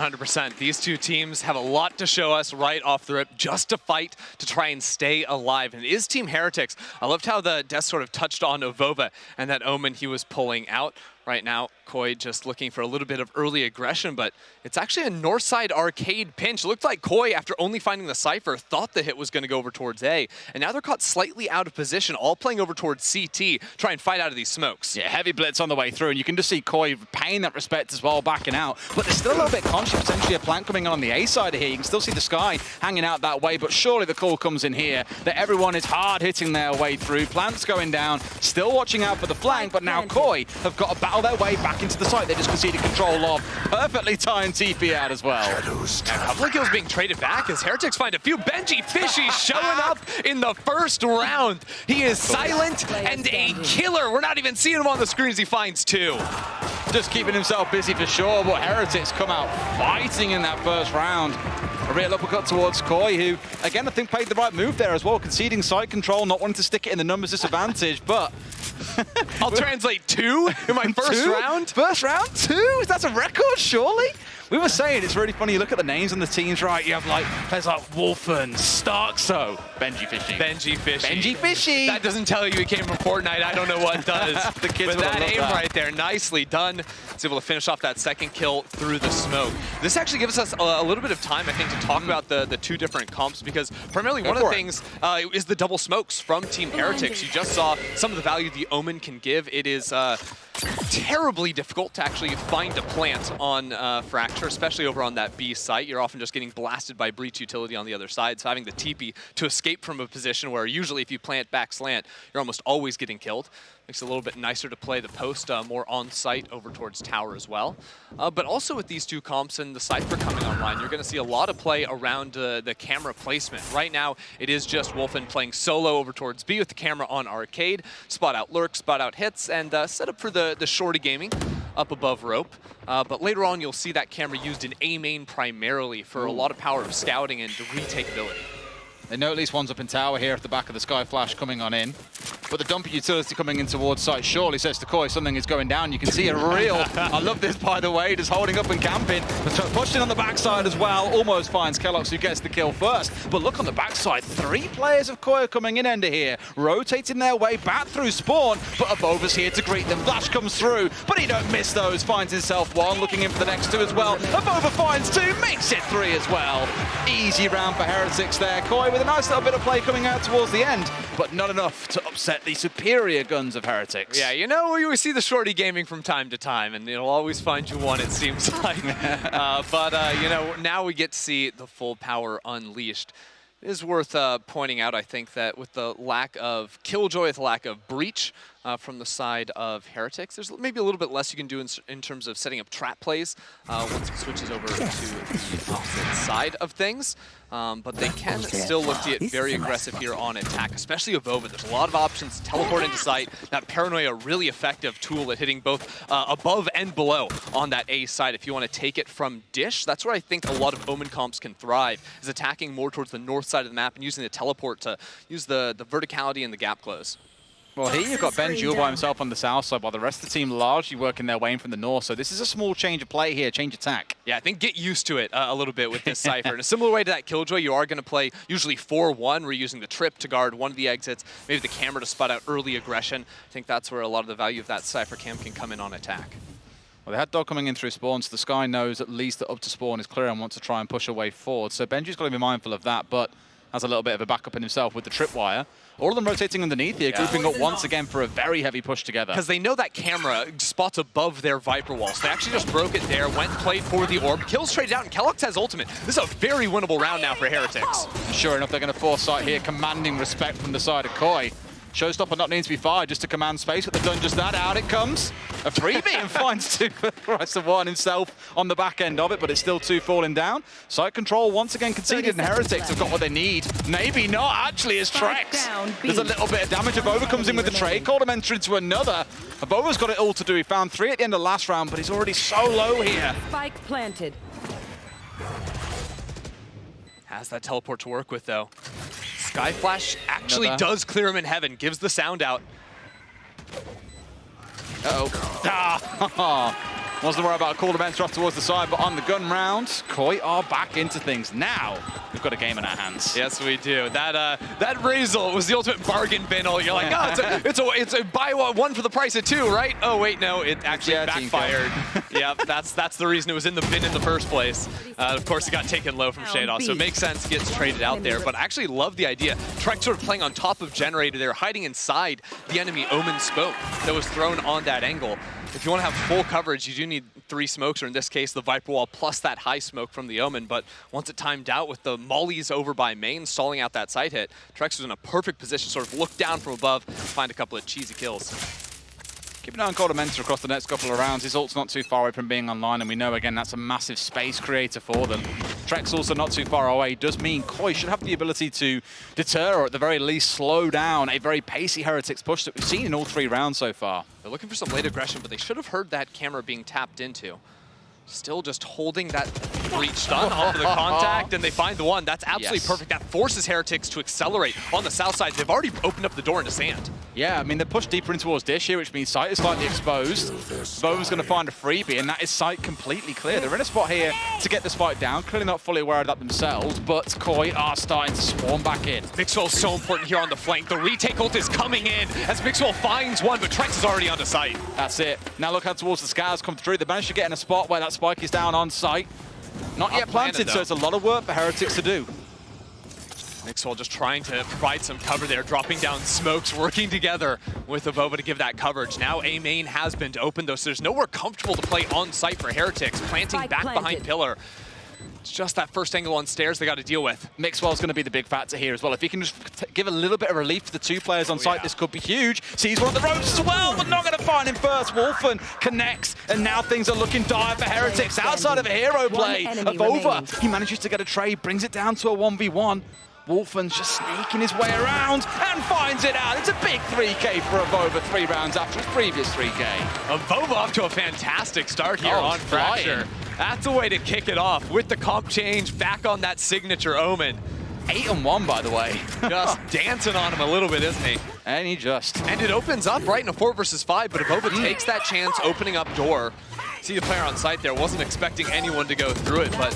100%. These two teams have a lot to show us right off the rip, just to fight to try and stay alive. And it is Team Heretics. I loved how the death sort of touched on Ovova and that Omen he was pulling out. Right now, KOI just looking for a little bit of early aggression, but it's actually a north side arcade pinch. It looked like KOI, after only finding the Cypher, thought the hit was going to go over towards A, and now they're caught slightly out of position, all playing over towards CT, try and fight out of these smokes. Yeah, heavy blitz on the way through, and you can just see KOI paying that respect as well, backing out. But there's still a little bit conscious, potentially a plant coming on the A side here. You can still see the sky hanging out that way, but surely the call comes in here that everyone is hard hitting their way through. Plants going down, still watching out for the flank, but now KOI have got to battle their way back into the site. They just conceded control of. Perfectly timed TP out as well. A couple of kills being traded back as Heretics find a few. Benji Fishy showing up in the first round. He is silent and a killer. We're not even seeing him on the screen as he finds two. Just keeping himself busy for sure, but Heretics come out fighting in that first round. A real uppercut towards KOI, who, again, I think played the right move there as well, conceding side control, not wanting to stick it in the numbers disadvantage, but... I'll translate two in my first round. First round, two? That's a record, surely? We were saying it's really funny. You look at the names on the teams, right? You have like players like Wolfen, Starkso, Benji Fishy. Benji Fishy. Benji Fishy. That doesn't tell you he came from Fortnite. I don't know what does. The kids but that aim that. right there, nicely done. He's able to finish off that second kill through the smoke. This actually gives us a little bit of time, I think, to talk about the two different comps, because primarily one of the things is the double smokes from Team Heretics. You just saw some of the value the Omen can give. It is terribly difficult to actually find a plant on Fracture, especially over on that B site. You're often just getting blasted by breach utility on the other side, so having the TP to escape from a position where usually if you plant back slant, you're almost always getting killed. Makes it a little bit nicer to play the post more on site over towards tower as well. But also with these two comps and the Cypher coming online, you're going to see a lot of play around the camera placement. Right now, it is just Wolfen playing solo over towards B with the camera on arcade, spot out lurk, spot out hits, and set up for the shorty gaming up above rope. But later on, you'll see that camera used in A main primarily for a lot of power of scouting and retake ability. They know at least one's up in tower here at the back of the Sky Flash coming on in. But the dumper utility coming in towards site surely says to KOI something is going down. You can see a real, I love this by the way, just holding up and camping. But pushed in on the backside as well, almost finds Kellox who gets the kill first. But look on the backside, 3 players of KOI coming in under here, rotating their way back through spawn, but Avova's here to greet them. Flash comes through, but he don't miss those, finds himself 1, looking in for the next 2 as well. Avova finds 2, makes it 3 as well. Easy round for Heretics there. KOI with a nice little bit of play coming out towards the end, but not enough to upset the superior guns of Heretics. Yeah, you know, we see the shorty gaming from time to time, and it'll always find you one, it seems like. You know, now we get to see the full power unleashed. It is worth pointing out, I think, that with the lack of Killjoy, with the lack of breach from the side of Heretics, there's maybe a little bit less you can do in terms of setting up trap plays once it switches over to the opposite side of things. But they can still look to get very aggressive here on attack, especially Avova. There's a lot of options to teleport into sight. That Paranoia, really effective tool at hitting both above and below on that A side. If you want to take it from Dish, that's where I think a lot of Omen comps can thrive, is attacking more towards the north side of the map and using the teleport to use the verticality and the gap close. Well, here you've got Ben Jewel by himself on the south side, while the rest of the team largely working their way in from the north. So this is a small change of play here, change of tack. Yeah, I think get used to it a little bit with this Cypher. In a similar way to that Killjoy, you are going to play usually 4-1, where you're using the trip to guard one of the exits, maybe the camera to spot out early aggression. I think that's where a lot of the value of that Cypher cam can come in on attack. Well, they had Dog coming in through spawn, so the Sky knows at least that up to spawn is clear and wants to try and push a way forward. So Benji's got to be mindful of that, but has a little bit of a backup in himself with the tripwire. All of them rotating underneath here, grouping up once again for a very heavy push together. Because they know that camera spots above their Viper wall, so they actually just broke it there, went played for the orb, kills traded out, and Kellox has ultimate. This is a very winnable round now for Heretics. Sure enough, they're going to force sight here, commanding respect from the side of KOI. Showstopper not needing to be fired just to command space, but they've done just that. Out it comes. A freebie and finds 2 for the price of 1 himself on the back end of it, but it's still 2 falling down. Site control once again conceded, and Heretics have got what they need. Maybe not, actually, as Trex. There's a little bit of damage. Avova comes in with the trade. Called him enter into another. Avova's got it all to do. He found 3 at the end of last round, but he's already so low here. Spike planted. Has that teleport to work with, though. Sky Flash actually does clear him in heaven, gives the sound out. Uh-oh. Wasn't worried about a cool event off towards the side, but on the gun round, KOI are back into things. Now, we've got a game in our hands. Yes, we do. That Razel was the ultimate bargain bin. You're like, oh, it's a buy one for the price of two, right? Oh, wait, no, it actually backfired. Yeah, that's the reason it was in the bin in the first place. Of course, it got taken low from Shadow's, so it makes sense, gets traded out there. But I actually love the idea. Trek sort of playing on top of Generator there, hiding inside the enemy Omen smoke that was thrown on that angle. If you want to have full coverage, you do need 3 smokes, or in this case, the Viper Wall plus that high smoke from the Omen. But once it timed out with the mollies over by main, stalling out that side hit, Trex was in a perfect position to sort of look down from above, find a couple of cheesy kills. Keep an eye on Coldamenta across the next couple of rounds. His ult's not too far away from being online, and we know, again, that's a massive space creator for them. Trex also not too far away. Does mean KOI should have the ability to deter, or at the very least slow down, a very pacey Heretics push that we've seen in all 3 rounds so far. They're looking for some late aggression, but they should have heard that camera being tapped into. Still just holding that breach stun off of the contact, and they find the one. That's absolutely perfect. That forces Heretics to accelerate on the south side. They've already opened up the door into sand. Yeah, I mean, they're pushed deeper in towards Dish here, which means sight is slightly exposed. Vova's going to find a freebie, and that is sight completely clear. They're in a spot here to get the spike down. Clearly not fully aware of that themselves, but KOI are starting to swarm back in. Mixwell's so important here on the flank. The retake ult is coming in as Mixwell finds one, but Trex is already onto sight. That's it. Now look out towards the scars come through. They managed to get in a spot where that spike is down on sight. Not yet planted, so it's a lot of work for Heretics to do. Mixwell just trying to provide some cover there, dropping down smokes, working together with Avova to give that coverage. Now A main has been opened, though, so there's nowhere comfortable to play on site for Heretics. Planting back behind Pillar. It's just that first angle on stairs they got to deal with. Mixwell's going to be the big factor here as well. If he can just give a little bit of relief to the 2 players on site, this could be huge. Sees one of the ropes as well, but not going to find him first. Wolfen connects, and now things are looking dire for Heretics. Outside of a hero play, Avova, he manages to get a trade, brings it down to a 1v1. Wolfen's just snaking his way around and finds it out. It's a big 3K for Avova 3 rounds after his previous 3K. Avova off to a fantastic start here on Fracture. That's a way to kick it off with the comp change back on that signature Omen. 8-1, by the way. Just dancing on him a little bit, isn't he? And he just... And it opens up right in a 4 versus 5, but Avova takes that chance, opening up door. See the player on site there, wasn't expecting anyone to go through it, but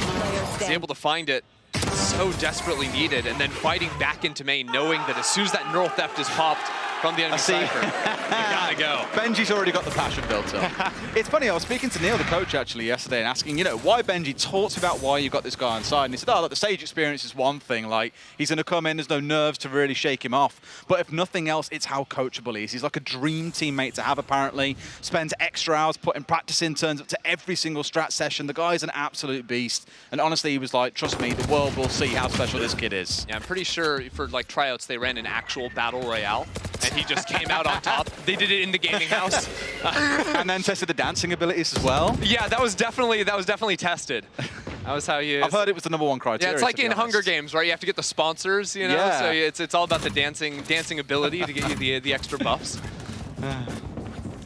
was able to find it. So desperately needed, and then fighting back into main, knowing that as soon as that neural theft is popped from the enemy Cypher, you gotta go. Benji's already got the passion built up. It's funny, I was speaking to Neil, the coach, actually, yesterday, and asking, you know, why Benji talks about why you got this guy on side. And he said, oh, look, the stage experience is one thing. Like, he's going to come in, there's no nerves to really shake him off. But if nothing else, it's how coachable he is. He's like a dream teammate to have, apparently. Spends extra hours putting practice in, turns up to every single strat session. The guy's an absolute beast. And honestly, he was like, trust me, the world will see how special this kid is. Yeah, I'm pretty sure for like tryouts, they ran an actual battle royale. And he just came out on top. They did it in the gaming house. And then tested the dancing abilities as well. Yeah, that was definitely tested. That was how you... I've heard it was the #1 criteria. Yeah, it's like in Hunger Games, right? You have to get the sponsors, you know? Yeah. So it's all about the dancing ability to get you the extra buffs.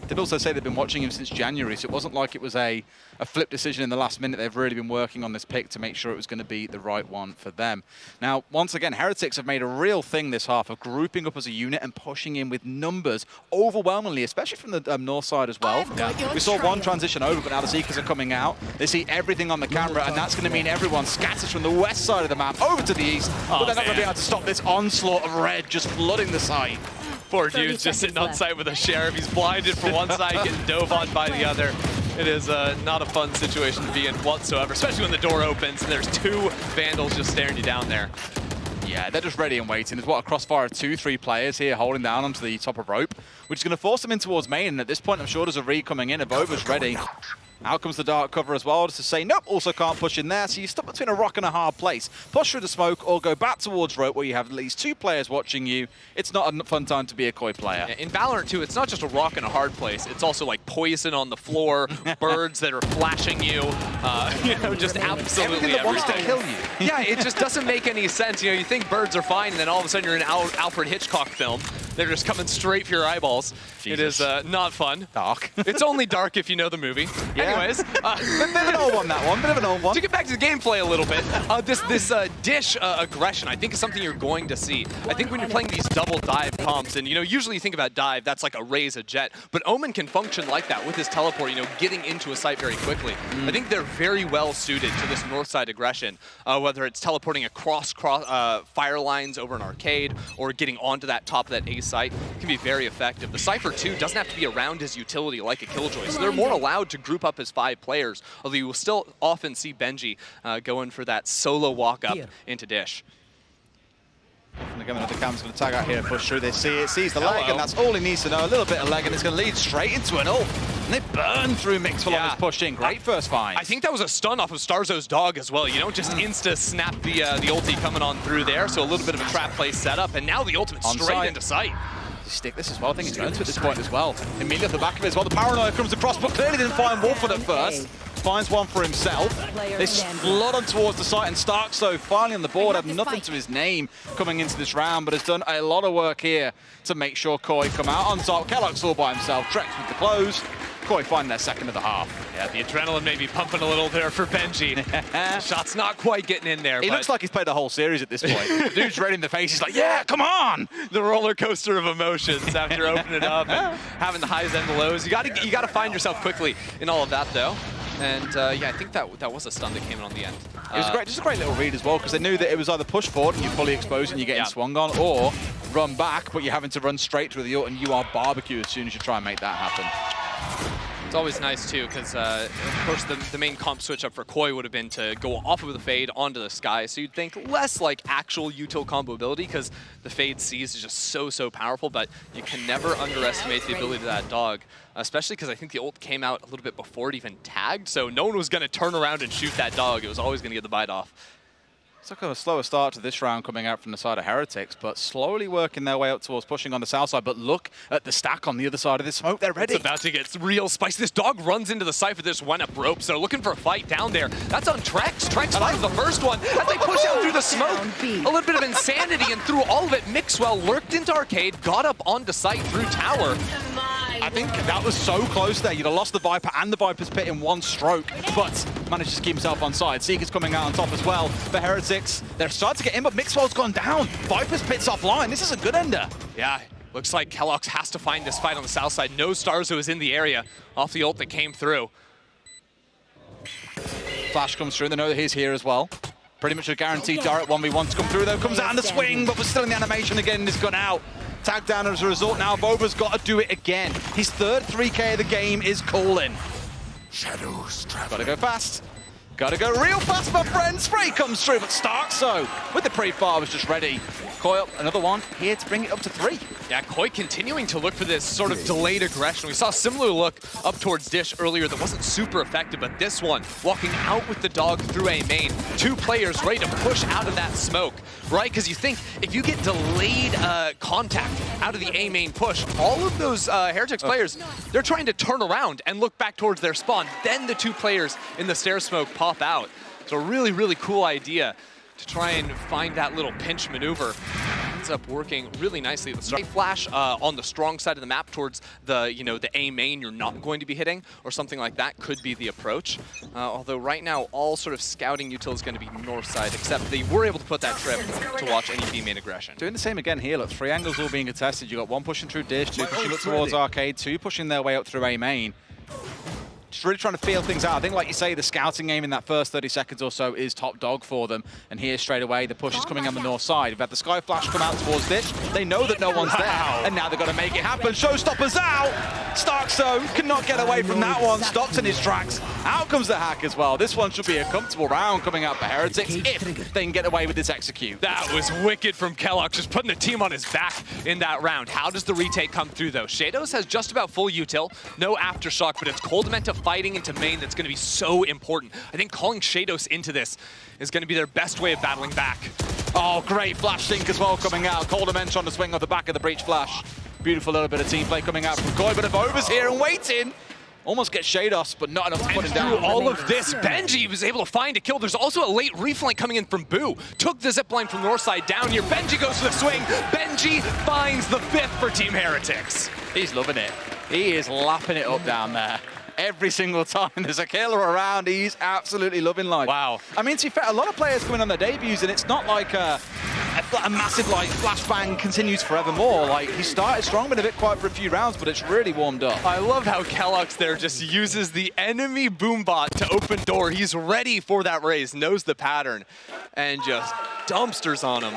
They'd also say they've been watching him since January, so it wasn't like it was a flip decision in the last minute. They've really been working on this pick to make sure it was going to be the right one for them. Now, once again, Heretics have made a real thing this half of grouping up as a unit and pushing in with numbers overwhelmingly, especially from the north side as well. Yeah. We saw one transition over, but now the Seekers are coming out. They see everything on the camera, and that's going to mean everyone scatters from the west side of the map over to the east, but they're not going to be able to stop this onslaught of red just flooding the site. Poor dude's just sitting on site with a sheriff. He's blinded from one side, getting dove on by the other. It is not a fun situation to be in whatsoever, especially when the door opens and there's 2 Vandals just staring you down there. Yeah, they're just ready and waiting. There's what, a crossfire of 2-3 players here holding down onto the top of rope, which is going to force them in towards main. And at this point, I'm sure there's a read coming in. Avova's ready. Out comes the dark cover as well, just to say, nope, also can't push in there. So you're stuck between a rock and a hard place. Push through the smoke or go back towards rope where you have at least 2 players watching you. It's not a fun time to be a KOI player. Yeah, in Valorant, too, it's not just a rock and a hard place. It's also like poison on the floor, birds that are flashing you, just absolutely everything that wants to kill you. Yeah, it just doesn't make any sense. You know, you think birds are fine, and then all of a sudden you're in an Alfred Hitchcock film. They're just coming straight for your eyeballs. Jesus. It is not fun. Dark. It's only dark if you know the movie. Yeah. Anyways. Bit of an old one, that one. Bit of an old one. To get back to the gameplay a little bit, this dish aggression, I think, is something you're going to see. I think when you're playing these double dive comps, and usually you think about dive, that's like a raise a jet, but Omen can function like that with his teleport, getting into a site very quickly. I think they're very well suited to this north side aggression, whether it's teleporting across fire lines over an arcade or getting onto that top of that A site. It can be very effective. The Cypher, too, doesn't have to be around his utility like a Killjoy, so they're more allowed to group up as 5 players, although you will still often see Benji going for that solo walk-up into Dish. And again, another cam's going to tag out here and push through. They see it, sees the leg, and that's all he needs to know. A little bit of leg, and it's going to lead straight into an ult. And they burn through Mixwell on his push in. Great first find. I think that was a stun off of Starzo's dog as well. You don't just insta-snap the ulti coming on through there, so a little bit of a trap play setup, and now the ultimate straight into sight. Stick this as well. I think he's going to at this point as well. Immediately at the back of it as well. The paranoia comes across, but clearly didn't find Wolford at first. Finds one for himself. They flood on towards the site, and Stark, so finally on the board, had nothing to his name coming into this round, but has done a lot of work here to make sure KOI come out on top. Kellogg's all by himself. Trex with the close. KOI find their second of the half. Yeah, the adrenaline may be pumping a little there for Benji. Shot's not quite getting in there. He looks like he's played the whole series at this point. The dude's red in the face. He's like, yeah, come on! The roller coaster of emotions after opening it up and having the highs and the lows. You gotta find yourself quickly in all of that, though. And yeah, I think that was a stun that came in on the end. It was just a great little read as well, because they knew that it was either push forward and you're fully exposed and you're getting swung on, or run back, but you're having to run straight through the ult and you are barbecue as soon as you try and make that happen. It's always nice, too, because, of course, the main comp switch up for KOI would have been to go off of the Fade onto the Sky, so you'd think less like actual util combo ability, because the Fade Seize is just so powerful, but you can never underestimate the ability of that dog, especially because I think the ult came out a little bit before it even tagged, so no one was going to turn around and shoot that dog. It was always going to get the bite off. It's like a slower start to this round coming out from the side of Heretics, but slowly working their way up towards pushing on the south side. But look at the stack on the other side of the smoke. They're ready. It's about to get real spicy. This dog runs into the site for this one-up rope, so looking for a fight down there. That's on Trex. Trex finds the first one as they push out through the smoke. A little bit of insanity, and through all of it, Mixwell lurked into arcade, got up onto site through tower. I think that was so close there. You'd have lost the Viper and the Viper's Pit in one stroke, but managed to keep himself on side. Seeker's coming out on top as well. For Heretics, they're starting to get in, but Mixwell's gone down. Viper's Pit's offline. This is a good ender. Yeah, looks like Kellogg's has to find this fight on the south side. No Starzo is in the area off the ult that came through. Flash comes through. They know that he's here as well. Pretty much a guaranteed direct 1v1 to come through, though. Comes out on the swing, but we're still in the animation again, and it's gone out. Tagged down as a result. Now Bova's got to do it again. His third 3K of the game is calling. Shadows travel. Gotta go fast. Gotta go real fast, my friend. Spray comes through, but Stark, so with the pre-fire, was just ready. KOI up, another one here to bring it up to 3. Yeah, KOI continuing to look for this sort of delayed aggression. We saw a similar look up towards Dish earlier that wasn't super effective, but this one, walking out with the dog through A main, 2 players ready to push out of that smoke, right? Because you think if you get delayed contact out of the A main push, all of those Heretics players, they're trying to turn around and look back towards their spawn. Then the 2 players in the stair smoke pop out. So a really cool idea to try and find that little pinch maneuver. Ends up working really nicely. The start flash on the strong side of the map towards the the A main you're not going to be hitting, or something like that could be the approach. Although right now all sort of scouting util is going to be north side, except they were able to put that trip to watch any B main aggression. Doing the same again here. Look, 3 angles all being contested. You got 1 pushing through Dish, 2 pushing up towards arcade, 2 pushing their way up through A main. Just really trying to feel things out. I think, like you say, the scouting game in that first 30 seconds or so is top dog for them. And here, straight away, the push is coming on the north side. We've had the Sky Flash come out towards Ditch. They know that no one's there, and now they've got to make it happen. Showstopper's out! Starkso cannot get away from that one. Stopped in his tracks. Out comes the hack as well. This one should be a comfortable round coming out for Heretics if they can get away with this execute. That was wicked from Kellogg, just putting the team on his back in that round. How does the retake come through, though? Shadows has just about full util, no aftershock, but it's Cold Dementa fighting into main that's going to be so important. I think calling Shadows into this is going to be their best way of battling back. Oh, great flash sync as well coming out. Cold Dementa on the swing off the back of the breach flash. Beautiful little bit of team play coming out from KOI, but if Over's here and waiting, Almost gets Shados, but not enough to put him Through down. all of this, Benji was able to find a kill. There's also a late reflank coming in from Boo. Took the zipline from the north side down here. Benji goes for the swing. Benji finds the 5th for Team Heretics. He's loving it. He is lapping it up down there. Every single time there's a killer around, he's absolutely loving life. Wow. I mean, to be fair, a lot of players come in on their debuts, and it's not like a massive like flashbang continues forevermore. Like, he started strong, been a bit quiet for a few rounds, but it's really warmed up. I love how Kellogg's there just uses the enemy boombot to open door. He's ready for that raise, knows the pattern, and just dumpsters on him.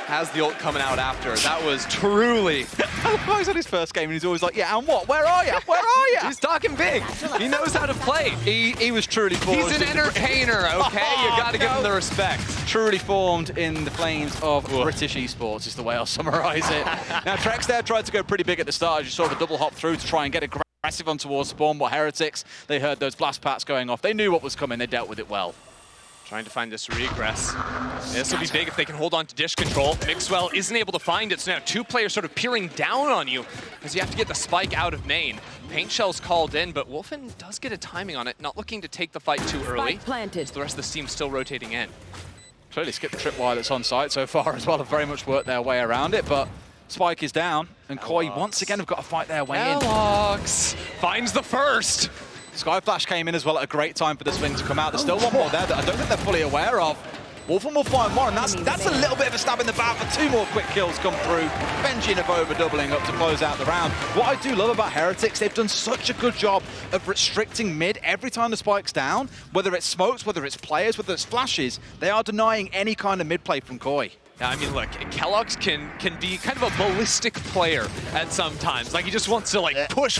Has the ult coming out after. That was truly... He's on his first game and he's always like, yeah, and what? Where are you? Where are you? He's talking big. He knows how to play. He was truly formed. He's an entertainer, okay? You got to give him the respect. Truly formed in the flames of British esports is the way I'll summarize it. Now, Trex there tried to go pretty big at the start. As you saw the double hop through to try and get aggressive on towards spawn, but Heretics, they heard those blast pats going off. They knew what was coming. They dealt with it well. Trying to find this regress. This will be big if they can hold on to dish control. Mixwell isn't able to find it, so now 2 players sort of peering down on you as you have to get the spike out of main. Paint Shell's called in, but Wolfen does get a timing on it, not looking to take the fight too early. Planted. So the rest of the team's still rotating in. Clearly skipped the tripwire that's on site so far as well, have very much worked their way around it, but Spike is down, and KOI once again have got to fight their way in. Alex finds the first. Skyflash came in as well at a great time for the swing to come out. There's still one more there that I don't think they're fully aware of. Wolfen will find one, and that's a little bit of a stab in the back, but 2 more quick kills come through. Benji and Avova doubling up to close out the round. What I do love about Heretics, they've done such a good job of restricting mid every time the spike's down. Whether it's smokes, whether it's players, whether it's flashes, they are denying any kind of mid play from KOI. Yeah, I mean, look, Kellogg's can be kind of a ballistic player at some times. Like, he just wants to, like, push.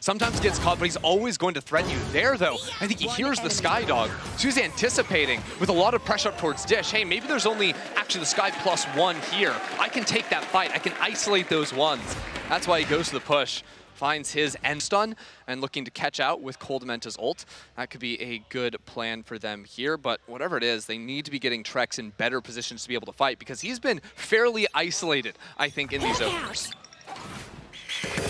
Sometimes gets caught, but he's always going to threaten you. There, though, I think he hears the Skydog. So he's anticipating, with a lot of pressure up towards Dish, hey, maybe there's only actually the Sky +1 here. I can take that fight. I can isolate those ones. That's why he goes to the push. Finds his end stun and looking to catch out with Coldamenta's ult. That could be a good plan for them here, but whatever it is, they need to be getting Trex in better positions to be able to fight because he's been fairly isolated, I think, in these openers.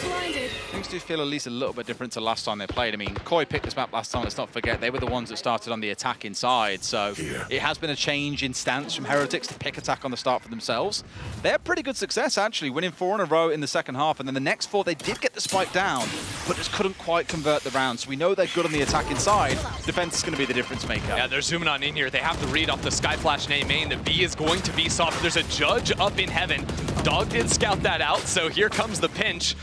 Blinded. Things do feel at least a little bit different to last time they played. I mean, KOI picked this map last time, let's not forget, they were the ones that started on the attack inside, so it has been a change in stance from Heretics to pick attack on the start for themselves. They had pretty good success, actually, winning 4 in a row in the second half, and then the next 4, they did get the spike down, but just couldn't quite convert the round, so we know they're good on the attack inside. Defense is going to be the difference maker. Yeah, they're zooming on in here. They have the read off the Skyflash and A main. The B is going to be soft. There's a judge up in heaven. Dog did scout that out, so here comes the pinch.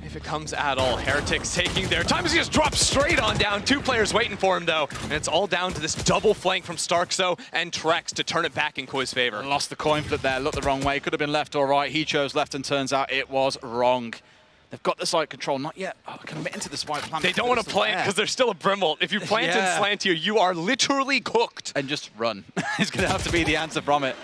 If it comes at all, Heretics taking their time as he just drops straight on down. 2 players waiting for him, though. And it's all down to this double flank from Starkzo and Trex to turn it back in KOI's favor. Lost the coin flip there, looked the wrong way. Could have been left or right. He chose left and turns out it was wrong. They've got the site control, not yet committing to the spike plant. They don't want to plant because there's still a Brimwalt. If you plant and slant here, you are literally cooked. And just run. It's going to have to be the answer from it.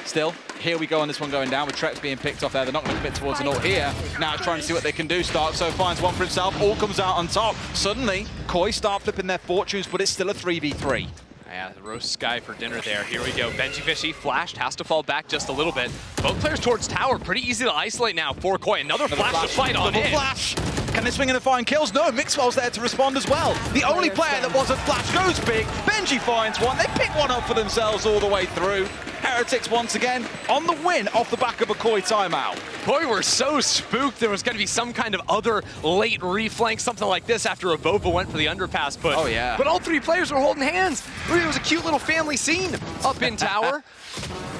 Still, here we go on this one going down with Trex being picked off there. They're not going to commit towards an ult here. Now trying to see what they can do. Starkzo finds one for himself. All comes out on top. Suddenly, KOI start flipping their fortunes, but it's still a 3v3. Yeah, the roast Sky for dinner there. Here we go. Benji Fishy flashed, has to fall back just a little bit. Both players towards tower. Pretty easy to isolate now for KOI. Another flash to fight on in. Flash. Can they swing in and find kills? No, Mixwell's there to respond as well. The only player that wasn't flash goes big. Benji finds one. They pick one up for themselves all the way through. Heretics once again on the win off the back of a KOI timeout. KOI were so spooked there was going to be some kind of other late reflank, something like this after Avova went for the underpass push. Oh, yeah. But all 3 players were holding hands. It was a cute little family scene up in tower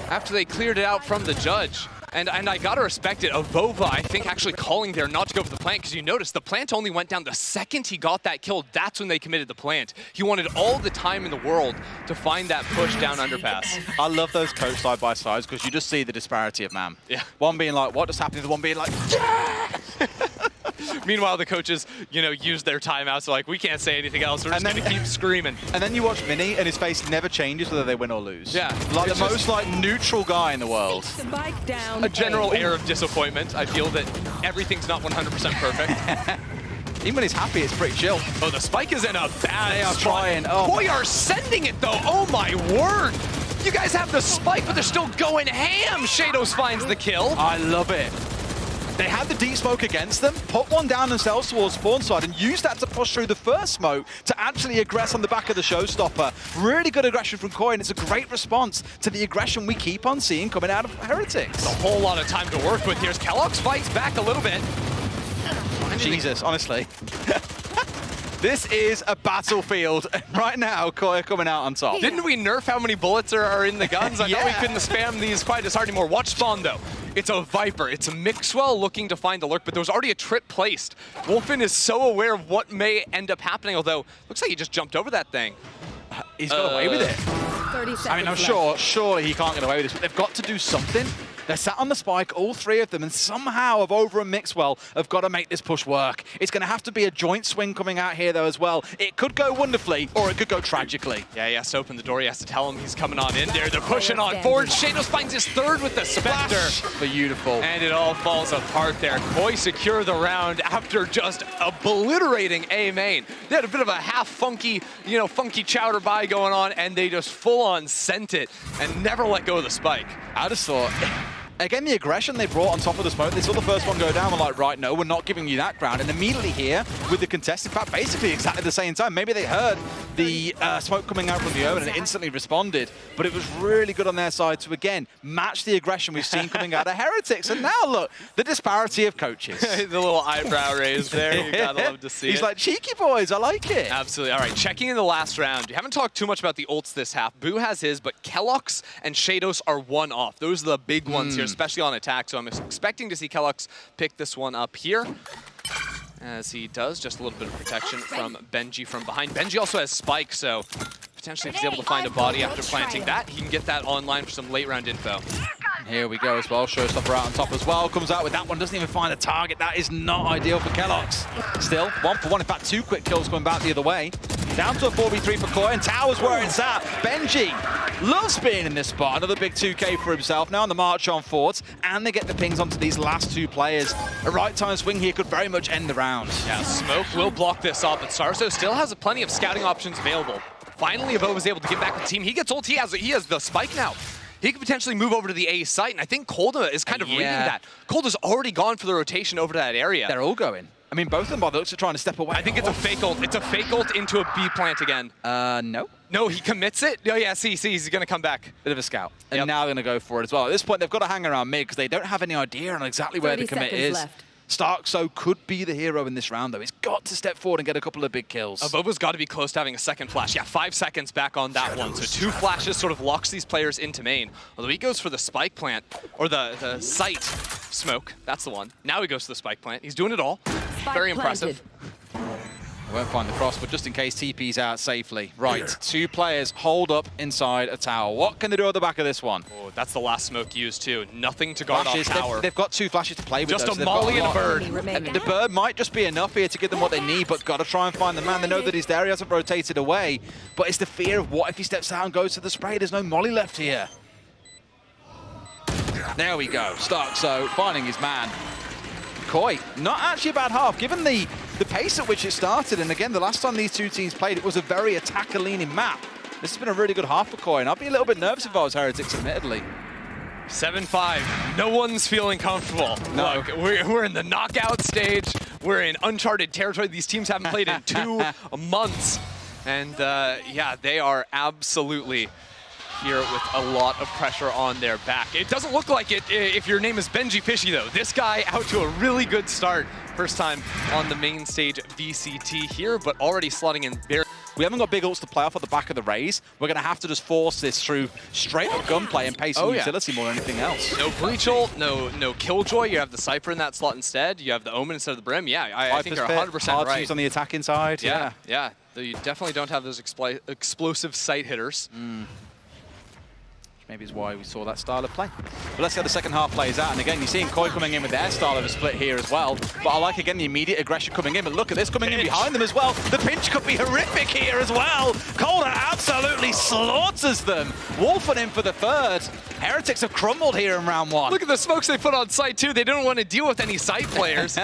after they cleared it out from the judge. And I gotta respect it. Avova, I think, actually calling there not to go for the plant, because you notice the plant only went down the second he got that kill. That's when they committed the plant. He wanted all the time in the world to find that push down underpass. I love those coach side by sides because you just see the disparity of man. Yeah. One being like, what just happened? The one being like, yeah! Meanwhile, the coaches, use their timeouts. So like, we can't say anything else. We're just going to keep screaming. And then you watch Mini, and his face never changes whether they win or lose. Yeah. Like the most neutral guy in the world. Spike down. A general air of disappointment. I feel that everything's not 100% perfect. Even when he's happy, it's pretty chill. Oh, the spike is in a bad They are spot. trying. Oh. KOI are sending it, though. Oh, my word. You guys have the spike, but they're still going ham. Shadows finds the kill. I love it. They had the deep smoke against them, put one down themselves towards spawn side, and used that to push through the first smoke to actually aggress on the back of the showstopper. Really good aggression from KOI, and it's a great response to the aggression we keep on seeing coming out of Heretics. A whole lot of time to work with here. Kellogg's fights back a little bit. Jesus, honestly. This is a battlefield. Right now, KOI coming out on top. Didn't we nerf how many bullets are in the guns? I know we couldn't spam these quite as hard anymore. Watch spawn, though. It's a Viper. It's a Mixwell looking to find a lurk, but there was already a trip placed. Wolfen is so aware of what may end up happening, although looks like he just jumped over that thing. He's got away with it. 30 seconds I mean, I'm surely he can't get away with this, but they've got to do something. They're sat on the spike, all three of them, and somehow Over and Mixwell have got to make this push work. It's going to have to be a joint swing coming out here, though, as well. It could go wonderfully, or it could go tragically. Yeah, he has to open the door. He has to tell him he's coming on in there. They're pushing on forward. Shadows finds his third with the Spectre. Beautiful. And it all falls apart there. KOI secure the round after just obliterating A main. They had a bit of a half funky, funky chowder buy going on, and they just full on sent it and never let go of the spike. I just thought, again, the aggression they brought on top of the smoke, they saw the first one go down, we're like, right, no, we're not giving you that ground. And immediately here, with the contested pack, basically exactly the same time, maybe they heard the smoke coming out from the Omen and instantly responded, but it was really good on their side to, again, match the aggression we've seen coming out of Heretics. And now, look, the disparity of coaches. The little eyebrow raise there, you gotta love to see He's like, cheeky boys, I like it. Absolutely. All right, checking in the last round. You haven't talked too much about the ults this half. Boo has his, but Kellogg's and Shadows are one off. Those are the big ones here, especially on attack. So I'm expecting to see Kellogg's pick this one up here. As he does, just a little bit of protection from Benji from behind. Benji also has Spike, so potentially if he's able to find a body after planting that, he can get that online for some late round info. Here we go as well. Showstopper out on top as well. Comes out with that one. Doesn't even find a target. That is not ideal for Kellogg's. Still, 1 for 1. In fact, 2 quick kills coming back the other way. Down to a 4v3 for KOI, and Tower's where it's at. Benji loves being in this spot. Another big 2K for himself. Now on the march on forts, and they get the pings onto these last 2 players. A right time swing here could very much end the round. Yeah, Smoke will block this off, but Sarso still has plenty of scouting options available. Finally, Avo was able to get back the team. He gets ult. He has the spike now. He could potentially move over to the A site, and I think Kolda is kind of reading that. Kolda's already gone for the rotation over to that area. They're all going. I mean, both of them by the looks are trying to step away. I think it's a fake ult. It's a fake ult into a B plant again. No. No, he commits it. Oh yeah, see, he's gonna come back. Bit of a scout. And now they're gonna go for it as well. At this point, they've got to hang around mid because they don't have any idea on exactly where the commit is. Left. Starkso could be the hero in this round, though. He's got to step forward and get a couple of big kills. Avova's got to be close to having a second flash. Yeah, 5 seconds back on that one. So 2 flashes sort of locks these players into main. Although he goes for the spike plant, or the site smoke. That's the one. Now he goes to the spike plant. He's doing it all. Very impressive. I won't find the cross, but just in case TP's out safely. Right, 2 players hold up inside a tower. What can they do at the back of this one? Oh, that's the last smoke used too. Nothing to guard off tower. They've got 2 flashes to play with. Just a molly and a bird. And the bird might just be enough here to give them what they need, but got to try and find the man. They know that he's there. He hasn't rotated away, but it's the fear of what if he steps out and goes to the spray. There's no molly left here. There we go. Starkso finding his man. KOI, not actually a bad half, given the pace at which it started. And again, the last time these 2 teams played, it was a very attacker-leaning map. This has been a really good half for KOI, and I'd be a little bit nervous if I was Heretics, admittedly. 7-5. No one's feeling comfortable. No. Look, we're in the knockout stage. We're in uncharted territory. These teams haven't played in 2 months. And yeah, they are absolutely here with a lot of pressure on their back. It doesn't look like it if your name is Benji Fishy, though. This guy out to a really good start. First time on the main stage VCT here, but already slotting in very... We haven't got big ults to play off at the back of the Raze. We're going to have to just force this through straight-up gunplay and pay some utility more than anything else. No Breach ult, no Killjoy. You have the Cypher in that slot instead. You have the Omen instead of the Brim. Yeah, I think you're 100% hard right. to use on the attacking side. Yeah. You definitely don't have those explosive sight hitters. Maybe is why we saw that style of play. But let's see how the second half plays out. And again, you're seeing KOI coming in with their style of a split here as well. But I like, again, the immediate aggression coming in. But look at this coming in behind them as well. The pinch could be horrific here as well. Kolda absolutely slaughters them. Wolfen in for the third. Heretics have crumbled here in round 1. Look at the smokes they put on site, too. They didn't want to deal with any site players.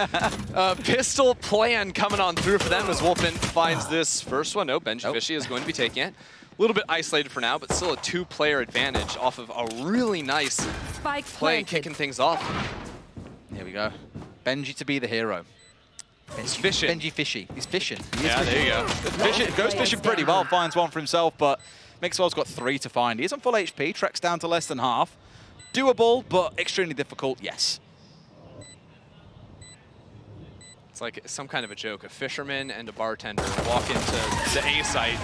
Pistol plan coming on through for them as Wolfen finds this first one. No, Benji Fishy is going to be taking it. A little bit isolated for now, but still a 2-player advantage off of a really nice play kicking things off. Here we go. Benji to be the hero. He's fishing. Benji Fishy. He's fishing. Yeah, there you go. Fishing, goes fishing pretty well, finds one for himself, but Mixwell's got 3 to find. He is on full HP, treks down to less than half. Doable, but extremely difficult, yes. It's like some kind of a joke. A fisherman and a bartender walk into the A site.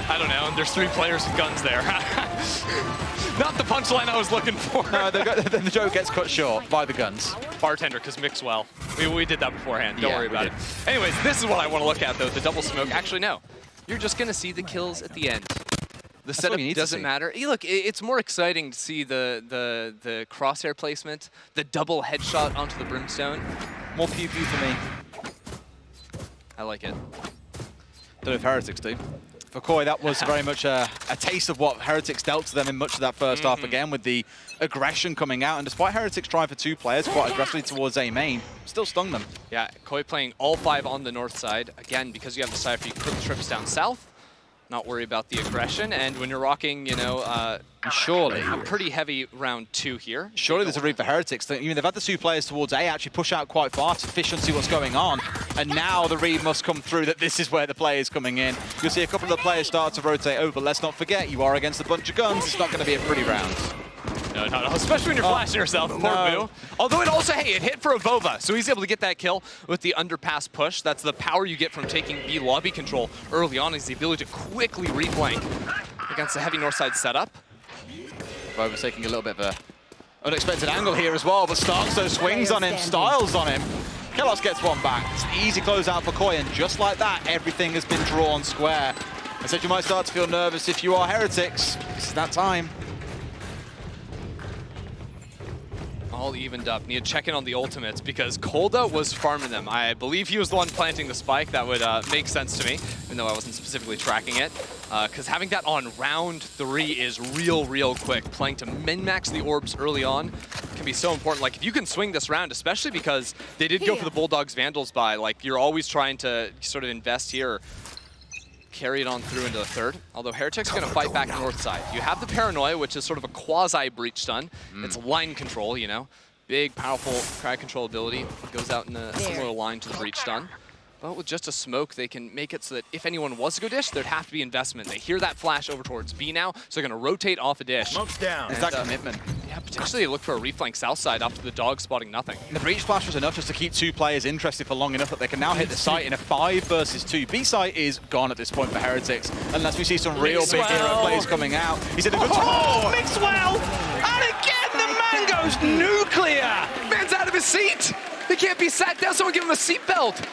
I don't know, and there's 3 players with guns there. Not the punchline I was looking for. No, the joke gets cut short by the guns. Bartender, because Mixwell. We did that beforehand. Don't worry about did. it. Anyways, this is what I want to look at, though. The double smoke. Actually, no. You're just going to see the kills at the end. The setup doesn't matter. Hey, look, it's more exciting to see the crosshair placement, the double headshot onto the brimstone. More pew-pew for me. I like it. Don't know if Heretics do. For KOI, that was very much a taste of what Heretics dealt to them in much of that first half again, with the aggression coming out. And despite Heretics trying for 2 players quite aggressively towards A main, still stung them. Yeah, KOI playing all 5 on the north side. Again, because you have the Cypher, you quick trips down south. Not worry about the aggression. And when you're rocking, you know, surely a pretty heavy round 2 here. Surely there's a read for Heretics. I mean, they've had the 2 players towards A actually push out quite far to fish and see what's going on. And now the read must come through that this is where the play is coming in. You'll see a couple of the players start to rotate over. Let's not forget, you are against a bunch of guns. It's not going to be a pretty round. No, especially when you're flashing yourself. Poor Boo. Although it also, hey, it hit for a Vova, so he's able to get that kill with the underpass push. That's the power you get from taking B lobby control early on, is the ability to quickly reflank against the heavy north side setup. Vova's taking a little bit of an unexpected angle here as well, but Starkso swings on him, styles on him. Kelos gets one back. It's an easy closeout for KOI, and just like that, everything has been drawn square. I said you might start to feel nervous if you are Heretics. It's that time. All evened up. Need to check in on the ultimates because Kolda was farming them. I believe he was the one planting the spike. That would make sense to me, even though I wasn't specifically tracking it. Because having that on round 3 is real quick. Playing to min-max the orbs early on can be so important. Like, if you can swing this round, especially because they did go for the Bulldogs Vandals buy, like, you're always trying to sort of invest here, carry it on through into the 3rd. Although Heretics are going to fight back north side. You have the Paranoia, which is sort of a quasi-breach stun. It's line control, you know. Big, powerful crowd control ability. Goes out in a similar line to the breach stun. But with just a smoke, they can make it so that if anyone was to go dish, there'd have to be investment. They hear that flash over towards B now, so they're going to rotate off a dish. Smoke's down. Is that commitment? Yeah, potentially they look for a reflank south side after the dog spotting nothing. And the breach flash was enough just to keep 2 players interested for long enough that they can now hit the site in a 5 versus 2. B site is gone at this point for Heretics, unless we see some real big hero plays coming out. He's in a good Oh, Mixwell! And again, the man goes nuclear! Man's out of his seat! He can't be sat down, someone give him a seatbelt!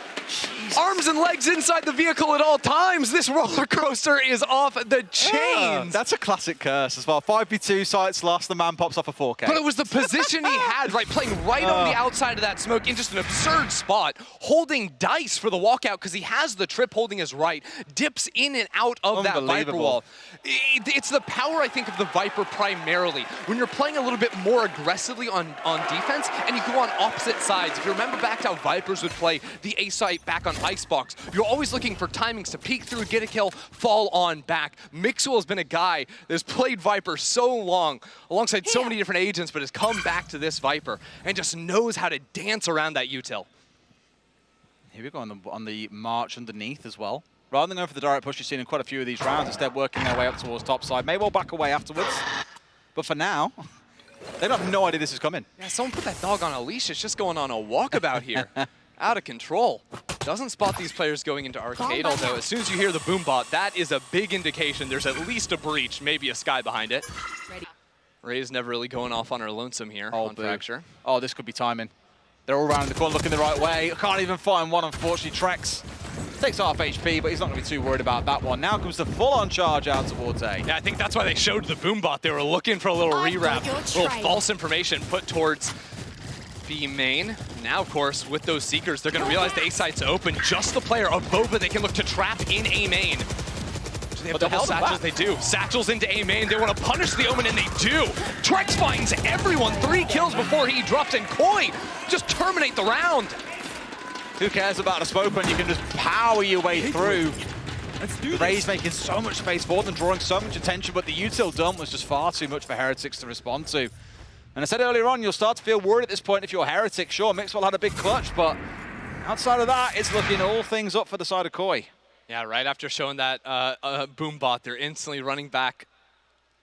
Arms and legs inside the vehicle at all times. This roller coaster is off the chains. That's a classic curse as well. 5v2, sights lost, the man pops off a 4K. But it was the position he had, right? Playing right on the outside of that smoke in just an absurd spot, holding dice for the walkout because he has the trip holding his right, dips in and out of that Viper wall. It's the power, I think, of the Viper primarily. When you're playing a little bit more aggressively on defense and you go on opposite sides. If you remember back to how Vipers would play the A site back on Icebox, you're always looking for timings to peek through, get a kill, fall on back. Mixwell has been a guy that has played Viper so long, alongside so many different agents, but has come back to this Viper and just knows how to dance around that util. Here we go on the march underneath as well. Rather than going for the direct push you've seen in quite a few of these rounds, instead working their way up towards top side. May well back away afterwards, but for now, they have no idea this is coming. Yeah, someone put that dog on a leash. It's just going on a walkabout here. Out of control. Doesn't spot these players going into arcade, although as soon as you hear the boom bot, that is a big indication there's at least a breach, maybe a sky behind it. Ray's never really going off on her lonesome here on Fracture. Oh, this could be timing. They're all around the corner looking the right way. Can't even find one, unfortunately. Trex takes half HP, but he's not going to be too worried about that one. Now comes the full-on charge out towards A. Yeah, I think that's why they showed the boom bot. They were looking for a little rewrap, a little false information put towards B main. Now, of course, with those Seekers, they're going to realize the A site's open. Just the player of Boba they can look to trap in A main. Do they have double satchels? They do. Satchels into A main. They want to punish the Omen, and they do. Trex finds everyone. 3 kills before he dropped, and KOI just terminate the round. Who cares about a smoke when you can just power your way through? Ray's making so much space for them, drawing so much attention, but the util dump was just far too much for Heretics to respond to. And I said earlier on, you'll start to feel worried at this point if you're Heretic. Sure, Mixwell had a big clutch, but outside of that, it's looking all things up for the side of KOI. Yeah, right after showing that boom bot, they're instantly running back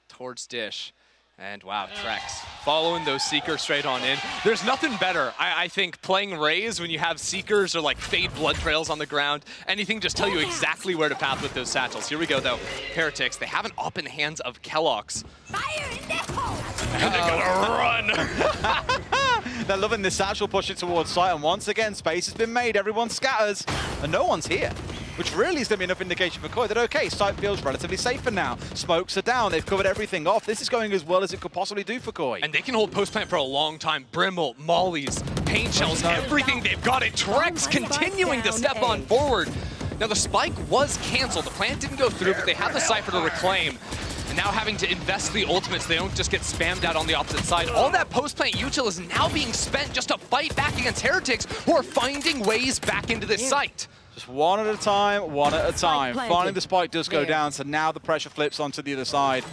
towards Dish. And wow, Trex following those Seekers straight on in. There's nothing better, I think, playing Raze when you have Seekers or like Fade Blood Trails on the ground. Anything just tell you exactly where to path with those satchels. Here we go though. Heretics, they have an op in the hands of Kellogg's. Fire in the hole! And they're gonna run! They're loving this satchel push it towards site, and once again, space has been made. Everyone scatters, and no one's here. Which really is going to be enough indication for KOI that, okay, site feels relatively safe for now. Smokes are down, they've covered everything off. This is going as well as it could possibly do for KOI. And they can hold post plant for a long time. Brimble, Mollies, paint shells, everything, they've got it. Trex continuing to step on forward. Now the spike was canceled. The plant didn't go through, but they have the Cypher to reclaim. And now having to invest the ultimates, they don't just get spammed out on the opposite side. All that post-plant util is now being spent just to fight back against Heretics, who are finding ways back into this site. Just one at a time, one at a time. Finally, the spike does go down, so now the pressure flips onto the other side.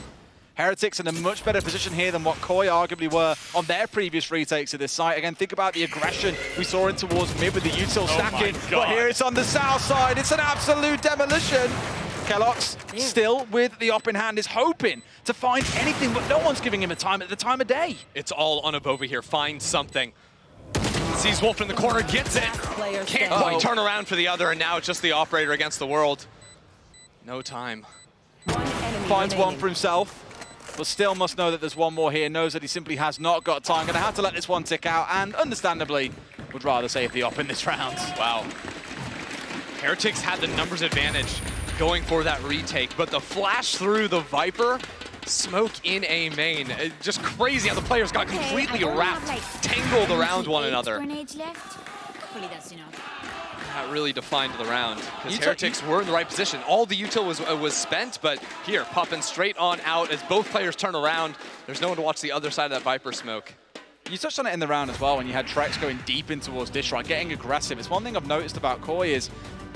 Heretics in a much better position here than what KOI arguably were on their previous retakes of this site. Again, think about the aggression we saw in towards mid with the util stacking. But here it's on the south side. It's an absolute demolition. Kellogg's still with the op in hand is hoping to find anything, but no one's giving him a time at the time of day. It's all on Abova here. Find something. Sees Wolf in the corner, gets it. Can't quite turn around for the other, and now it's just the operator against the world. No time. Finds one for himself, but still must know that there's one more here. Knows that he simply has not got time. Gonna have to let this one tick out, and understandably, would rather save the op in this round. Wow. Heretics had the numbers advantage going for that retake, but the flash through the Viper, smoke in a main. Just crazy how the players got completely wrapped, tangled around one another. That really defined the round, because Heretics were in the right position. All the util was spent, but here, popping straight on out as both players turn around. There's no one to watch the other side of that Viper smoke. You touched on it in the round as well when you had Trex going deep in towards Dish, right, getting aggressive. It's one thing I've noticed about KOI is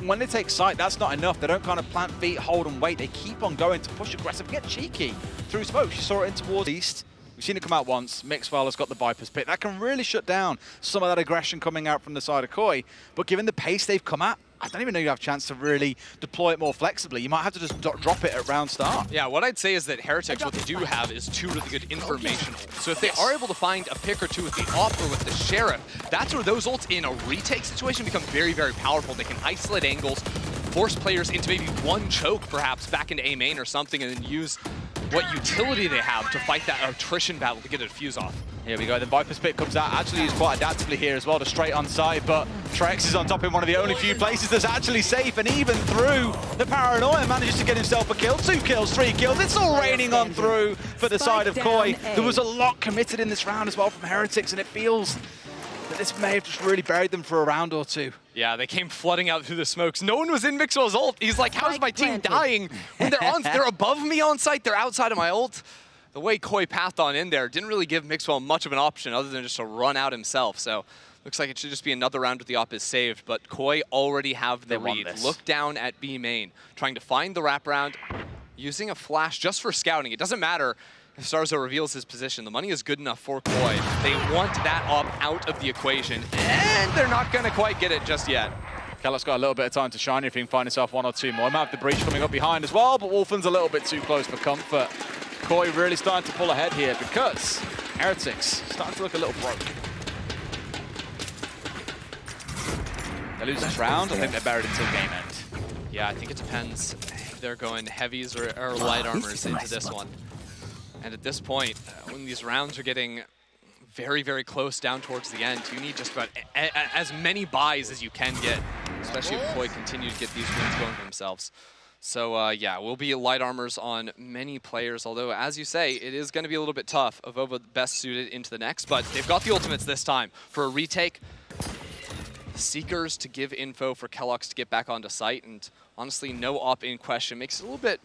when they take site, that's not enough. They don't kind of plant feet, hold and wait. They keep on going to push aggressive, get cheeky through smokes. You saw it in towards east. We've seen it come out once. Mixwell has got the Viper's Pit. That can really shut down some of that aggression coming out from the side of KOI. But given the pace they've come at, I don't even know you have a chance to really deploy it more flexibly. You might have to just drop it at round start. Yeah, what I'd say is that Heretics, what they do have is two really good information ults. So if they are able to find a pick or two with the op or with the Sheriff, that's where those ults in a retake situation become very, very powerful. They can isolate angles, force players into maybe one choke, perhaps, back into A main or something, and then use what utility they have to fight that attrition battle to get a defuse off. Here we go, the Viper's Pit comes out, actually used quite adaptively here as well to straight on side, but Trex is on top in one of the only few places that's actually safe, and even through the paranoia manages to get himself a kill, 2 kills, 3 kills, it's all raining on through for the side of KOI. There was a lot committed in this round as well from Heretics, and it feels that this may have just really buried them for a round or two. Yeah, they came flooding out through the smokes. No one was in Mixwell's ult. He's like, how's my team dying? When they're above me on site, they're outside of my ult. The way KOI pathed on in there didn't really give Mixwell much of an option other than just to run out himself. So looks like it should just be another round with the op is saved, but KOI already have the read. Look down at B main, trying to find the wraparound, using a flash just for scouting. It doesn't matter if Starzo reveals his position. The money is good enough for KOI. They want that op out of the equation, and they're not gonna quite get it just yet. Kellogg's got a little bit of time to shine if he can find himself 1 or 2 more. He might have the breach coming up behind as well, but Wolfen's a little bit too close for comfort. KOI really starting to pull ahead here because Heretics starting to look a little broke. They lose this round, I think they're buried until game end. Yeah, I think it depends if they're going heavies or light armors into this one. And at this point, when these rounds are getting very, very close down towards the end, you need just about as many buys as you can get, especially if KOI continue to get these wins going for themselves. So yeah, will be light armors on many players, although as you say, it is going to be a little bit tough. Avova best suited into the next, but they've got the ultimates this time. For a retake, Seekers to give info for Kellogg's to get back onto site, and honestly, no op in question makes it a little bit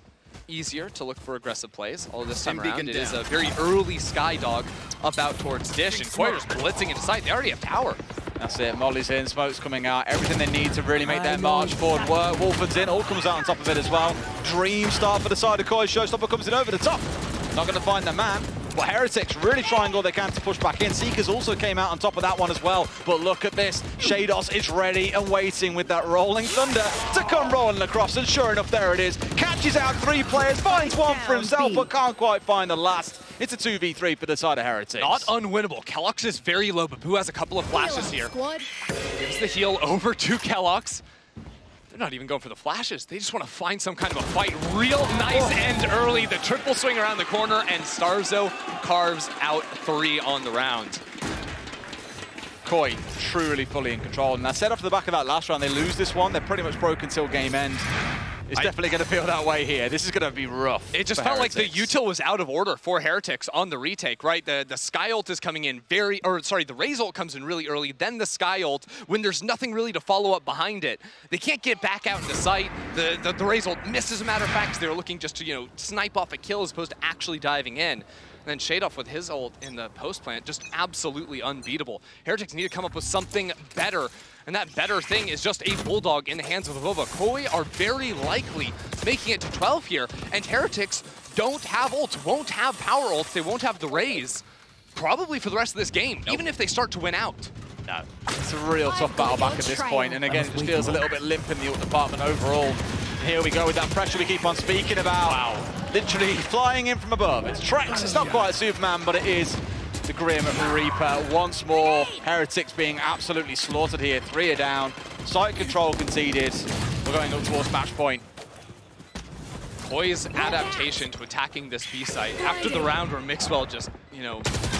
easier to look for aggressive plays. Although this time around, it is a very early Skydog up out towards Dish, and KOI just blitzing into sight. They already have power. That's it, Molly's in, smoke's coming out, everything they need to really make their march forward work. Wolfen's in, all comes out on top of it as well. Dream start for the side of KOI, Showstopper comes in over the top. Not going to find the man. But Heretics really trying all they can to push back in. Seekers also came out on top of that one as well. But look at this. Shados is ready and waiting with that rolling thunder to come rolling across. And sure enough, there it is. Catches out 3 players, finds one for himself, but can't quite find the last. It's a 2v3 for the side of Heretics. Not unwinnable. Kelox is very low, but Boo has a couple of flashes here. Gives the heal over to Kelox. They're not even going for the flashes. They just want to find some kind of a fight. Real nice end early. The triple swing around the corner, and Starzo carves out 3 on the round. KOI truly fully in control. And I said off the back of that last round, they lose this one, they're pretty much broken till game end. It's definitely going to feel that way here. This is going to be rough. It just felt like the util was out of order for Heretics on the retake, right? The Sky ult is coming in the Raze ult comes in really early, then the Sky ult, when there's nothing really to follow up behind it. They can't get back out into sight. The Raze ult missed, as a matter of fact, because they were looking just to, snipe off a kill as opposed to actually diving in. And then Shadoff with his ult in the post plant, just absolutely unbeatable. Heretics need to come up with something better, and that better thing is just a Bulldog in the hands of the Vova. KOI are very likely making it to 12 here, and Heretics don't have ults, won't have power ults, they won't have the Raze, probably for the rest of this game, even if they start to win out. No, it's a real tough battle back at this point, and again, it just feels a little bit limp in the ult department overall. Here we go with that pressure we keep on speaking about. Wow. Literally flying in from above. It's Trex. It's not quite Superman, but it is the Grim Reaper. Once more, Heretics being absolutely slaughtered here. 3 are down. Site control conceded. We're going up towards match point. KOI's adaptation to attacking this B site after the round where Mixwell just,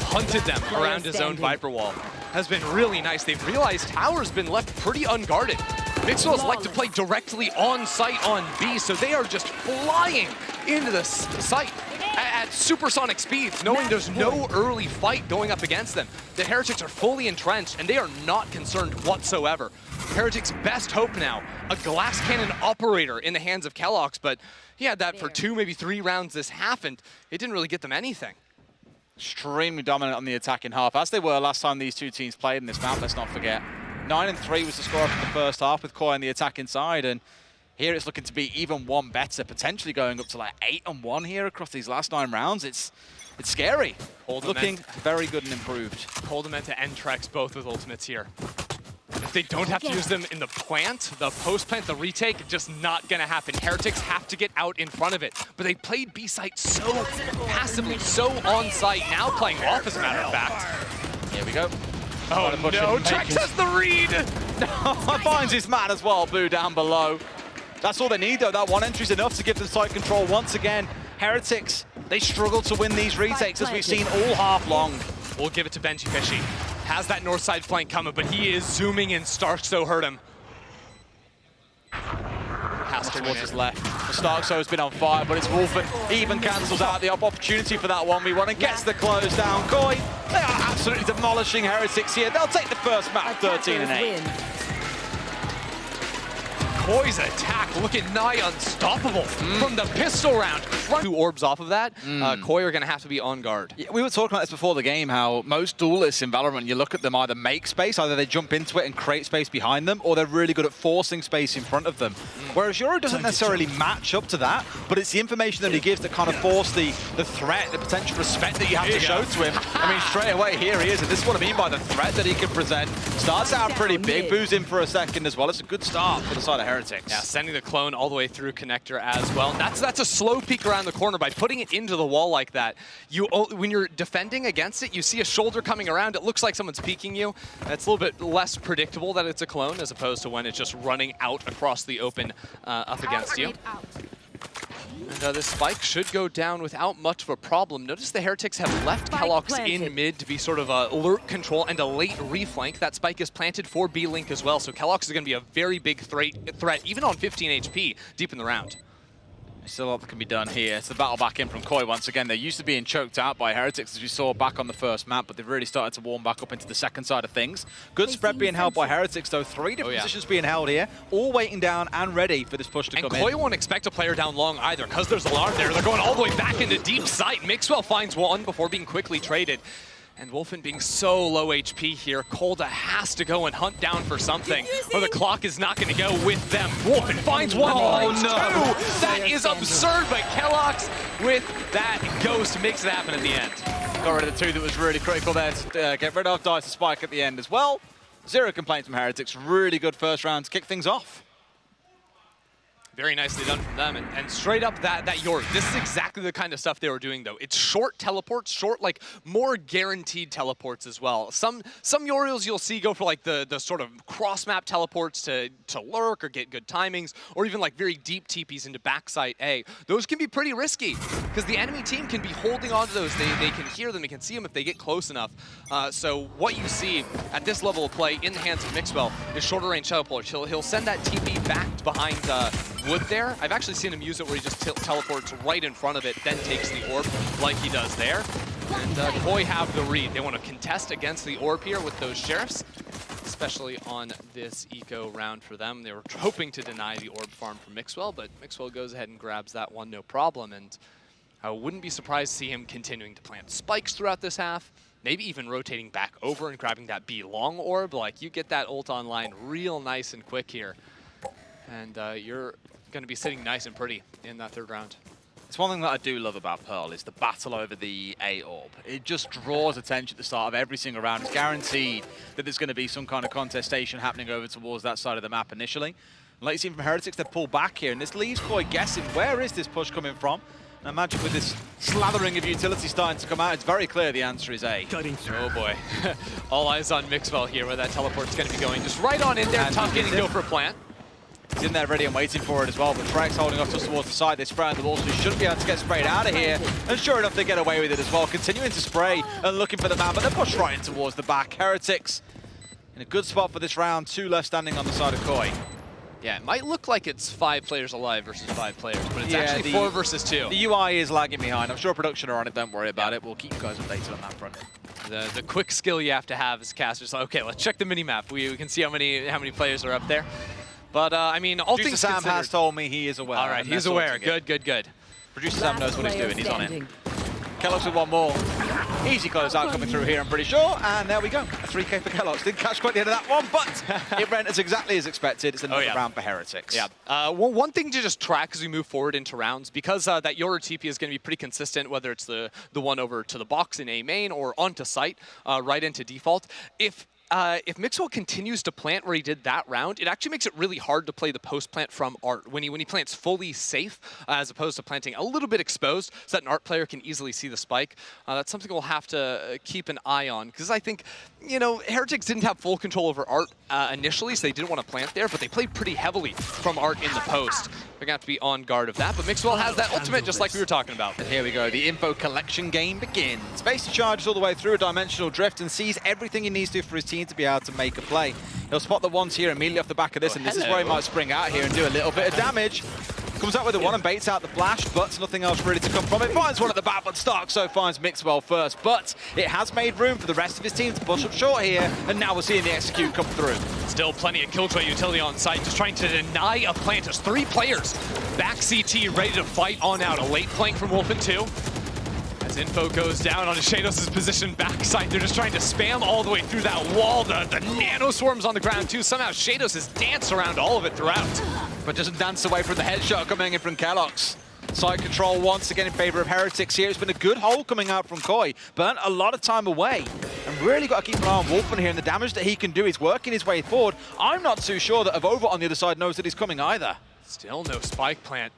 hunted them around his own Viper wall has been really nice. They've realized Tower's been left pretty unguarded. Mixwell's like to play directly on site on B, so they are just flying into the site at supersonic speeds, knowing there's no early fight going up against them. The Heretics are fully entrenched, and they are not concerned whatsoever. Heretics' best hope now, a glass cannon operator in the hands of Kelox, but he had that for 2, maybe 3 rounds this half, and it didn't really get them anything. Extremely dominant on the attacking half, as they were last time these two teams played in this map, let's not forget. 9-3 was the score after the first half with KOI on the attacking side, and here it's looking to be even one better, potentially going up to like 8-1 here across these last 9 rounds. It's scary. Looking very good and improved. Coldament and Trex both with ultimates here. If they don't have to use them in the plant, the post plant, the retake, just not gonna happen. Heretics have to get out in front of it, but they played B site so passively, so on site, now playing off as a matter of fact. Here we go. Oh no, Trex has the read! Finds his man as well, Boo down below. That's all they need though, that one entry's enough to give them site control once again. Heretics, they struggle to win these retakes as we've seen all half long. We'll give it to Benji Fishy. Has that north side flank coming, but he is zooming in. Starkso hurt him. Has to towards his left. Starkso has been on fire, but it's Wolfen. Even cancels out the opportunity for that 1v1 and gets the close down. KOI, they are absolutely demolishing Heretics here. They'll take the first map 13-8. KOI's attack looking nigh unstoppable from the pistol round. 2 orbs off of that, KOI are going to have to be on guard. Yeah, we were talking about this before the game, how most duelists in Valorant, you look at them either make space, either they jump into it and create space behind them, or they're really good at forcing space in front of them. Whereas Yoru doesn't necessarily match up to that, but it's the information that he gives that kind of force the threat, the potential respect that you have to show to him. I mean, straight away, here he is, and this is what I mean by the threat that he can present. Starts out pretty big, Boo's in for a second as well. It's a good start for the side of Heretics. Yeah, sending the clone all the way through connector as well. And that's a slow peek around the corner. By putting it into the wall like that, when you're defending against it, you see a shoulder coming around. It looks like someone's peeking you. It's a little bit less predictable that it's a clone as opposed to when it's just running out across the open up against you. And this spike should go down without much of a problem. Notice the Heretics have left Kelox in mid to be sort of a alert control and a late reflank. That spike is planted for B-Link as well, so Kelox is going to be a very big threat, even on 15 HP, deep in the round. Still a lot that can be done here. It's the battle back in from KOI once again. They're used to being choked out by Heretics, as we saw back on the first map, but they've really started to warm back up into the second side of things. Good spread being held by Heretics, though. 3 different positions being held here, all waiting down and ready for this push to come in. And KOI won't expect a player down long either, because there's a lot there. They're going all the way back into deep sight. Mixwell finds one before being quickly traded. And Wolfen being so low HP here, Kolda has to go and hunt down for something, or the clock is not going to go with them. Wolfen finds one, finds two! That is absurd, but Kelox with that ghost makes it happen at the end. got rid of the 2 that was really critical there to get rid of. Dice the spike at the end as well. 0 complaints from Heretics. Really good first round to kick things off. Very nicely done from them, and straight up that Yoru. This is exactly the kind of stuff they were doing, though. It's short teleports, short, like, more guaranteed teleports as well. Some Yorus you'll see go for, like, the sort of cross-map teleports to lurk or get good timings, or even, like, very deep TPs into backside A. Those can be pretty risky, because the enemy team can be holding on to those. They can hear them, they can see them if they get close enough. So what you see at this level of play in the hands of Mixwell is shorter range teleports. He'll send that TP back behind wood there. I've actually seen him use it where he just teleports right in front of it, then takes the orb like he does there. And KOI have the read. They want to contest against the orb here with those sheriffs, especially on this eco round for them. They were hoping to deny the orb farm from Mixwell, but Mixwell goes ahead and grabs that one, no problem. And I wouldn't be surprised to see him continuing to plant spikes throughout this half, maybe even rotating back over and grabbing that B long orb. Like, you get that ult online real nice and quick here. And you're going to be sitting nice and pretty in that third round. It's one thing that I do love about Pearl is the battle over the A orb. It just draws attention at the start of every single round. It's guaranteed that there's going to be some kind of contestation happening over towards that side of the map initially. And like you see from Heretics, they pull back here, and this leaves KOI guessing, where is this push coming from? And I imagine with this slathering of utility starting to come out, it's very clear the answer is A. Oh boy. All eyes on Mixwell here, where that teleport's going to be going. Just right on in there, tuck in and go for a plant. He's in there ready and waiting for it as well, but Trex holding off just towards the side. They spray on the wall, so he shouldn't be able to get sprayed out of here. And sure enough, they get away with it as well, continuing to spray and looking for the man, but they're pushed right in towards the back. Heretics in a good spot for this round, 2 left standing on the side of KOI. Yeah, it might look like it's 5 players alive versus 5 players, but it's actually 4 versus 2. The UI is lagging behind. I'm sure production are on it, don't worry about it. We'll keep you guys updated on that front. The quick skill you have to have as a caster is like, okay, let's check the mini-map. We can see how many players are up there. But, I mean, all Producer things Sam considered... has told me he is aware. All right, he's aware. Good, good, good. Producer Sam knows what he's doing. He's on it. Kellogg's with one more. Easy closeout coming through here, I'm pretty sure. And there we go. A 3K for Kellogg's. Didn't catch quite the end of that one, but it went as exactly as expected. It's another round for Heretics. Yeah. Well, one thing to just track as we move forward into rounds, because that Yoru TP is going to be pretty consistent, whether it's the one over to the box in A main or onto site, right into default. If Mixwell continues to plant where he did that round, it actually makes it really hard to play the post plant from Art when he plants fully safe, as opposed to planting a little bit exposed, so that an Art player can easily see the spike. That's something we'll have to keep an eye on, because I think, you know, Heretics didn't have full control over Art initially, so they didn't want to plant there, but they played pretty heavily from Art in the post. They're going to have to be on guard of that, but Mixwell has that ultimate just like we were talking about. And here we go, the info collection game begins. Spacey charges all the way through a dimensional drift and sees everything he needs to for his team to be able to make a play. He'll spot the ones here immediately off the back of this, and this is where he might spring out here and do a little bit of damage. Comes out with the one and baits out the flash, but nothing else really to come from it. Finds one at the back, but Starkso finds Mixwell first. But it has made room for the rest of his team to push up short here, and now we're seeing the execute come through. Still plenty of Killjoy utility on site, just trying to deny a plant. There's 3 players. Back CT ready to fight on out. A late flank from Wolfen 2. As info goes down on Shados' position backside, they're just trying to spam all the way through that wall. The nano swarms on the ground too. Somehow Shados has danced around all of it throughout. But doesn't dance away from the headshot coming in from Kellogg's. Side control once again in favor of Heretics here. It's been a good hold coming out from KOI. Burnt a lot of time away. And really got to keep an eye on Wolfen here, and the damage that he can do. He's working his way forward. I'm not too sure that Avova on the other side knows that he's coming either. Still no spike plant.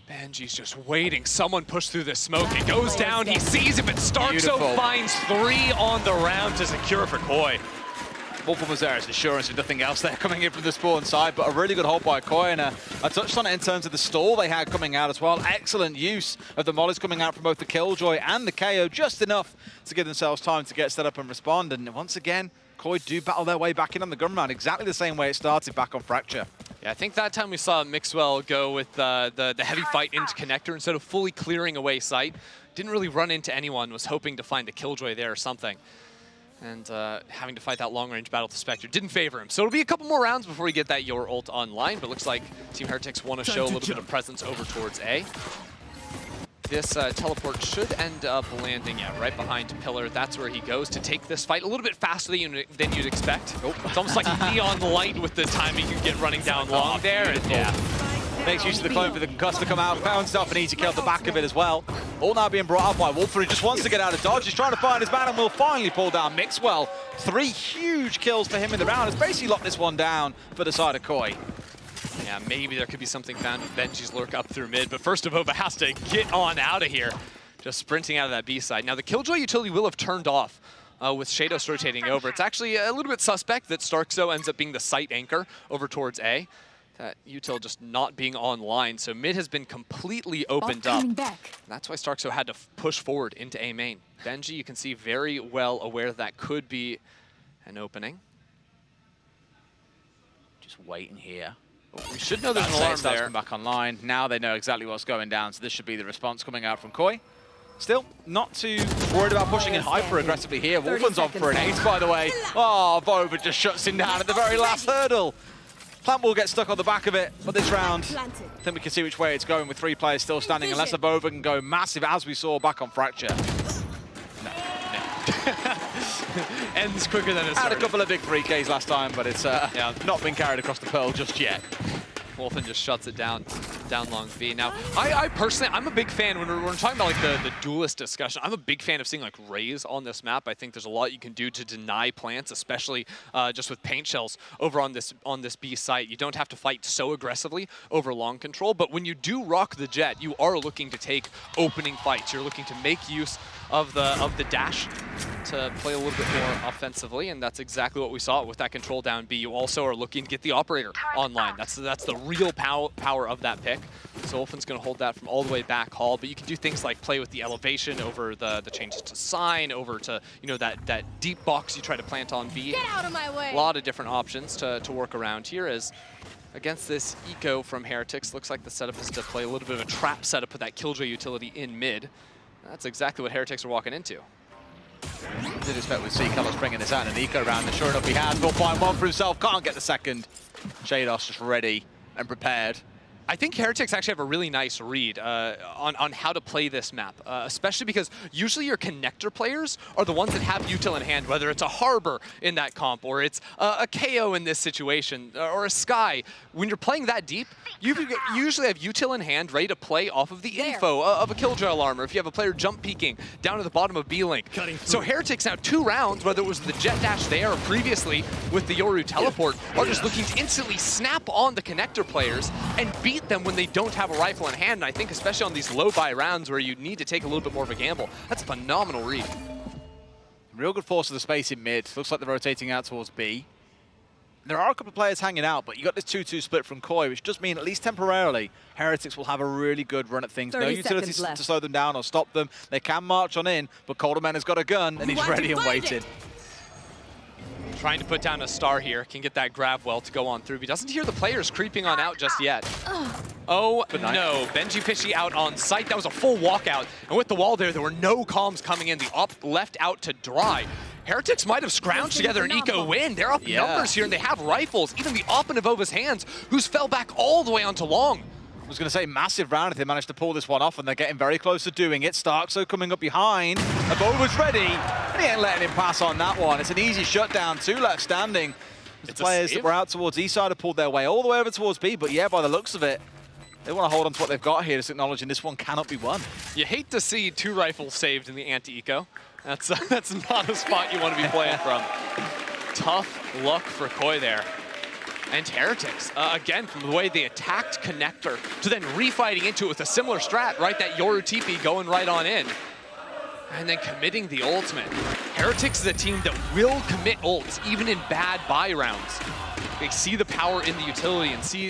Benji's just waiting. Someone pushed through the smoke. It goes down. He sees it, but Starkso finds 3 on the round to secure for KOI. Wolfen was there as assurance with nothing else there coming in from the spawn side, but a really good hold by KOI, and I touched on it in terms of the stall they had coming out as well. Excellent use of the mollies coming out from both the Killjoy and the KO, just enough to give themselves time to get set up and respond. And once again, KOI do battle their way back in on the gun round, exactly the same way it started back on Fracture. Yeah, I think that time we saw Mixwell go with the heavy fight into connector instead of fully clearing away sight. Didn't really run into anyone, was hoping to find a Killjoy there or something. And having to fight that long-range battle with the Spectre didn't favor him. So it'll be a couple more rounds before we get that Yoru ult online, but looks like Team Heretics want to show a little bit of presence over towards A. This teleport should end up landing, right behind Pillar. That's where he goes to take this fight a little bit faster than you'd expect. It's almost like neon light with the timing you get running down long there. And, Makes use of the clone for the concuss to come out, bounced off an easy kill at the back of it as well. All now being brought up by Wolfer, who just wants to get out of dodge. He's trying to find his man and will finally pull down Mixwell. 3 huge kills for him in the round. It's basically locked this one down for the side of KOI. Yeah, maybe there could be something found with Benji's lurk up through mid, but first Avova has to get on out of here. Just sprinting out of that B side. Now the Killjoy utility will have turned off with Shados rotating over. It's actually a little bit suspect that Starkzo ends up being the site anchor over towards A. That util just not being online, so mid has been completely opened up. That's why Starkzo had to push forward into A main. Benji, you can see very well aware that could be an opening. Just waiting here. We should know there's an alarm there. Come back online. Now they know exactly what's going down, so this should be the response coming out from KOI. Still, not too worried about pushing in hyper aggressively here. Wolfen's on for an ace, by the way. Oh, Vova just shuts him down at the very last hurdle. Plant will get stuck on the back of it for this round. I think we can see which way it's going with 3 players still standing, unless Vova can go massive, as we saw back on Fracture. Ends quicker than it started. Had a couple of big 3Ks last time, but it's not been carried across the Pearl just yet. Wolfen just shuts it down long B. Now, I personally, I'm a big fan, when we're talking about like the duelist discussion, I'm a big fan of seeing like Rays on this map. I think there's a lot you can do to deny plants, especially just with paint shells over on this B site. You don't have to fight so aggressively over long control, but when you do rock the jet, you are looking to take opening fights. You're looking to make use of the dash to play a little bit more offensively, and that's exactly what we saw with that control down B. You also are looking to get the operator online. That's the real power of that pick. So Wolfen's going to hold that from all the way back hall, but you can do things like play with the elevation over the changes to sign, over to that deep box you try to plant on B. Get out of my way. A lot of different options to work around here. As against this eco from Heretics, looks like the setup is to play a little bit of a trap setup with that Killjoy utility in mid. That's exactly what Heretics are walking into. Did expect we'd see Carlos bringing this out in an eco round, and sure enough he has. Will find one for himself, can't get the second. Shados just ready and prepared. I think Heretics actually have a really nice read on how to play this map, especially because usually your connector players are the ones that have util in hand, whether it's a Harbor in that comp, or it's a KO in this situation, or a Sky. When you're playing that deep, you usually have util in hand ready to play off of the info of a Killjoy alarm, or if you have a player jump peeking down to the bottom of B-Link. So Heretics now 2 rounds, whether it was the jet dash there or previously with the Yoru teleport, are just looking to instantly snap on the connector players and beat them when they don't have a rifle in hand. And I think especially on these low buy rounds where you need to take a little bit more of a gamble, that's a phenomenal read. Real good force of the space in mid. Looks like they're rotating out towards B. There are a couple of players hanging out, but you got this 2-2 split from KOI, which does mean, at least temporarily, Heretics will have a really good run at things. No utilities to slow them down or stop them. They can march on in, but Calderman has got a gun, and he's ready and waiting. Trying to put down a star here, can get that grab well to go on through. He doesn't hear the players creeping on out just yet. Oh no, Benji Fishy out on site. That was a full walkout. And with the wall there were no comms coming in. The op left out to dry. Heretics might have scrounged together an eco win. They're up numbers here and they have rifles. Even the op in Avova's hands, who's fell back all the way onto long. I was going to say massive round if they managed to pull this one off, and they're getting very close to doing it. Starkzo coming up behind. Avova's ready, and he ain't letting him pass on that one. It's an easy shutdown, 2 left standing. The players that were out towards E side have pulled their way all the way over towards B, but yeah, by the looks of it, they want to hold on to what they've got here, just acknowledging this one cannot be won. You hate to see 2 rifles saved in the anti-eco. That's not a spot you want to be playing from. Tough luck for KOI there. And Heretics, again, from the way they attacked connector to then refighting into it with a similar strat, right? That Yoru TP going right on in. And then committing the ultimate. Heretics is a team that will commit ults, even in bad buy rounds. They see the power in the utility and see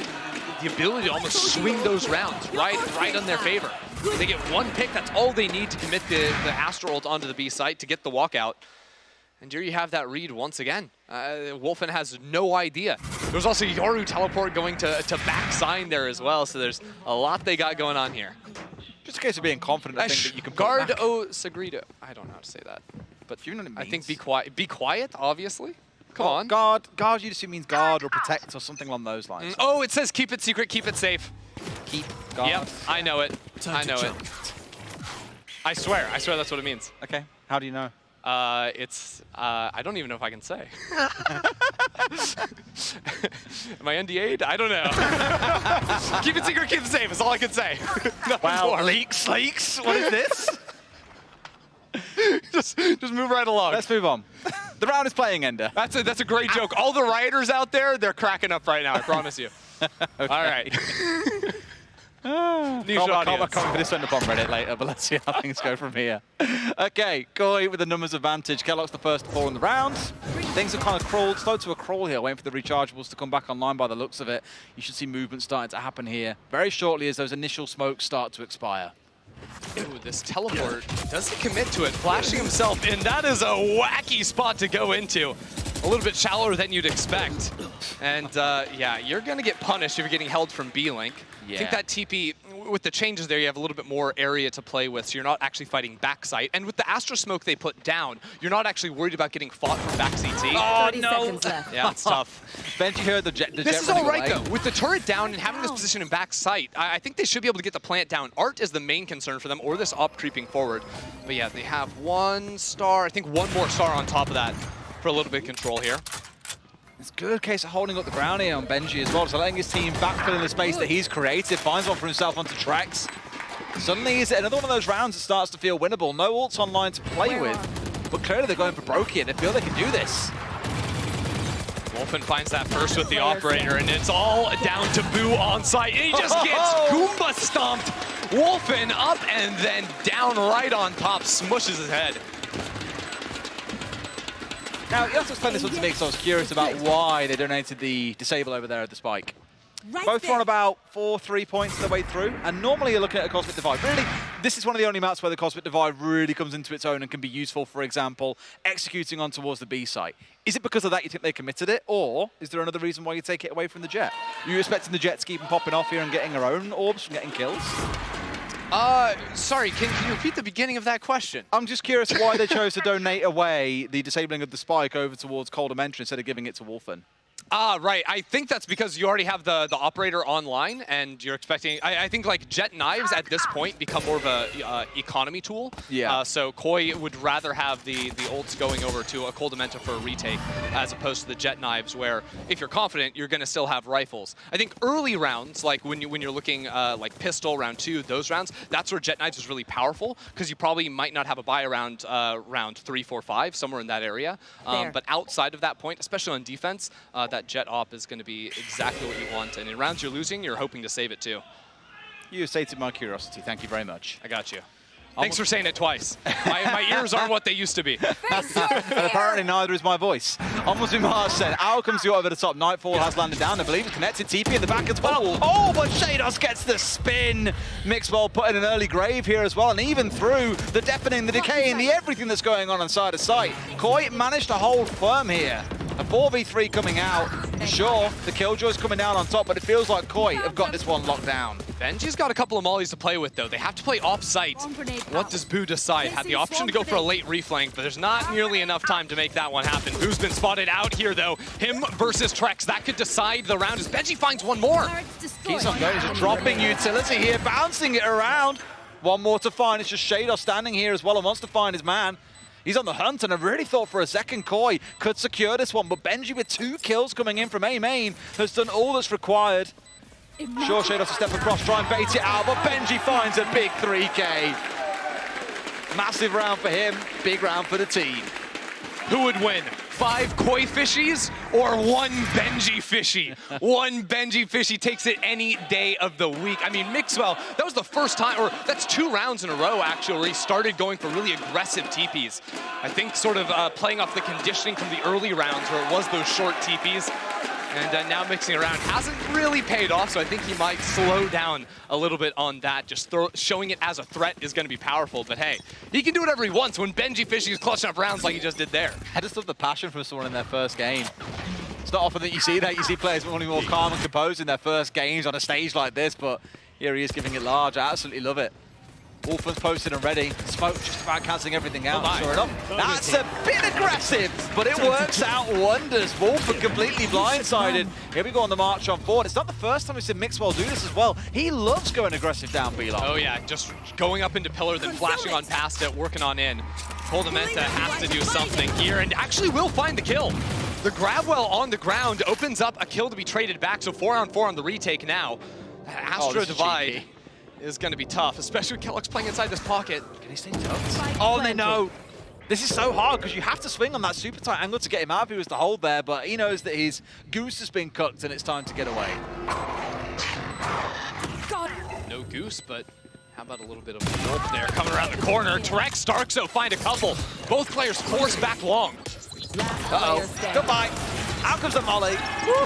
the ability to almost swing those rounds right in their favor. They get 1 pick, that's all they need to commit the Astro ult onto the B site to get the walkout. And here you have that read once again. Wolfen has no idea. There's also Yoru teleport going to back sign there as well, so there's a lot they got going on here. Just a case of being confident, I think that you can guard o Sagredo. I don't know how to say that, but you know what it means. I think be quiet. Be quiet, obviously. Come on. Guard you assume means guard or protect or something along those lines. Oh, it says keep it secret, keep it safe. Keep guard. Yep, I know it. I know it. I swear that's what it means. Okay, how do you know? It's, I don't even know if I can say. Am I NDA'd? I don't know. Keep it secret, keep it safe, is all I can say. Wow, leaks. What is this? just move right along. Let's move on. The round is playing Ender. That's a great joke. All the rioters out there, they're cracking up right now, I promise you. All right. Can't comment for this one upon Reddit later, but let's see how things go from here. Okay, KOI with the numbers advantage. Kellogg's the first to fall in the round. Things have kind of crawled, slowed to a crawl here, waiting for the rechargeables to come back online by the looks of it. You should see movement starting to happen here very shortly as those initial smokes start to expire. Ooh, this teleport doesn't commit to it, flashing himself in. That is a wacky spot to go into. A little bit shallower than you'd expect. And yeah, you're gonna get punished if you're getting held from B-Link. Yeah. I think that TP, with the changes there, you have a little bit more area to play with, so you're not actually fighting backside. And with the Astra Smoke they put down, you're not actually worried about getting fought from back CT. Oh, 30 seconds left. Yeah, it's tough. Benji heard the jet. This is all right, though. With the turret down and having this position in back sight, I think they should be able to get the plant down. Art is the main concern for them, or this op creeping forward. But yeah, they have 1 star, I think 1 more star on top of that for a little bit of control here. It's a good case of holding up the ground here on Benji as well, so letting his team backfill in the space that he's created, finds one for himself onto tracks. Suddenly is another one of those rounds that starts to feel winnable. No ults online to play with, but clearly they're going for broke here. They feel they can do this. Wolfen finds that first with the operator, and it's all down to Boo on site. And he just gets Goomba stomped. Wolfen up and then down right on top, smushes his head. Now, you have to explain this one to me because I was curious about why they donated the disable over there at the spike. Both are on about 4-3 points their way through, and normally you're looking at a Cosmic Divide. Really, this is one of the only maps where the Cosmic Divide really comes into its own and can be useful, for example, executing on towards the B site. Is it because of that you think they committed it, or is there another reason why you take it away from the Jet? Are you expecting the Jet to keep popping off here and getting her own orbs from getting kills? Sorry, can you repeat the beginning of that question? I'm just curious why they chose to donate away the disabling of the spike over towards Cold Dimension instead of giving it to Wolfen. Right. I think that's because you already have the operator online, and you're expecting. I think like Jet Knives at this point become more of a economy tool. Yeah. So KOI would rather have the ults going over to a Cold Dementa for a retake, as opposed to the Jet Knives, where if you're confident, you're going to still have rifles. I think early rounds, like when you're looking like pistol round 2, those rounds, that's where Jet Knives is really powerful because you probably might not have a buy around round 3, 4, 5, somewhere in that area. But outside of that point, especially on defense, that Jet op is going to be exactly what you want, and in rounds you're losing, you're hoping to save it too. You sated my curiosity. Thank you very much. I got you. Thanks for saying it twice. My ears aren't what they used to be. And apparently neither is my voice. Almost Mars said, out comes the over the top. Nightfall has landed down. I believe it's connected. TP in the back as well. Oh, but Shados gets the spin. Mixwell put in an early grave here as well. And even through the deafening, the decaying, the everything that's going on inside of sight, KOI managed to hold firm here. A 4v3 coming out. Sure, the Killjoy's coming down on top, but it feels like KOI have got this one locked down. Benji's got a couple of mollies to play with, though. They have to play off-site. What does Boo decide? Had the option to go for a late reflank, but there's not nearly enough time to make that one happen. Boo's been spotted out here, though. Him versus Trex. That could decide the round as Benji finds one more. Keeps on going. He's just dropping utility here, bouncing it around. One more to find. It's just Shados standing here as well and wants to find his man. He's on the hunt, and I really thought for a second KOI could secure this one, but Benji with 2 kills coming in from A main has done all that's required. Sure, Shados to step across, try and bait it out, but Benji finds a big 3K. Massive round for him, big round for the team. Who would win? 5 KOI fishies or 1 Benji fishy? 1 Benji fishy takes it any day of the week. I mean, Mixwell, that was the first time, or that's 2 rounds in a row, actually, where he started going for really aggressive TPs. I think sort of playing off the conditioning from the early rounds where it was those short TPs. And now mixing around hasn't really paid off, so I think he might slow down a little bit on that. Just showing it as a threat is going to be powerful, but hey, he can do whatever he wants when Benji Fishy is clutching up rounds like he just did there. I just love the passion from someone in their first game. It's not often that you see that. You see players wanting more calm and composed in their first games on a stage like this, but here he is giving it large. I absolutely love it. Wolfen's posted and ready. Smoke just about cancelling everything out. Sure enough. That's a bit aggressive, but it works out wonders. Wolfen completely blindsided. Here we go on the march on forward. It's not the first time we've seen Mixwell do this as well. He loves going aggressive down B-Long. Oh yeah, just going up into pillar, then flashing on past it, working on in. Koldamenta has to do something here and actually will find the kill. The grab well on the ground opens up a kill to be traded back, so 4-on-4 on the retake now. Astro Divide is going to be tough, especially with KOI playing inside this pocket. Can he stay tucked? Oh, they know. This is so hard because you have to swing on that super tight angle to get him out if he was to hold there, but he knows that his goose has been cooked and it's time to get away. No goose, but how about a little bit of wolf there coming around the corner. Trex, Starkzo find a couple. Both players forced back long. Uh-oh. Goodbye. Out comes the molly.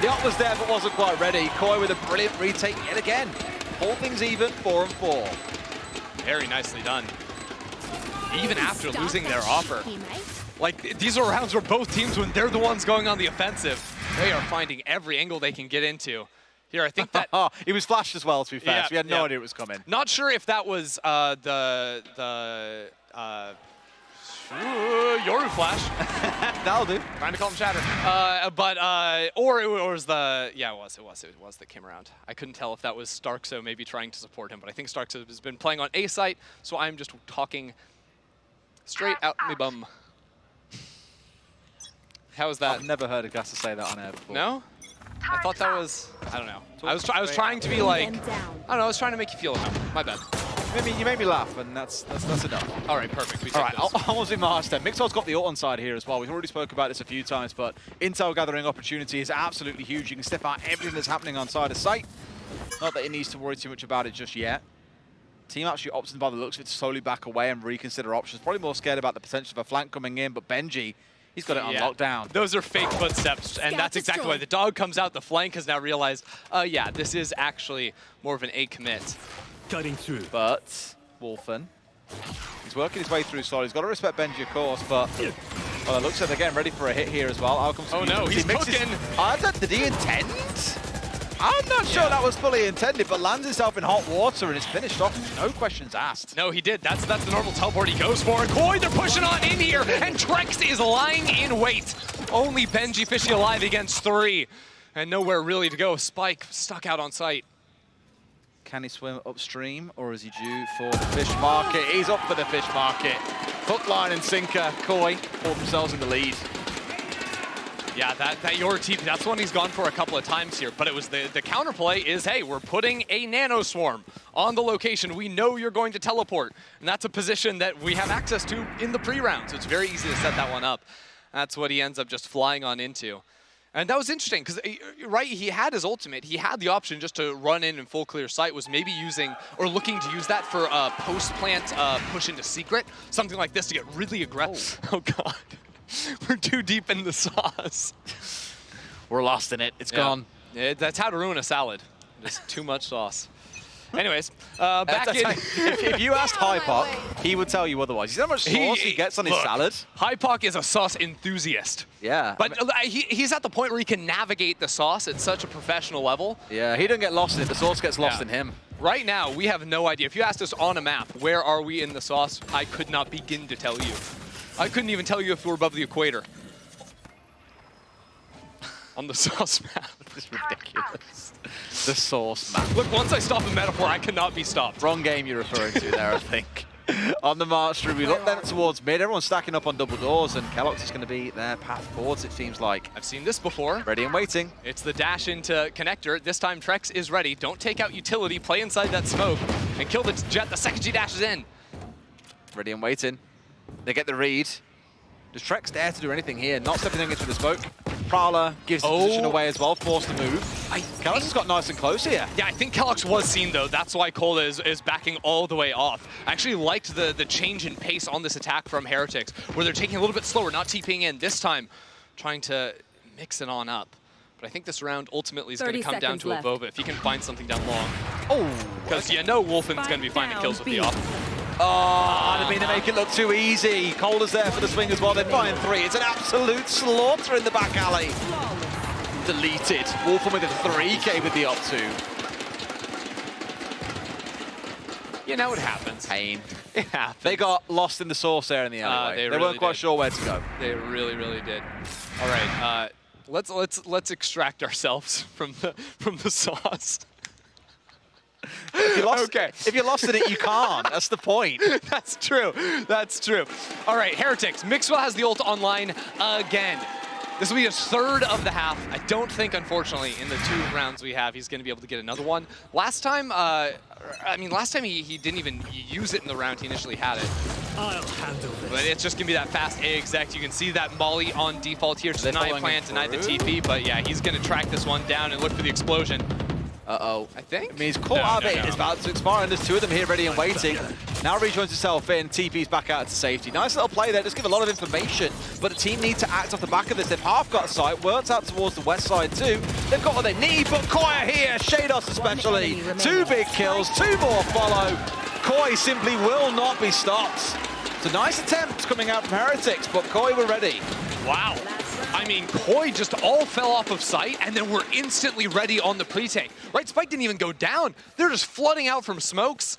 The op was there but wasn't quite ready. KOI with a brilliant retake yet again. Hold things even, 4-4. Very nicely done. Even after losing their offer. Like, these are rounds where both teams, when they're the ones going on the offensive, they are finding every angle they can get into. Here, I think that... He was flashed as well, to be fair, so we had no idea it was coming. Not sure if that was Yoru flash. That'll do. Trying to call him Shatter. Or it was the, it was that came around. I couldn't tell if that was Starkzo maybe trying to support him, but I think Starkzo has been playing on A site, so I'm just talking straight out me bum. How was that? I've never heard a Gasta say that on air before. No? I thought that was, I don't know. I was trying to be like, I don't know, I was trying to make you feel at home. My bad. You made me laugh, and that's enough. All right, perfect. We All take right, those. Honestly, Marsh then. Mixwell's got the ult on side here as well. We've already spoke about this a few times, but intel gathering opportunity is absolutely huge. You can step out everything that's happening on side of sight. Not that it needs to worry too much about it just yet. Team actually opting by the looks of it to slowly back away and reconsider options. Probably more scared about the potential of a flank coming in, but Benji, he's got it on lockdown. Those are fake footsteps, and that's exactly why the dog comes out. The flank has now realized, yeah, this is actually more of an A commit. Cutting through. But Wolfen, he's working his way through solid. He's got to respect Benji, of course, but well, it looks like they're getting ready for a hit here as well. Oh no, he's cooking. Did he intend? I'm not sure that was fully intended, but lands himself in hot water and it's finished off. No questions asked. No, he did. That's the normal teleport he goes for. And KOI, they're pushing on in here, and Trex is lying in wait. Only Benji Fishy alive against 3, and nowhere really to go. Spike stuck out on site. Can he swim upstream, or is he due for the fish market? He's up for the fish market. Hook, line, and sinker. KOI hold themselves in the lead. Yeah, that Yoru TP, that's one he's gone for a couple of times here, but it was the counterplay is, hey, we're putting a nano swarm on the location. We know you're going to teleport, and that's a position that we have access to in the pre-round, so it's very easy to set that one up. That's what he ends up just flying on into. And that was interesting, because, right, he had his ultimate. He had the option just to run in full clear sight, was maybe using, or looking to use that for a post-plant push into secret, something like this to get really aggressive. Oh God. We're too deep in the sauce. We're lost in it. It's gone. That's how to ruin a salad. Just too much sauce. Anyways, back in. If you asked Hypoc, he would tell you otherwise. You see how much sauce he gets on his salad? Hypoc is a sauce enthusiast. Yeah. But he's at the point where he can navigate the sauce at such a professional level. Yeah, he doesn't get lost in it. The sauce gets lost in him. Right now, we have no idea. If you asked us on a map, where are we in the sauce, I could not begin to tell you. I couldn't even tell you if we're above the equator. On the sauce map. It's ridiculous. The sauce map. Look, once I stop a metaphor, I cannot be stopped. Wrong game you're referring to there, I think. On the march through, we look then towards mid. Everyone's stacking up on double doors, and KOI is going to be their path forwards, it seems like. I've seen this before. Ready and waiting. It's the dash into connector. This time, Trex is ready. Don't take out utility. Play inside that smoke and kill the jet. The second G dashes in. Ready and waiting. They get the read. Does Trex dare to do anything here? Not stepping into the smoke. Prowler gives the position away as well, forced to move. KOI has got nice and close here. Yeah, I think KOI was seen, though. That's why Cola is backing all the way off. I actually liked the change in pace on this attack from Heretics, where they're taking a little bit slower, not TPing in. This time, trying to mix it on up. But I think this round ultimately is going to come down to a Vova if he can find something down long. Oh! Because you know Wolfen's going to be finding kills with the off. Oh, I didn't mean to make it look too easy. Cold's there for the swing as well. They're buying 3. It's an absolute slaughter in the back alley. Deleted. Wolfen with a 3K with the up 2. You know it happens. Pain. It happens. They got lost in the sauce there in the alleyway. They weren't quite sure where to go. They really, really did. All right, let's extract ourselves from the sauce. If you're lost in it, you can't. That's the point. That's true. That's true. All right, Heretics. Mixwell has the ult online again. This will be his third of the half. I don't think, unfortunately, in the 2 rounds we have, he's going to be able to get another one. Last time, he didn't even use it in the round he initially had it. I'll handle this. But it's just going to be that fast A exec. You can see that Molly on default here. Deny plant, deny the TP, but yeah, he's going to track this one down and look for the explosion. Uh-oh. I think. I mean, he's caught out of it. It's about to expire, and there's 2 of them here ready and waiting. Now rejoins himself in, TP's back out to safety. Nice little play there, just give a lot of information, but the team need to act off the back of this. They've half got a sight, worked out towards the west side too. They've got what they need, but Koi here, Shados especially. 2 big kills, 2 more follow. Koi simply will not be stopped. It's a nice attempt coming out from Heretics, but Koi were ready. Wow. I mean, Koi just all fell off of sight, and then we're instantly ready on the pre-take. Right, Spike didn't even go down. They're just flooding out from smokes.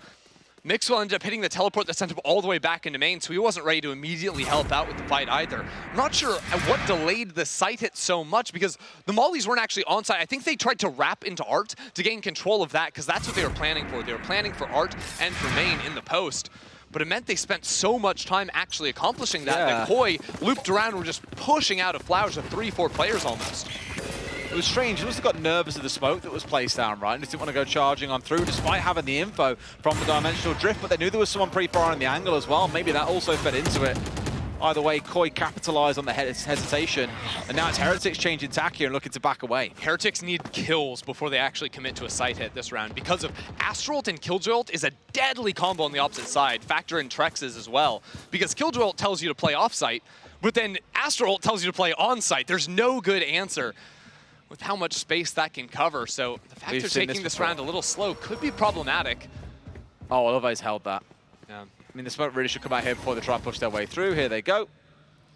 Mixwell ended up hitting the teleport that sent him all the way back into main, so he wasn't ready to immediately help out with the fight either. I'm not sure what delayed the sight hit so much, because the mollies weren't actually on site. I think they tried to wrap into Art to gain control of that, because that's what they were planning for. They were planning for Art and for main in the post. But it meant they spent so much time actually accomplishing that, that Koi looped around and were just pushing out of flowers of 3-4 players almost. It was strange. He must have got nervous of the smoke that was placed down, right? And just didn't want to go charging on through despite having the info from the dimensional drift, but they knew there was someone pre-fire on the angle as well. Maybe that also fed into it. Either way, Koi capitalized on the hesitation, and now it's Heretics changing tack here and looking to back away. Heretics need kills before they actually commit to a sight hit this round, because of Astral Ult and Killjoy Ult is a deadly combo on the opposite side. Factor in Trex's as well, because Killjoy Ult tells you to play off-site, but then Astral Ult tells you to play on-site. There's no good answer with how much space that can cover, so the fact they're taking this round a little slow could be problematic. Oh, I love how he's held that. Yeah. I mean, the smoke really should come out here before they try to push their way through. Here they go.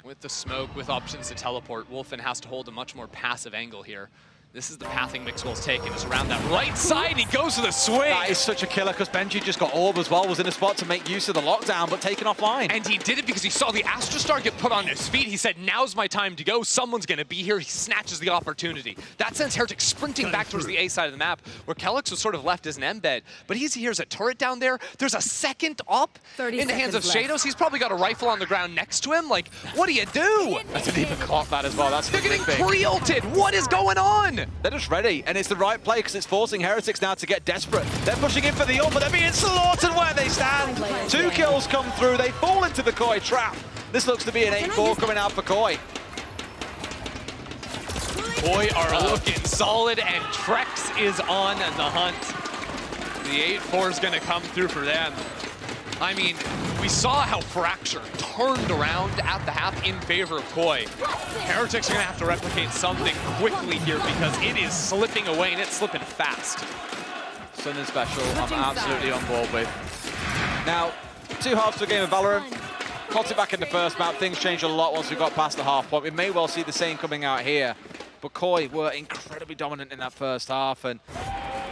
With the smoke, with options to teleport, Wolfen has to hold a much more passive angle here. This is the pathing Mixwell's taken. It's around that right side. He goes to the swing. That is such a killer because Benji just got orb as well, was in a spot to make use of the lockdown, but taken offline. And he did it because he saw the Astrostar get put on his feet. He said, now's my time to go. Someone's going to be here. He snatches the opportunity. That sends Heretics sprinting back towards the A side of the map, where Kellex was sort of left as an embed. But he hears a turret down there. There's a second op in the hands of Shados. He's probably got a rifle on the ground next to him. Like, what do you do? I didn't even clock that as well. That's They're getting pre-ulted. What is going on? They're just ready. And it's the right play because it's forcing Heretics now to get desperate. They're pushing in for the ult, but they're being slaughtered where they stand. 2 kills come through. They fall into the Koi trap. This looks to be an 8-4 coming out for Koi. Koi are looking solid, and Trex is on the hunt. The 8-4 is going to come through for them. I mean, we saw how Fracture turned around at the half in favor of Koi. Heretics are going to have to replicate something quickly here because it is slipping away, and it's slipping fast. Something special I'm absolutely on board with. Now, 2 halves to a game of Valorant. Caught it back in the first map. Things changed a lot once we got past the half point. We may well see the same coming out here. But Koi were incredibly dominant in that first half, and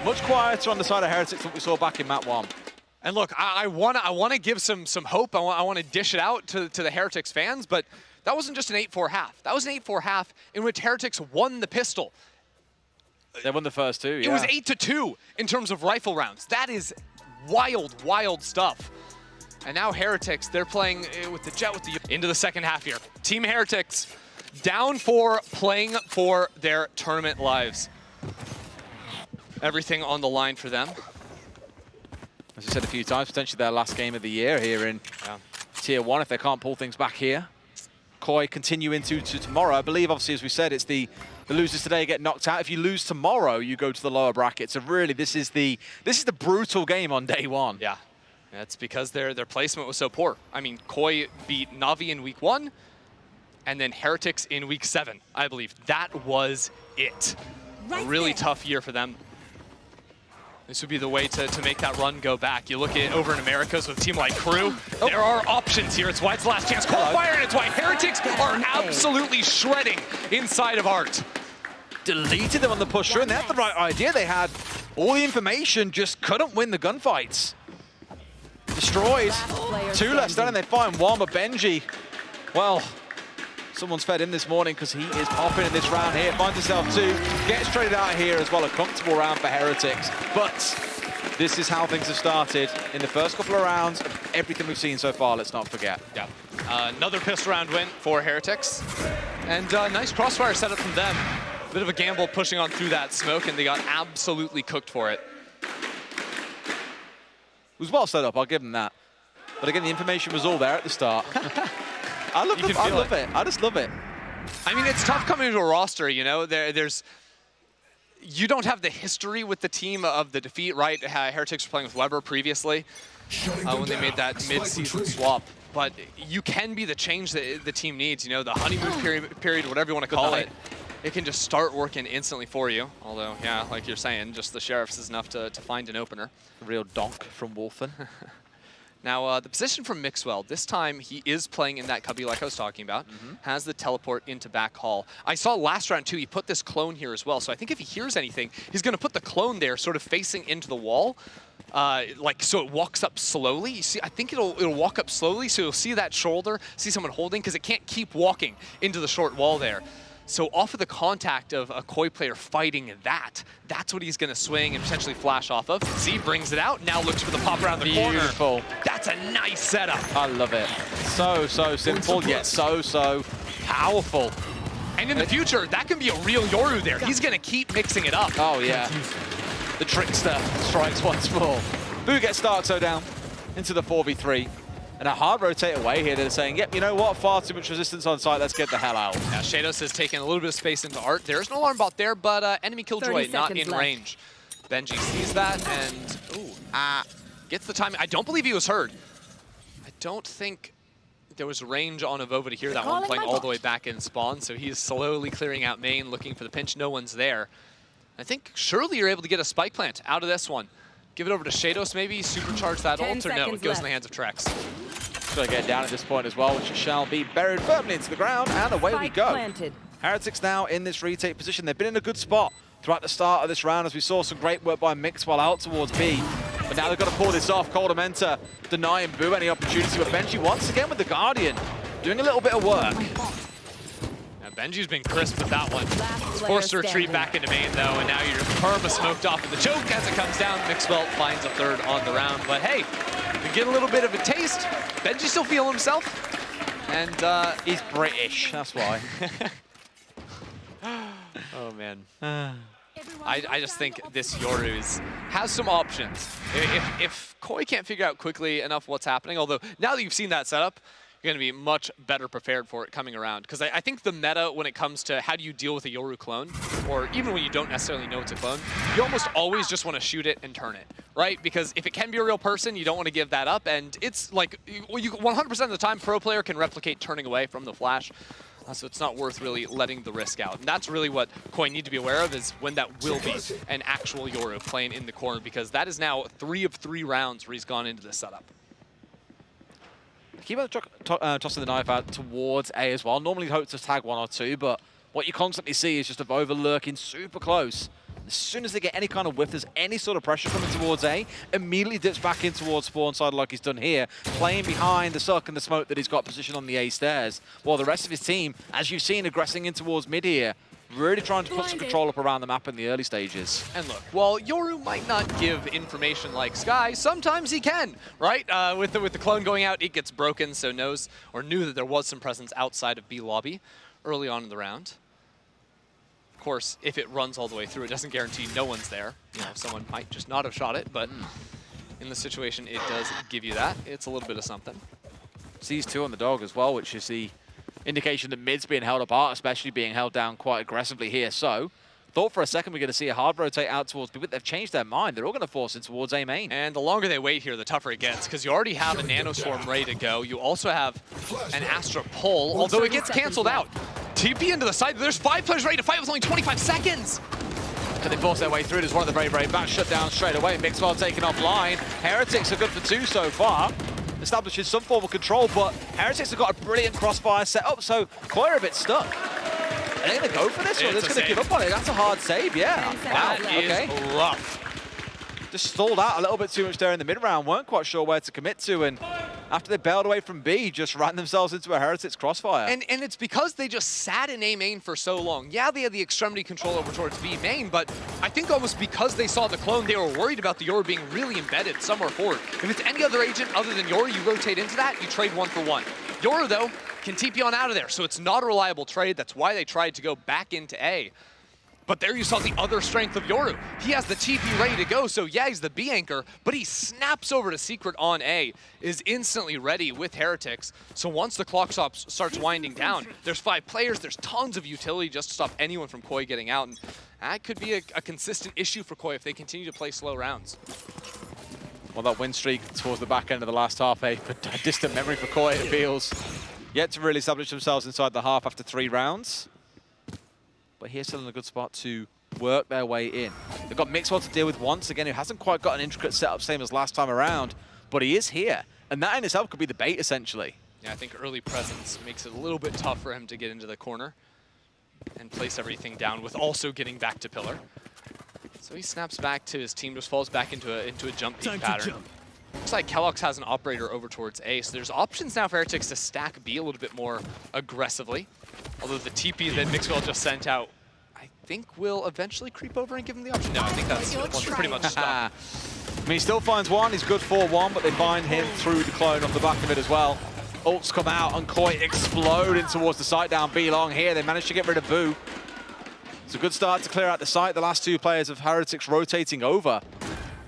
much quieter on the side of Heretics than we saw back in map 1. And look, I want to give some hope. I want to dish it out to the Heretics fans, but that wasn't just an 8-4 half. That was an 8-4 half in which Heretics won the pistol. They won the first 2, yeah. It was 8-2 in terms of rifle rounds. That is wild, wild stuff. And now Heretics, they're playing with the Jet, into the second half here. Team Heretics down 4, playing for their tournament lives. Everything on the line for them. As I said a few times, potentially their last game of the year here in Tier 1 if they can't pull things back here. Koi continue into tomorrow. I believe, obviously, as we said, it's the losers today get knocked out. If you lose tomorrow, you go to the lower bracket. So really, this is the brutal game on day 1. Yeah, that's because their placement was so poor. I mean, Koi beat Na'Vi in week 1, and then Heretics in week 7, I believe. That was it. A really tough year for them. This would be the way to make that run go back. You look at over in Americas with a team like Crew, there are options here. It's White's last chance. Cold fire, and it's White. Heretics are absolutely shredding inside of Art. Deleted them on the push through, and they had the right idea. They had all the information, just couldn't win the gunfights. Destroys. 2 left standing, they find 1, but Benji, well, someone's fed in this morning because he is popping in this round here. Finds himself 2, gets traded out here as well. A comfortable round for Heretics. But This is how things have started in the first couple of rounds of everything we've seen so far, let's not forget. Yeah. Another pistol round win for Heretics. And nice crossfire setup from them. Bit of a gamble pushing on through that smoke, and they got absolutely cooked for it. It was well set up, I'll give them that. But again, the information was all there at the start. I love it. I just love it. I mean, it's tough coming into a roster, you know? You don't have the history with the team of the defeat, right? Heretics were playing with Weber previously when they made that mid-season swap. But you can be the change that the team needs, you know, the honeymoon period, whatever you want to call it. It can just start working instantly for you. Although, yeah, like you're saying, just the Sheriffs is enough to find an opener. A real donk from Wolfen. Now, the position from Mixwell, this time he is playing in that cubby like I was talking about, has the teleport into back hall. I saw last round too, he put this clone here as well, so I think if he hears anything, he's going to put the clone there sort of facing into the wall, like so it walks up slowly. You see, I think it'll walk up slowly, so you'll see that shoulder, see someone holding, because it can't keep walking into the short wall there. So off of the contact of a KOI player fighting that's what he's going to swing and potentially flash off of. Z brings it out, now looks for the pop around the corner. Beautiful. That's a nice setup. I love it. So simple, yet so powerful. And in the future, that can be a real Yoru there. He's going to keep mixing it up. Oh, yeah. The trickster strikes once more. Boo gets Starkso down into the 4v3. And a hard rotate away here. They're saying, yep, you know what? Far too much resistance on site. Let's get the hell out. Yeah, Shadows has taken a little bit of space into Art. There's no alarm bot there, but enemy killjoy not in range. Benji sees that and gets the timing. I don't believe he was heard. I don't think there was range on Avova to hear that one playing all the way back in spawn. So he's slowly clearing out main, looking for the pinch. No one's there. I think surely you're able to get a spike plant out of this one. Give it over to Shadows maybe, supercharge that ult, or no, it goes in the hands of Trex. Going to get down at this point as well, which shall be buried firmly into the ground, and away we go. Planted. Heretics now in this retake position. They've been in a good spot throughout the start of this round, as we saw some great work by Mixwell out towards B. But now they've got to pull this off. Coldamenta denying Boo any opportunity, but Benji once again with the Guardian, doing a little bit of work. Benji's been crisp with that one. He's forced to retreat back into main though, and now you're perma smoked off of the choke as it comes down. Mixwell finds a third on the round, but hey, we get a little bit of a taste. Benji still feeling himself, and he's British, that's why. Oh man. I just think this Yoru has some options. If KOI can't figure out quickly enough what's happening, although now that you've seen that setup, you're going to be much better prepared for it coming around. Because I think the meta when it comes to how do you deal with a Yoru clone, or even when you don't necessarily know it's a clone, you almost always just want to shoot it and turn it, right? Because if it can be a real person, you don't want to give that up. And it's like, you 100% of the time, pro player can replicate turning away from the flash. So it's not worth really letting the risk out. And that's really what KOI need to be aware of, is when that will be an actual Yoru playing in the corner, because that is now 3 of 3 rounds where he's gone into this setup. Keep on tossing the knife out towards A as well. Normally hope to tag 1 or 2, but what you constantly see is just Avova lurking super close. As soon as they get any kind of whiff, there's any sort of pressure coming towards A, immediately dips back in towards spawn side like he's done here, playing behind the suck and the smoke that he's got positioned on the A stairs. While the rest of his team, as you've seen, aggressing in towards mid here, really trying to put some control up around the map in the early stages. And look, while Yoru might not give information like Sky, sometimes he can, right? With the clone going out, it gets broken, so knew that there was some presence outside of B lobby early on in the round. Of course, if it runs all the way through, it doesn't guarantee no one's there. You know, someone might just not have shot it, but in the situation, it does give you that. It's a little bit of something. Sees 2 on the dog as well, which is the indication that mid's being held apart, especially being held down quite aggressively here. So, thought for a second we're going to see a hard rotate out towards B, but they've changed their mind. They're all going to force in towards A main. And the longer they wait here, the tougher it gets, because you already have a Nanoswarm ready to go. You also have an Astra pull, although it gets canceled out. TP into the side. There's 5 players ready to fight with only 25 seconds. Can they force their way through? There's one of the very, very back shut down straight away. Mixwell taken offline. Heretics are good for 2 so far. Establishes some form of control, but Heretics have got a brilliant crossfire set up, so KOI are a bit stuck. Are they going to go for this, or are they just going to give up on it? That's a hard save, yeah. Wow, that is rough. Just stalled out a little bit too much there in the mid-round. Weren't quite sure where to commit to, and after they bailed away from B, just ran themselves into a Heretics crossfire. And it's because they just sat in A main for so long. Yeah, they had the extremity control over towards B main, but I think almost because they saw the clone, they were worried about the Yoru being really embedded somewhere forward. If it's any other agent other than Yoru, you rotate into that, you trade 1 for 1. Yoru, though, can TP on out of there, so it's not a reliable trade. That's why they tried to go back into A. But there you saw the other strength of Yoru. He has the TP ready to go, so yeah, he's the B anchor, but he snaps over to Secret on A, is instantly ready with Heretics. So once the clock starts winding down, there's 5 players, there's tons of utility just to stop anyone from KOI getting out. And that could be a consistent issue for KOI if they continue to play slow rounds. Well, that win streak towards the back end of the last half, a distant memory for KOI, it feels. Yet to really establish themselves inside the half after 3 rounds. But here's still in a good spot to work their way in. They've got Mixwell to deal with once again, who hasn't quite got an intricate setup, same as last time around, but he is here. And that in itself could be the bait, essentially. Yeah, I think early presence makes it a little bit tough for him to get into the corner and place everything down with also getting back to pillar. So he snaps back to his team, just falls back into a jump peek pattern. Looks like Kellogg's has an operator over towards A, so there's options now for Heretics to stack B a little bit more aggressively. Although the TP that Mixwell just sent out, I think will eventually creep over and give him the option. No, I think that's pretty much stuck. I mean, he still finds one, he's good for one, but they find him through the clone off the back of it as well. Ults come out and KOI explode in towards the site down B long here. They managed to get rid of Boo. It's a good start to clear out the site. The last 2 players of Heretics rotating over.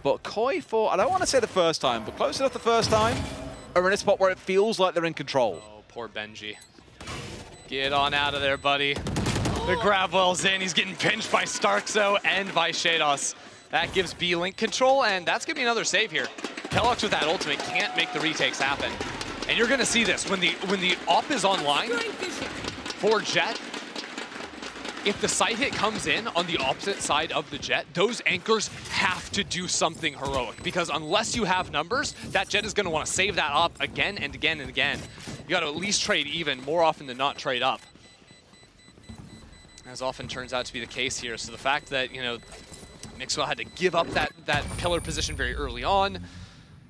But KOI, for, I don't want to say the first time, but close enough the first time, are in a spot where it feels like they're in control. Oh, poor Benji. Get on out of there, buddy. The grab well's in. He's getting pinched by Starkzo and by Shados. That gives B Link control, and that's going to be another save here. Kellogg's with that ultimate can't make the retakes happen. And you're going to see this. When the op is online for Jet, if the side hit comes in on the opposite side of the Jet, those anchors have to do something heroic, because unless you have numbers, that Jet is going to want to save that op again and again and again. You got to at least trade even, more often than not trade up. As often turns out to be the case here. So the fact that, you know, Mixwell had to give up that pillar position very early on,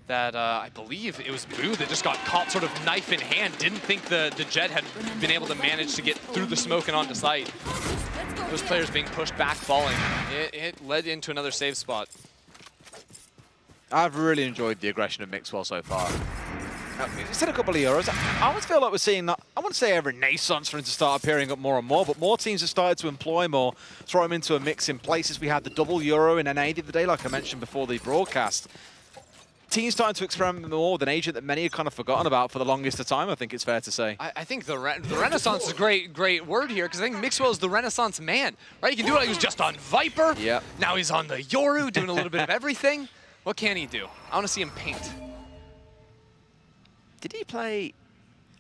that I believe it was Boo that just got caught sort of knife in hand, didn't think the Jet had been able to manage to get through the smoke and onto site. Those players being pushed back, falling. It led into another save spot. I've really enjoyed the aggression of Mixwell so far. It's had a couple of Euros. I almost feel like we're seeing that, I wouldn't say a renaissance for him to start appearing up more and more, but more teams have started to employ more, throw him into a mix in places. We had the double Euro in NA the other day, like I mentioned before the broadcast. Teams starting to experiment more with an agent that many have kind of forgotten about for the longest of time, I think it's fair to say. I think the Renaissance is a great word here, because I think Mixwell is the Renaissance man, right? He can do it. He was just on Viper. Yep. Now he's on the Yoru, doing a little bit of everything. What can he do? I want to see him paint. Did he play?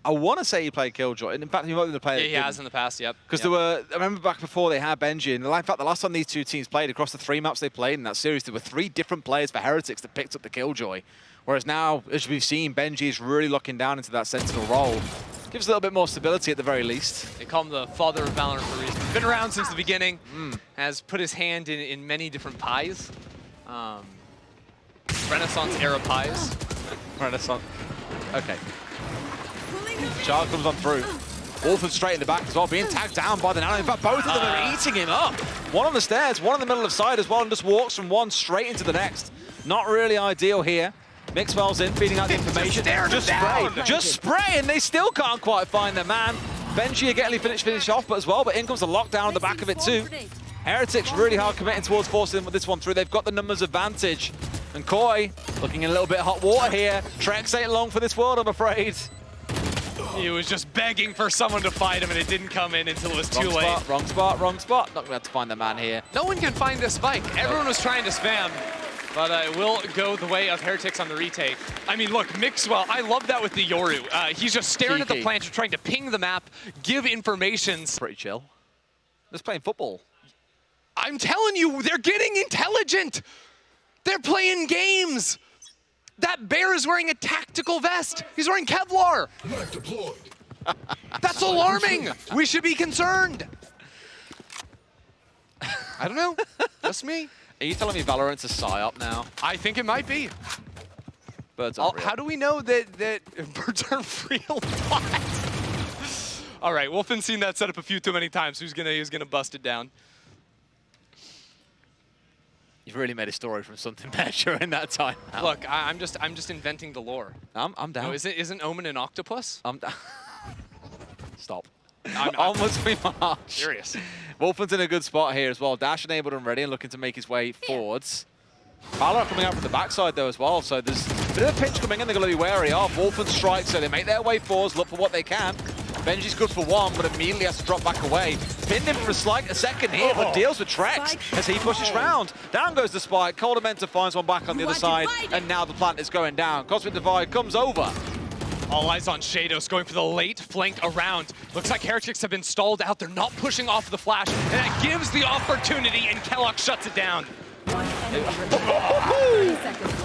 I want to say he played Killjoy. In fact, he might have played. Yeah, he has in the past. Yep. Because there were. I remember back before they had Benji, and in fact, the last time these 2 teams played across the 3 maps they played in that series, there were 3 different players for Heretics that picked up the Killjoy. Whereas now, as we've seen, Benji is really locking down into that Sentinel role. Gives a little bit more stability at the very least. They call him the father of Valorant for a reason. Been around since the beginning. Has put his hand in many different pies. Renaissance era pies. Renaissance. Okay. Charles comes on through. Wolford straight in the back as well, being tagged down by the Nano. In fact, both of them are eating him up. One on the stairs, one in the middle of side as well, and just walks from one straight into the next. Not really ideal here. Mixwell's in, feeding out the information. Just spray, and they still can't quite find their man. Benji getting finish off, but as well, but in comes the lockdown on the back of it too. Heretics really hard committing towards forcing this one through. They've got the numbers advantage. And KOI looking in a little bit of hot water here. Trex ain't long for this world, I'm afraid. He was just begging for someone to fight him, and it didn't come in until it was too late. Wrong spot. Not going to have to find the man here. No one can find this spike. Everyone was trying to spam, but it will go the way of Heretics on the retake. I mean, look, Mixwell, I love that with the Yoru. He's just staring at the planter, trying to ping the map, give informations. Pretty chill. Just playing football. I'm telling you, they're getting intelligent. They're playing games. That bear is wearing a tactical vest. He's wearing Kevlar. That's alarming. We should be concerned. I don't know. Just me. Are you telling me Valorant's a psyop now? I think it might be. Birds aren't real. How do we know that birds aren't real? What? All right, Wolfen's seen that setup a few too many times. He's gonna bust it down. You've really made a story from something there during that time. Look, I'm just inventing the lore. I'm down. No, isn't Omen an octopus? I'm down. Stop. I'm Onwards we march. serious. Wolfen's in a good spot here as well. Dash enabled and ready and looking to make his way forwards. Valorant coming out from the backside though as well, so there's a bit of a pinch coming in they're going to be wary of. Wolfen strikes, so they make their way forwards, look for what they can. Benji's good for one, but immediately has to drop back away. Pinned him for a second here, but deals with Trex as he pushes round. Down goes the Spike. Coldamenta finds one back on the other side, and now the plant is going down. Cosmic Divide comes over. All eyes on Shadows going for the late flank around. Looks like Heretics have been stalled out. They're not pushing off the flash, and that gives the opportunity, and Kellogg shuts it down.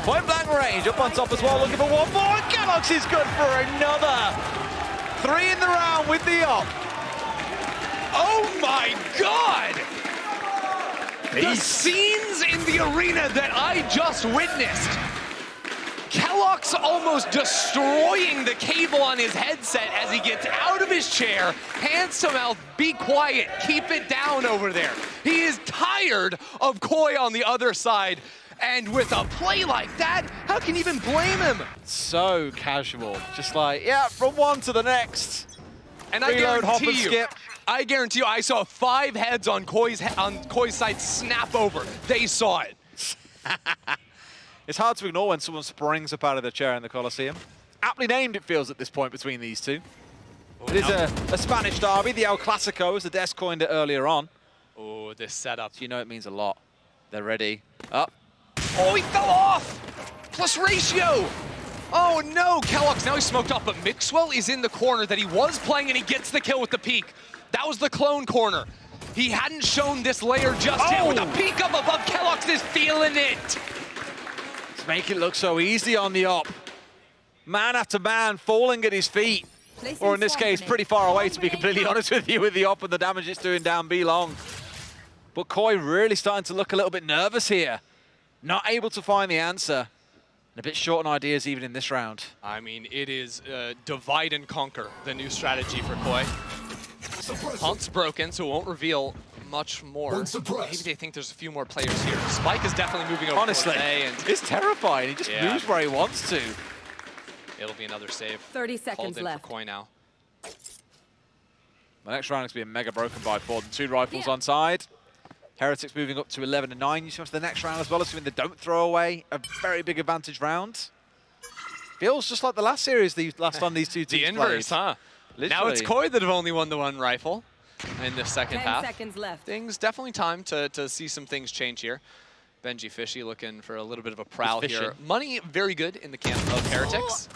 Point blank range, up on top as well, looking for one more. Kellogg's is good for another. 3 in the round with the op. Oh my God! The scenes in the arena that I just witnessed. Kellogg's almost destroying the cable on his headset as he gets out of his chair, hands to mouth, be quiet, keep it down over there. He is tired of KOI on the other side, and with a play like that, how can you even blame him? So casual, just like, yeah, from one to the next. And Reload, hop and skip. I guarantee you, I saw 5 heads on KOI's side snap over. They saw it. It's hard to ignore when someone springs up out of their chair in the Coliseum. Aptly named, it feels, at this point between these two. It is a Spanish derby, the El Clasico, as the desk coined it earlier on. Oh, this setup. So you know it means a lot. They're ready. Up. Oh, he fell off! Plus ratio! Oh no, Kellogg's now he's smoked off, but Mixwell is in the corner that he was playing, and he gets the kill with the peek. That was the clone corner. He hadn't shown this layer just yet with the peek up above. Kellogg's is feeling it. Make it look so easy on the op. Man after man falling at his feet. Or in this case, pretty far away, to be completely honest with you, with the op and the damage it's doing down B long. But KOI really starting to look a little bit nervous here. Not able to find the answer. And a bit short on ideas even in this round. I mean, it is divide and conquer, the new strategy for KOI. Hunt's broken, so it won't reveal much more. Maybe they think there's a few more players here. Spike is definitely moving over. Honestly, and it's terrifying. He just moves where he wants to. It'll be another save. 30 seconds left. For KOI now. The next round is being mega broken by Ford. 2 rifles on side. Heretics moving up to 11 and 9. You see the next round as well, assuming they don't throw away a very big advantage round. Feels just like the last series, the last time these two teams The inverse, played. huh? Literally. Now it's KOI that have only won the 1 rifle in the second 10 half. seconds left. Things definitely time to see some things change here. Benji Fishy looking for a little bit of a prowl here. Money very good in the camp of Heretics.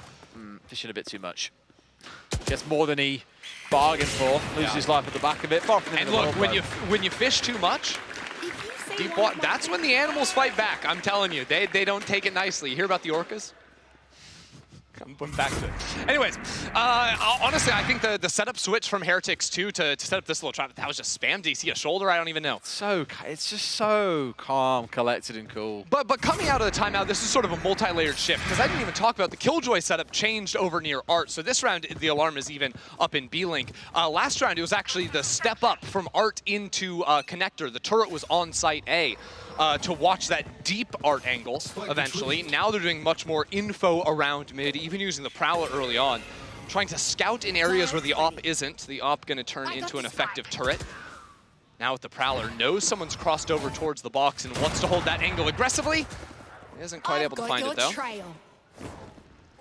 Fishing a bit too much. Gets more than he bargained for. Loses his life at the back of it. Far from and look, when you fish too much, deep water, that's when the animals fight back. I'm telling you, they don't take it nicely. You hear about the orcas? I'm going back to it. Anyways, honestly, I think the setup switch from Heretics 2 to set up this little trap, that was just spam. Do you see a shoulder? I don't even know. It's just so calm, collected, and cool. But coming out of the timeout, this is sort of a multi-layered shift, because I didn't even talk about the Killjoy setup changed over near Art. So this round, the alarm is even up in B-Link. Last round, it was actually the step up from Art into Connector. The turret was on site A. To watch that deep Art angle eventually. Now they're doing much more info around mid, even using the Prowler early on. Trying to scout in areas where the op isn't. The op gonna turn into an effective turret. Now with the Prowler, knows someone's crossed over towards the box and wants to hold that angle aggressively. Isn't quite able to find it though.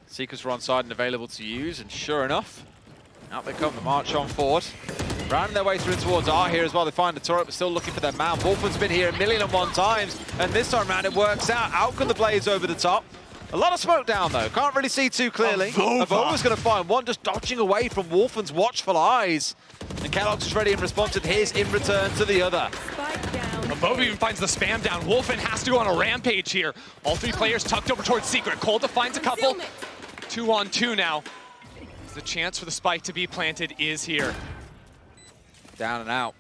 Seekers were on side and available to use, and sure enough, out they come, the march on forward. Rounding their way through towards R here as well. They find the turret, but still looking for their man. Wolfen's been here 1,000,001 times, and this time around it works out. Out come the Blades over the top. A lot of smoke down though. Can't really see too clearly. Avova's going to find one, just dodging away from Wolfen's watchful eyes. And Kellogg's is ready in response to his in return to the other. Avova even finds the spam down. Wolfen has to go on a rampage here. All 3 players tucked over towards Secret. Kolda finds a couple. 2 on 2 now. The chance for the spike to be planted is here. Down and out.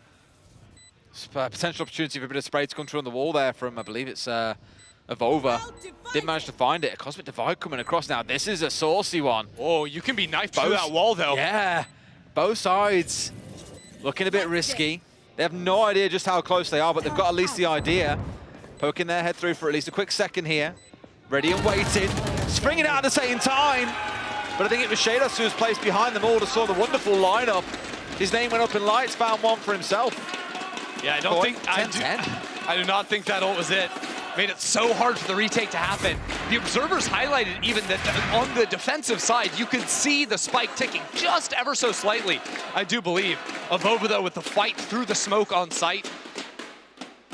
Potential opportunity for a bit of spray to come through on the wall there from, I believe it's Avova did manage to find it. A Cosmic Divide coming across now. This is a saucy one. Oh, you can be knifed through that wall, though. Yeah, both sides looking a bit risky. They have no idea just how close they are, but they've got at least the idea. Poking their head through for at least a quick second here. Ready and waiting. Springing out at the same time. But I think it was Shados who was placed behind them all to saw the wonderful lineup. His name went up in lights, found one for himself. Yeah, I don't think... I do not think that ult was it. Made it so hard for the retake to happen. The observers highlighted even that on the defensive side, you could see the spike ticking just ever so slightly, I do believe. Avova, though, with the fight through the smoke on site,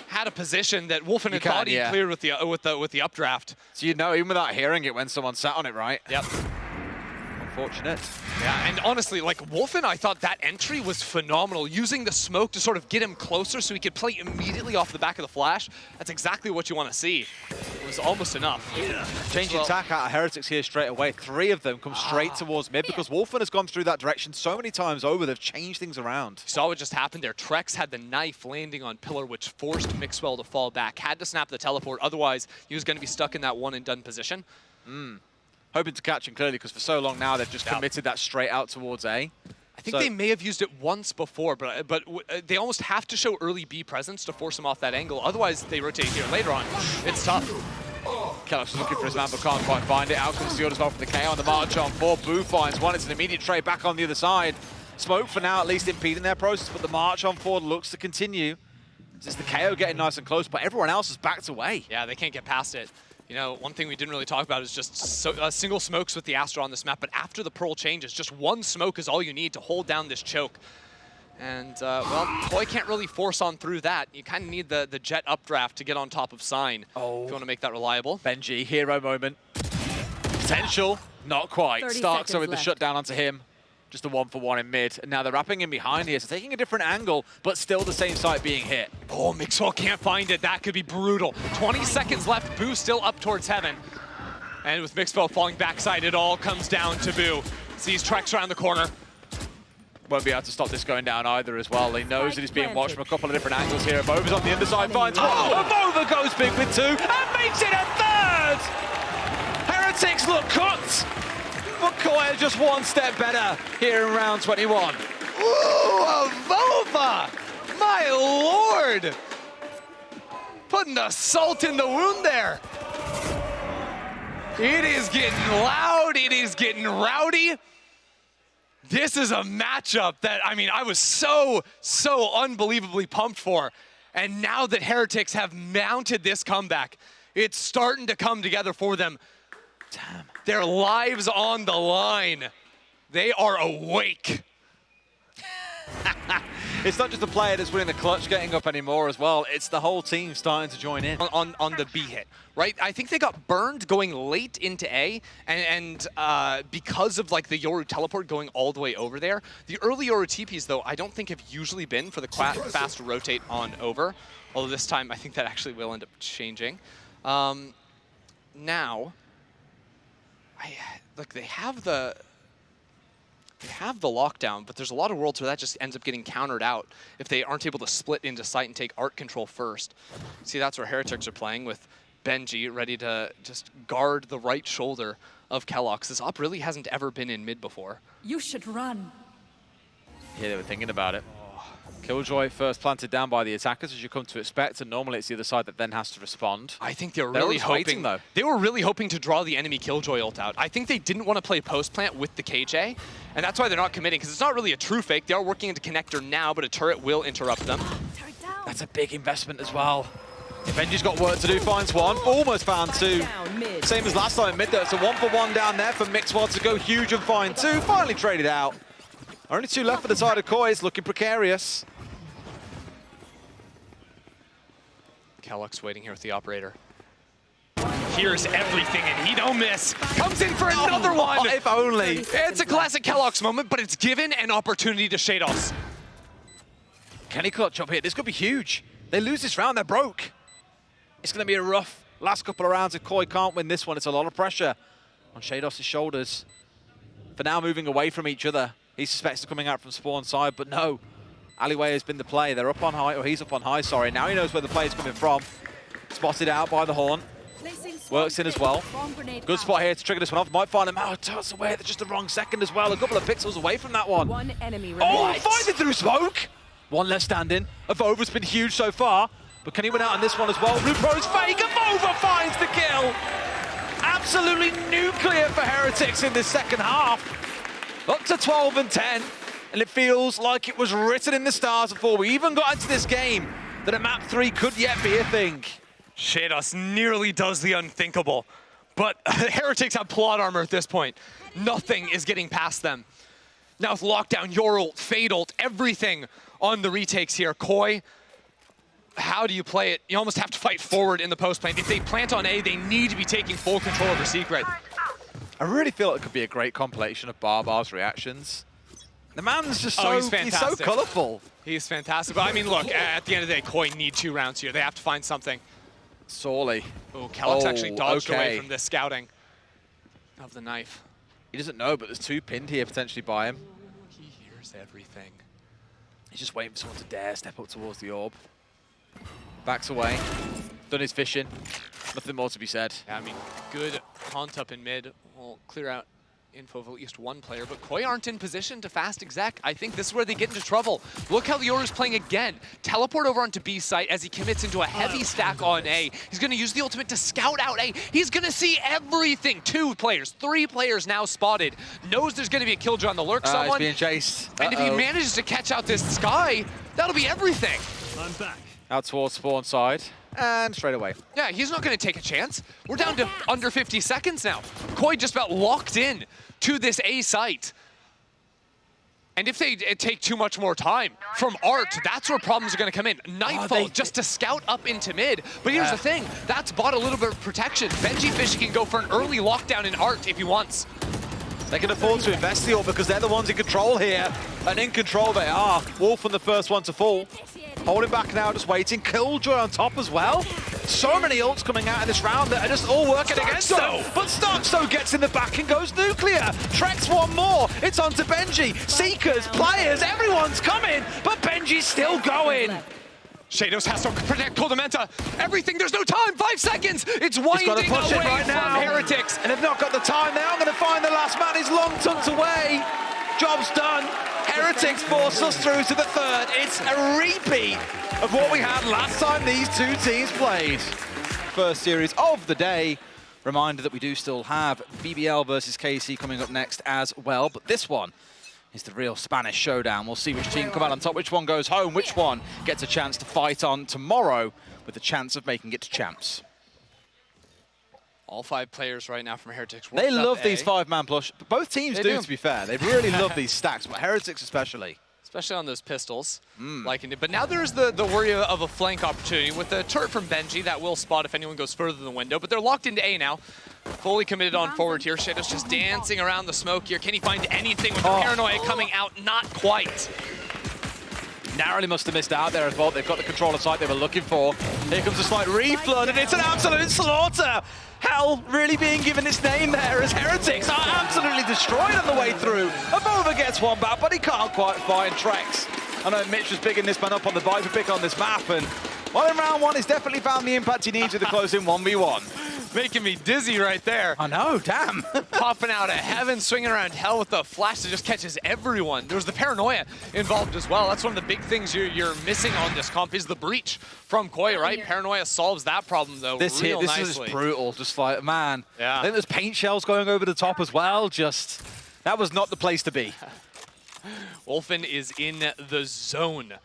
had a position that Wolfen had thought he cleared with the updraft. So you'd know even without hearing it when someone sat on it, right? Yep. Unfortunate. Yeah, and honestly, like Wolfen, I thought that entry was phenomenal. Using the smoke to sort of get him closer so he could play immediately off the back of the flash. That's exactly what you want to see. It was almost enough. Changing attack out of Heretics here straight away. 3 of them come straight towards mid because Wolfen has gone through that direction so many times over. They've changed things around. You saw what just happened there. Trex had the knife landing on Pillar, which forced Mixwell to fall back. Had to snap the teleport, otherwise he was going to be stuck in that one and done position. Hoping to catch him clearly because for so long now they've just committed that straight out towards A. I think they may have used it once before, but they almost have to show early B presence to force him off that angle. Otherwise, they rotate here later on. It's tough. Kellogg's looking for his man, but can't quite find it. Out comes the as well for the KO on the march on 4. Boo finds one. It's an immediate trade back on the other side. Smoke for now, at least impeding their process, but the march on 4 looks to continue. It's the KO getting nice and close, but everyone else has backed away. Yeah, they can't get past it. You know, one thing we didn't really talk about is just single smokes with the Astra on this map, but after the Pearl changes, just one smoke is all you need to hold down this choke. And, well, KOI can't really force on through that. You kind of need the jet updraft to get on top of Sign if you want to make that reliable. Benji, hero moment. Potential, not quite. Starks with the shutdown onto him. Just a 1-for-1 in mid. And now they're wrapping in behind here, so taking a different angle, but still the same site being hit. Oh, Mixwell can't find it. That could be brutal. 20 seconds left. Boo still up towards heaven. And with Mixwell falling backside, it all comes down to Boo. Sees Trex around the corner. Won't be able to stop this going down either as well. He knows that he's being watched from a couple of different angles here. Avova's on the underside, finds one. Avova goes big with 2 and makes it a 3rd! Heretics look cooked! But KOI just one step better here in round 21. Ooh, Avova! My lord! Putting the salt in the wound there. It is getting loud, it is getting rowdy. This is a matchup that, I mean, I was so unbelievably pumped for. And now that Heretics have mounted this comeback, it's starting to come together for them. Damn. Their lives on the line. They are awake. It's not just the player that's winning the clutch getting up anymore as well. It's the whole team starting to join in. On the B hit, right? I think they got burned going late into A, and because of like the Yoru teleport going all the way over there. The early Yoru TPs, though, I don't think have usually been for the fast rotate on over. Although this time, I think that actually will end up changing. Now, look, they have the lockdown, but there's a lot of worlds where that just ends up getting countered out if they aren't able to split into site and take art control first. See, that's where Heretics are playing with Benji ready to just guard the right shoulder of Kellogg's. This op really hasn't ever been in mid before. You should run. Yeah, they were thinking about it. Killjoy first planted down by the attackers, as you come to expect, and normally it's the other side that then has to respond. I think they were really hoping, though. They were really hoping to draw the enemy Killjoy ult out. I think they didn't want to play post plant with the KJ, and that's why they're not committing, because it's not really a true fake. They are working into connector now, but a turret will interrupt them. That's a big investment as well. Benji's got work to do, finds one, almost found 2. Same as last time mid though, it's a 1-for-1 down there for Mixwell to go huge and find 2. Finally traded out. Only 2 left for the side of KOI. It's looking precarious. Kellogg's waiting here with the operator. Here's everything, and he don't miss. Comes in for another one. If only. It's a classic Kellogg's moment, but it's given an opportunity to Shados. Can he clutch up here? This could be huge. They lose this round, they're broke. It's going to be a rough last couple of rounds. If KOI can't win this one, it's a lot of pressure on Shados' shoulders. For now, moving away from each other. He suspects coming out from spawn side, but no. Alleyway has been the play. They're up on high, or he's up on high, sorry. Now he knows where the play is coming from. Spotted out by the Horn. Works in as well. Good spot here to trigger this one off. Might find him out. Toss away at just the wrong second as well. A couple of pixels away from that one. One enemy Oh, remains. finds it through smoke. One left standing. Avova's been huge so far. But can he win out on this one as well? Rupro's fake. Avova finds the kill. Absolutely nuclear for Heretics in this second half. Up to 12 and 10. And it feels like it was written in the stars before we even got into this game that a map 3 could yet be a thing. Shados nearly does the unthinkable, but Heretics have plot armor at this point. Nothing is getting past them. Now with lockdown, Yoru, Fade ult, everything on the retakes here. KOI, how do you play it? You almost have to fight forward in the post plant. If they plant on A, they need to be taking full control over Secret. I really feel it could be a great compilation of Barbar's reactions. The man's just so, he's so colourful. He's fantastic, but I mean, look, at the end of the day, KOI need 2 rounds here. They have to find something. Sorely. Oh, Kellogg's actually dodged away from this scouting of the knife. He doesn't know, but there's 2 pinned here potentially by him. He hears everything. He's just waiting for someone to dare step up towards the orb. Backs away. Done his fishing. Nothing more to be said. Yeah, I mean, good hunt up in mid. We'll clear out info of at least 1 player, but KOI aren't in position to fast exec. I think this is where they get into trouble. Look how the Yoru's playing again. Teleport over onto B site as he commits into a heavy stack on A. He's gonna use the ultimate to scout out A. He's gonna see everything. 2 players, 3 players now spotted. Knows there's gonna be a killjoy on the lurk someone. He's being chased. And if he manages to catch out this Sky, that'll be everything. I'm back. Out towards spawn side. And straight away. Yeah, he's not going to take a chance. We're down to under 50 seconds now. KOI just about locked in to this A site. And if they take too much more time from Art, that's where problems are going to come in. Nightfall just to scout up into mid. But here's the thing, that's bought a little bit of protection. Benji Fish can go for an early lockdown in Art if he wants. They can afford to invest the orb because they're the ones in control here. And in control they are. Wolf on the first one to fall. Holding back now, just waiting. Killjoy on top as well. So many ults coming out in this round that are just all working against them. But Starkso gets in the back and goes nuclear. Trex 1 more. It's on to Benji. Seekers, players, everyone's coming. But Benji's still going. Shados has to protect Coldamenta. Everything, there's no time, 5 seconds. It's winding away right from now. Heretics. And they've not got the time now. I'm going to find the last man. He's long tucked away. Job's done. Heretics force us through to the 3rd. It's a repeat of what we had last time these 2 teams played. First series of the day. Reminder that we do still have BBL versus KC coming up next as well. But this one is the real Spanish showdown. We'll see which team come out on top, which one goes home, which one gets a chance to fight on tomorrow with a chance of making it to champs. All 5 players right now from Heretics. They love these 5-man plush. Both teams do, to be fair. They really love these stacks, but Heretics especially. Especially on those pistols. But now there's the worry of a flank opportunity with the turret from Benji that will spot if anyone goes further than the window. But they're locked into A now. Fully committed on forward here. Shadows just dancing around the smoke here. Can he find anything with the paranoia coming out? Not quite. Narrowly must have missed out there as well. They've got the controller site they were looking for. Here comes a slight reflood, and it's an absolute slaughter. Hell really being given its name there as Heretics are absolutely destroyed on the way through. Avova gets one back, but he can't quite find Trex. I know Mitch was bigging this man up on the Viper pick on this map, and well, in round 1, he's definitely found the impact he needs with the close-in 1v1. Making me dizzy right there. I know, damn. Popping out of heaven, swinging around hell with the flash that just catches everyone. There was the paranoia involved as well. That's one of the big things you're missing on this comp is the breach from KOI, right? Paranoia solves that problem, though, this nicely. Is brutal. Just like, man. Yeah. I think there's paint shells going over the top as well. Just, that was not the place to be. Wolfen is in the zone.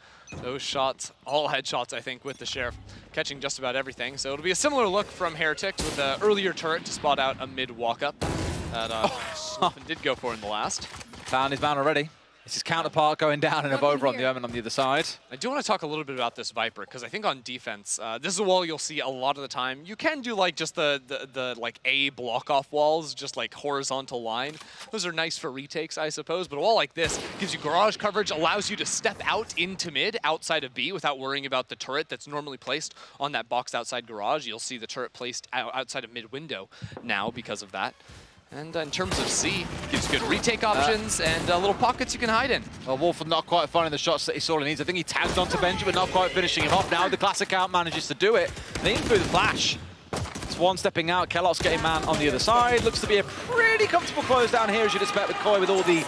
Those shots, all headshots, I think, with the Sheriff, catching just about everything. So it'll be a similar look from Heretics with an earlier turret to spot out a mid walk-up that Wolfen did go for in the last. Found his man already. It's his counterpart going down and Avova on the Omen on the other side. I do want to talk a little bit about this Viper, because I think on defense, this is a wall you'll see a lot of the time. You can do like just the like A block-off walls, just like horizontal line. Those are nice for retakes, I suppose, but a wall like this gives you garage coverage, allows you to step out into mid outside of B without worrying about the turret that's normally placed on that boxed outside garage. You'll see the turret placed outside of mid window now because of that. And in terms of C, gives good retake options and little pockets you can hide in. Well, Wolf not quite finding the shots that he sorely needs. I think he tagged onto Benji, but not quite finishing him off. Now the classic out manages to do it. And in through the flash. It's Least one stepping out. Kellogg's getting man on the other side. Looks to be a pretty comfortable close down here, as you'd expect with KOI with all the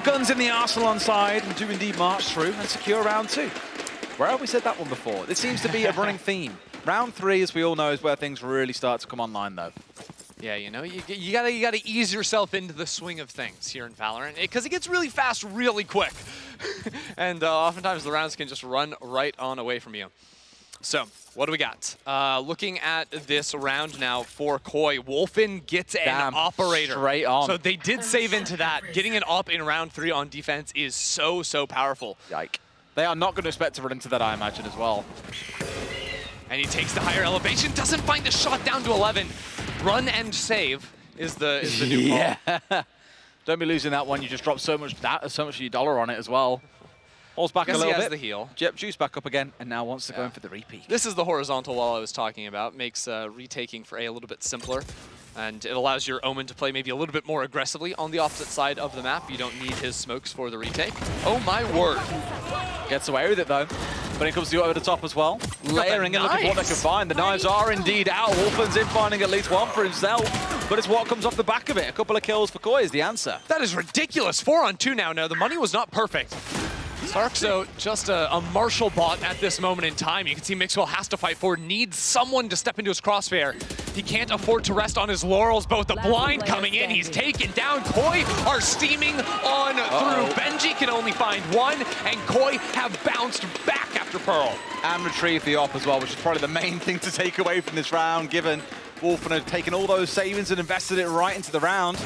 guns in the arsenal on side, and do indeed march through and secure round 2. Where have we said that one before? This seems to be a running theme. Round 3, as we all know, is where things really start to come online, though. Yeah, you know, you gotta ease yourself into the swing of things here in Valorant, because it gets really fast really quick. And oftentimes the rounds can just run right on away from you. So, what do we got? Looking at this round now for KOI, Wolfen gets an operator. Straight on. So they did save into that. Getting an op in round 3 on defense is so, so powerful. Yike. They are not going to expect to run into that, I imagine, as well. And he takes the higher elevation, doesn't find the shot down to 11. Run and save is the new call. Don't be losing that one. You just dropped so much of your dollar on it as well. Holds back a little bit. The heal. Yep, juice back up again, and now wants to go in for the repeat. This is the horizontal wall I was talking about. Makes retaking for A a little bit simpler. And it allows your Omen to play maybe a little bit more aggressively on the opposite side of the map. You don't need his smokes for the retake. Oh my word. Gets away with it though. But it comes to over the top as well. Layering and looking for what they can find. The knives are indeed out. Wolfen's in, finding at least one for himself. But it's what comes off the back of it. A couple of kills for KOI is the answer. That is ridiculous. 4 on 2 now. No, the money was not perfect. Sarkzo, just a Marshall bot at this moment in time. You can see Mixwell has to fight forward, needs someone to step into his crosshair. He can't afford to rest on his laurels, but with the blind coming in, he's taken down. KOI are steaming on through. Benji can only find one, and KOI have bounced back after Pearl. And retrieve the op as well, which is probably the main thing to take away from this round, given Wolfen had taken all those savings and invested it right into the round.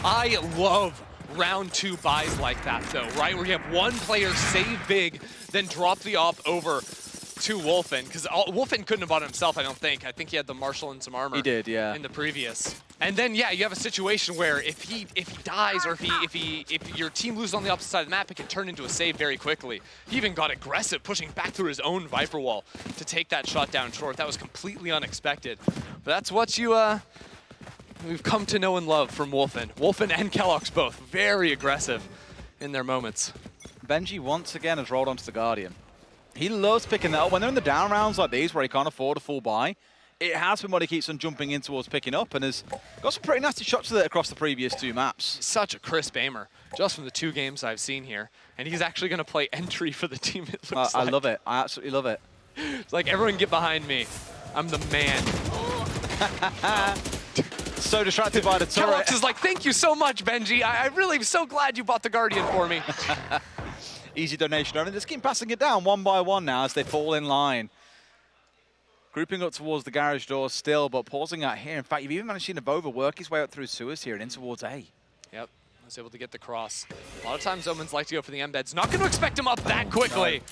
I love round 2 buys like that, though, right? Where you have one player save big, then drop the op over to Wolfen, because Wolfen couldn't have bought it himself, I don't think. I think he had the Marshall and some armor. He did, yeah. In the previous. And then, yeah, you have a situation where if he dies, or if your team loses on the opposite side of the map, it can turn into a save very quickly. He even got aggressive, pushing back through his own Viper wall to take that shot down short. That was completely unexpected. But that's what we've come to know and love from Wolfen. Wolfen and Kellogg's both very aggressive in their moments. Benji once again has rolled onto the Guardian. He loves picking that up. When they're in the down rounds like these where he can't afford a full buy, it has been what he keeps on jumping in towards picking up, and has got some pretty nasty shots with it across the previous 2 maps. Such a crisp aimer, just from the 2 games I've seen here. And he's actually going to play entry for the team, it looks like. I love it. I absolutely love it. It's like, everyone get behind me. I'm the man. So distracted by the turret. Kellogg's is like, thank you so much, Benji. I really am so glad you bought the Guardian for me. Easy donation. I mean, just keep passing it down one by one now as they fall in line. Grouping up towards the garage door still, but pausing out here. In fact, you've even managed to see Nabova work his way up through sewers here and in towards A. Yep, was able to get the cross. A lot of times Omens like to go for the embeds. Not going to expect him up that quickly.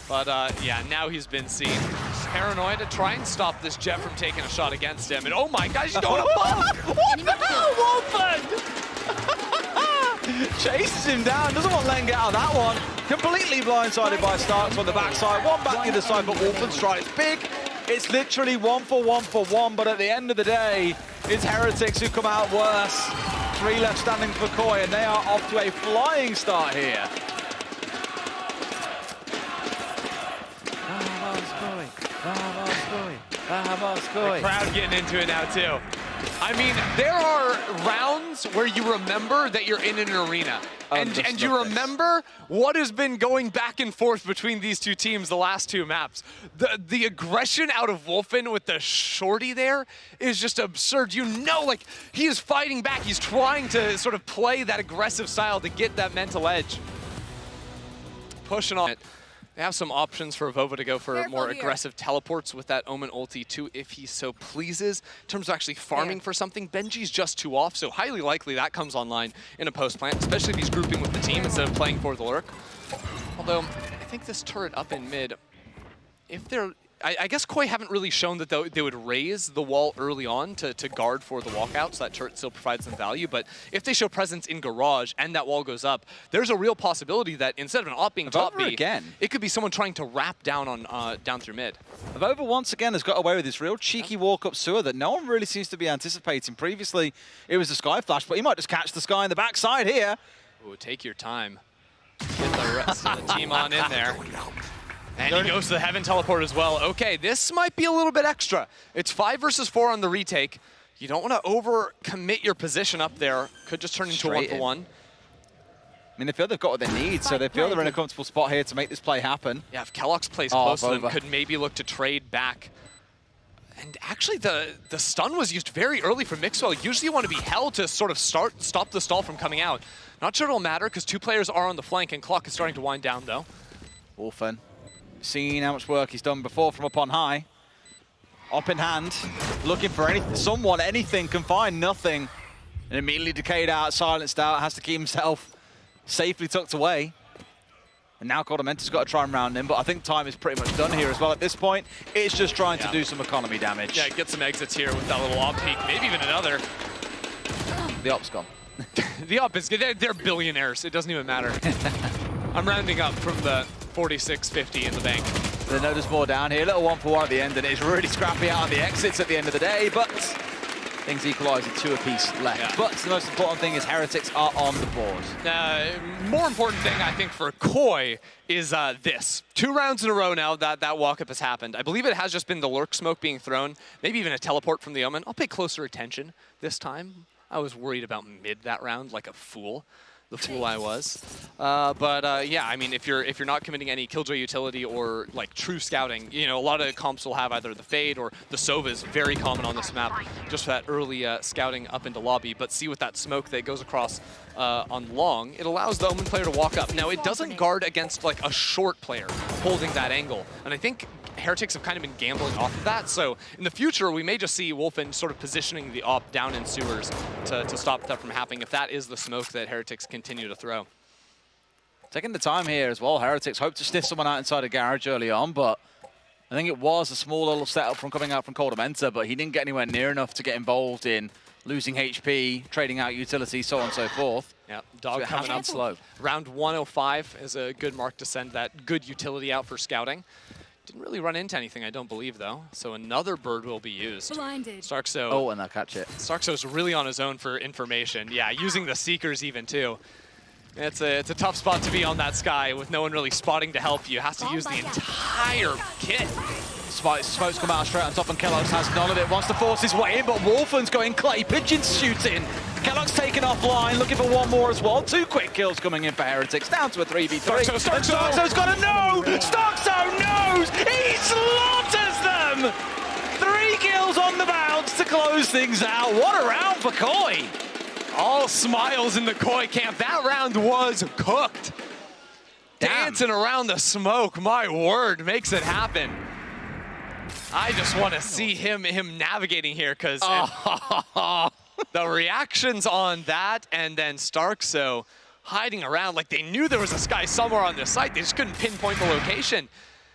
But yeah, now he's been seen. Paranoid to try and stop this Jet from taking a shot against him. And oh my gosh, he's going above! What the hell, Wolfen? Chases him down, doesn't want Len get out of that one. Completely blindsided by Starks on the backside. One back the other side, but Wolfen strikes big. It's literally 1 for 1 for 1, but at the end of the day, it's Heretics who come out worse. 3 left standing for KOI, and they are off to a flying start here. The crowd getting into it now, too. I mean, there are rounds where you remember that you're in an arena. And you remember what has been going back and forth between these 2 teams the last 2 maps. The aggression out of Wolfen with the shorty there is just absurd. You know, like, he is fighting back. He's trying to sort of play that aggressive style to get that mental edge. Pushing on it. They have some options for Vova to go for more aggressive teleports with that Omen ulti too, if he so pleases. In terms of actually farming for something, Benji's just 2 off, so highly likely that comes online in a post-plant, especially if he's grouping with the team instead of playing for the lurk. Although, I think this turret up in mid, if they're... I guess KOI haven't really shown that they would raise the wall early on to guard for the walkout, so that turret still provides some value. But if they show presence in garage and that wall goes up, there's a real possibility that instead of an op being top B, it could be someone trying to wrap down on down through mid. Vova once again has got away with this real cheeky walk-up sewer that no one really seems to be anticipating. Previously, it was the Sky Flash, but he might just catch the Sky in the backside here. Ooh, take your time. Get the rest of the team on in there. And he goes to the Heaven Teleport as well. Okay, this might be a little bit extra. It's 5 versus 4 on the retake. You don't want to over-commit your position up there. Could just turn into a 1-for-1. I mean, they feel they've got what they need, so they feel they're in a comfortable spot here to make this play happen. Yeah, if Kellogg's plays close to them, could maybe look to trade back. And actually, the stun was used very early from Mixwell. Usually you want to be held to sort of stop the stall from coming out. Not sure it'll matter, because 2 players are on the flank, and Clock is starting to wind down, though. Wolfen, seeing how much work he's done before from up on high. Up in hand, looking for anything, can find nothing. And immediately decayed out, silenced out, has to keep himself safely tucked away. And now Cordamenta's got to try and round him, but I think time is pretty much done here as well. At this point, it's just trying to do some economy damage. Yeah, get some exits here with that little op peek, maybe even another. The op's gone. The op is good. They're billionaires. It doesn't even matter. I'm rounding up from the 46.50 in the bank. They know there's more down here. Little 1-for-1 at the end, and it's really scrappy out on the exits at the end of the day, but things equalise at 2 apiece left. Yeah. But the most important thing is Heretics are on the board. More important thing, I think, for KOI is this. 2 rounds in a row now that walk-up has happened. I believe it has just been the lurk smoke being thrown, maybe even a teleport from the Omen. I'll pay closer attention this time. I was worried about mid that round like a fool. The fool I was. Yeah, I mean, if you're not committing any Killjoy utility or like true scouting, you know, a lot of comps will have either the Fade or the Sova is very common on this map, just for that early scouting up into lobby. But see with that smoke that goes across on long, it allows the Omen player to walk up. Now, it doesn't guard against like a short player holding that angle. And I think Heretics have kind of been gambling off of that, so in the future we may just see Wolfen sort of positioning the op down in sewers to stop that from happening if that is the smoke that Heretics continue to throw. Taking the time here as well, Heretics hope to sniff someone out inside a garage early on, but I think it was a small little setup from coming out from Cordamenta, but he didn't get anywhere near enough to get involved in losing HP, trading out utility, so on and so forth. Yeah, Dog coming up slow. Round 105 is a good mark to send that good utility out for scouting. Didn't really run into anything, I don't believe, though. So another bird will be used. Blinded. Starkso. Oh, and they'll catch it. Starkso's really on his own for information. Yeah, using the Seekers even, too. It's a tough spot to be on that sky with no one really spotting to help you. Has to use the entire kit. Smoke's come out straight on top, and Kellogg's has none of it. Wants to force his way in, but Wolfen's going clay pigeons shooting. Kellogg's taken offline, looking for one more as well. 2 quick kills coming in for Heretics, down to a 3v3. Starkso's got a no! Starkso knows! He slaughters them! 3 kills on the bounce to close things out. What a round for KOI! All smiles in the KOI camp. That round was cooked. Damn. Dancing around the smoke, my word, makes it happen. I just want to see him navigating here, because the reactions on that, and then Starkso hiding around like they knew there was a Sky somewhere on this site. They just couldn't pinpoint the location.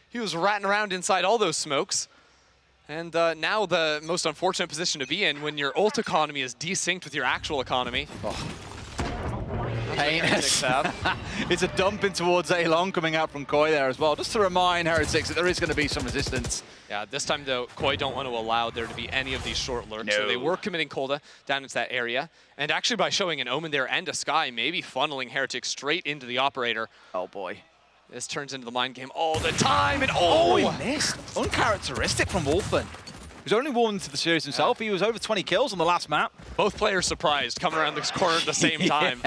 He was ratting around inside all those smokes. And now the most unfortunate position to be in when your ult economy is desynced with your actual economy. Heinous. It's a dump in towards A-Long coming out from KOI there as well, just to remind Heretics that there is going to be some resistance. Yeah, this time though, KOI don't want to allow there to be any of these short lurks. No. So they were committing Kolda down into that area. And actually by showing an Omen there and a Sky, maybe funneling Heretics straight into the operator. Oh boy. This turns into the mind game all the time, and he missed. Uncharacteristic from Wolfen. He's only won into the series himself. He was over 20 kills on the last map. Both players surprised, coming around this corner at the same time.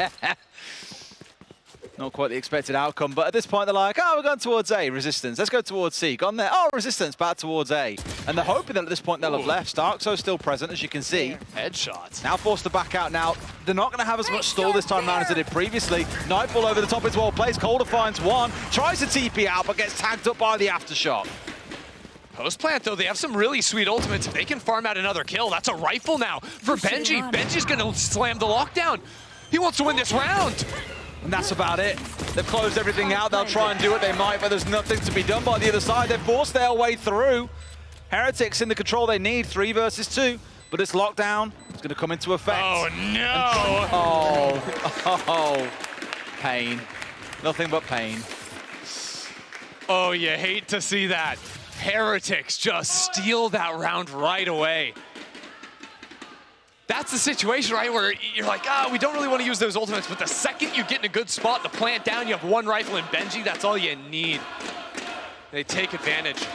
Not quite the expected outcome, but at this point they're like, oh, we're going towards A, resistance. Let's go towards C. Gone there, oh, resistance, back towards A. And they're hoping that at this point they'll have left. Starkso's still present, as you can see. Headshots. Now forced to back out now. They're not going to have as much stall this time around as they did previously. Nightfall over the top is well placed. Kolda finds one, tries to TP out, but gets tagged up by the aftershock. Post plant, though, they have some really sweet ultimates. If they can farm out another kill, that's a rifle now for Benji. Benji's going to slam the lockdown. He wants to win this round. And that's about it. They've closed everything out. They'll try and do what they might, but there's nothing to be done by the other side. They've forced their way through. Heretics in the control they need, 3 versus 2. But this lockdown is going to come into effect. Oh, no. Oh, pain. Nothing but pain. Oh, you hate to see that. Heretics just steal that round right away. That's the situation, right, where you're like, we don't really want to use those ultimates, but the second you get in a good spot, the plant down, you have 1 rifle and Benji, that's all you need. They take advantage.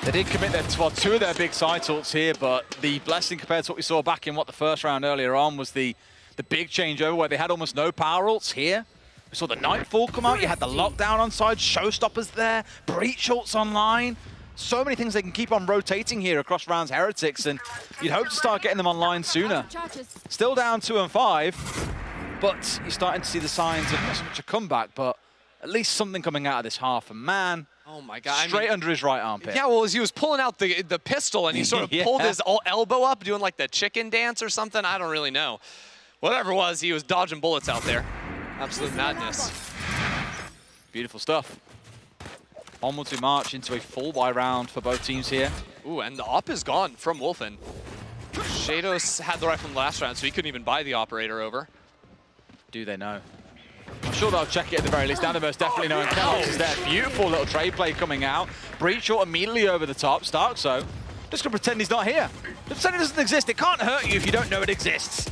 They did commit two of their big side ults here, but the blessing compared to what we saw back in the first round earlier on was the big changeover where they had almost no power ults here. We saw the Nightfall come out, you had the lockdown on side, Showstoppers there, Breach ults online. So many things they can keep on rotating here across rounds Heretics, and you'd hope to start getting them online sooner. Still down 2 and 5, but you're starting to see the signs of not so much a comeback, but at least something coming out of this half. And man, oh my God, straight under his right armpit. Yeah, well, as he was pulling out the pistol and he sort of pulled his elbow up, doing like the chicken dance or something. I don't really know. Whatever it was, he was dodging bullets out there. Absolute madness. Beautiful stuff. Onwards we march into a full buy round for both teams here. Ooh, and the op is gone from Wolfen. Shados had the rifle from the last round, so he couldn't even buy the operator over. Do they know? I'm sure they'll check it at the very least. Down most definitely knowing Kellogg's is there. Beautiful little trade play coming out. Breach ult immediately over the top. Starkso just gonna pretend he's not here. Just pretend it doesn't exist. It can't hurt you if you don't know it exists.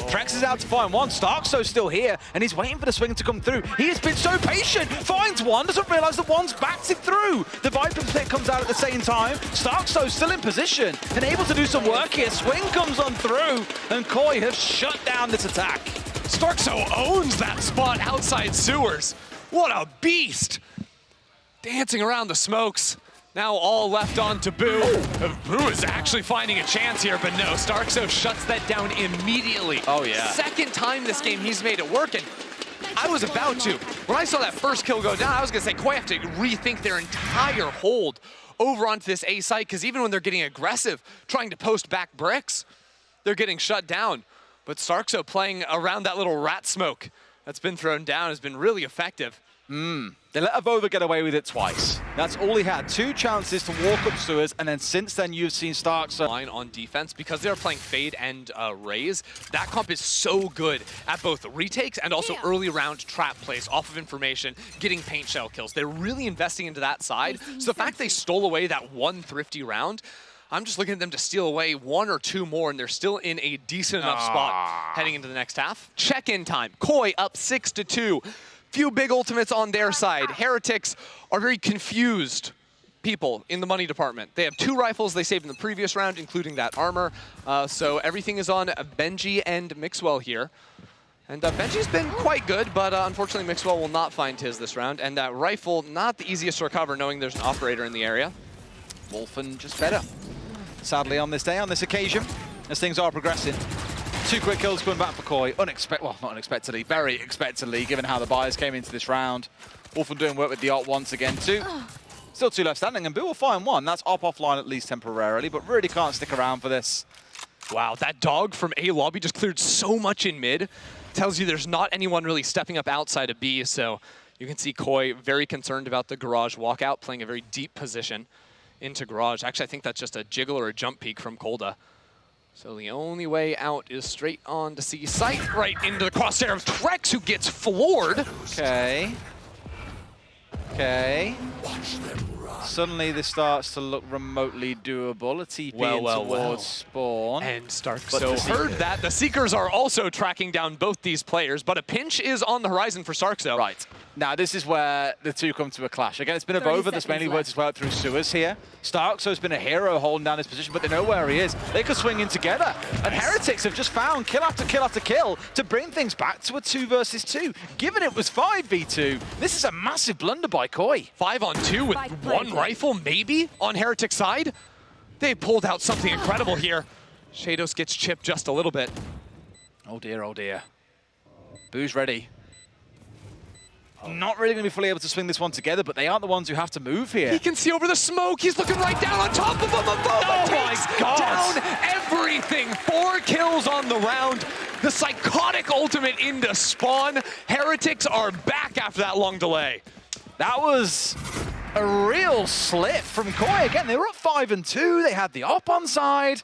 Trex is out to find one. Starkso's still here, and he's waiting for the swing to come through. He has been so patient. Finds one, doesn't realize that one's backed it through. The Viper Pit comes out at the same time. Starkso's still in position and able to do some work here. Swing comes on through, and KOI has shut down this attack. Starkso owns that spot outside sewers. What a beast! Dancing around the smokes. Now all left on to Boo. Boo is actually finding a chance here, but no, Starkso shuts that down immediately. Oh yeah. Second time this game he's made it work, and I was about to. When I saw that first kill go down, I was gonna say, KOI have to rethink their entire hold over onto this A site, because even when they're getting aggressive, trying to post back bricks, they're getting shut down. But Starkso playing around that little rat smoke that's been thrown down has been really effective. They let Avova get away with it twice. That's all he had. 2 chances to walk up sewers, and then since then you've seen Starkso line on defense because they're playing Fade and Raze. That comp is so good at both retakes and also early round trap plays off of information, getting paint shell kills. They're really investing into that side. So the fact they stole away that one thrifty round, I'm just looking at them to steal away 1 or 2 more, and they're still in a decent enough spot heading into the next half. Check-in time. KOI up 6-2. Few big ultimates on their side. Heretics are very confused people in the money department. They have 2 rifles they saved in the previous round, including that armor. So everything is on Benji and Mixwell here. And Benji's been quite good, but unfortunately Mixwell will not find his this round. And that rifle, not the easiest to recover, knowing there's an operator in the area. Wolfen just better. Sadly on this day, on this occasion, as things are progressing. 2 quick kills coming back for KOI. Well, not unexpectedly, very expectedly, given how the buyers came into this round. Wolfen doing work with the op once again too. Still 2 left standing, and Boo will find 1. That's op offline at least temporarily, but really can't stick around for this. Wow, that dog from A lobby just cleared so much in mid. Tells you there's not anyone really stepping up outside of B, so you can see KOI very concerned about the garage walkout, playing a very deep position into garage. Actually, I think that's just a jiggle or a jump peek from Kolda. So the only way out is straight on to C site, right into the crosshair of Trex, who gets floored. Okay. Okay. Suddenly this starts to look remotely doable. A TP in towards spawn. And Starkso heard that. The Seekers are also tracking down both these players, but a pinch is on the horizon for Starkso. Right. Now this is where the 2 come to a clash. Again, it's been Avova that's mainly worked his way out through sewers here. Starkso's been a hero holding down his position, but they know where he is. They could swing in together. And Heretics have just found kill after kill after kill to bring things back to a 2 versus 2. Given it was 5v2, this is a massive blunder by KOI. 5 on 2 with 1 rifle, maybe, on Heretics' side. They pulled out something incredible here. Shados gets chipped just a little bit. Oh dear, oh dear. Boo's ready. Not really going to be fully able to swing this one together, but they aren't the ones who have to move here. He can see over the smoke. He's looking right down on top of him. Avova takes down everything. 4 kills on the round. The psychotic ultimate into spawn. Heretics are back after that long delay. That was a real slip from KOI. Again, they were up 5 and 2. They had the op on side,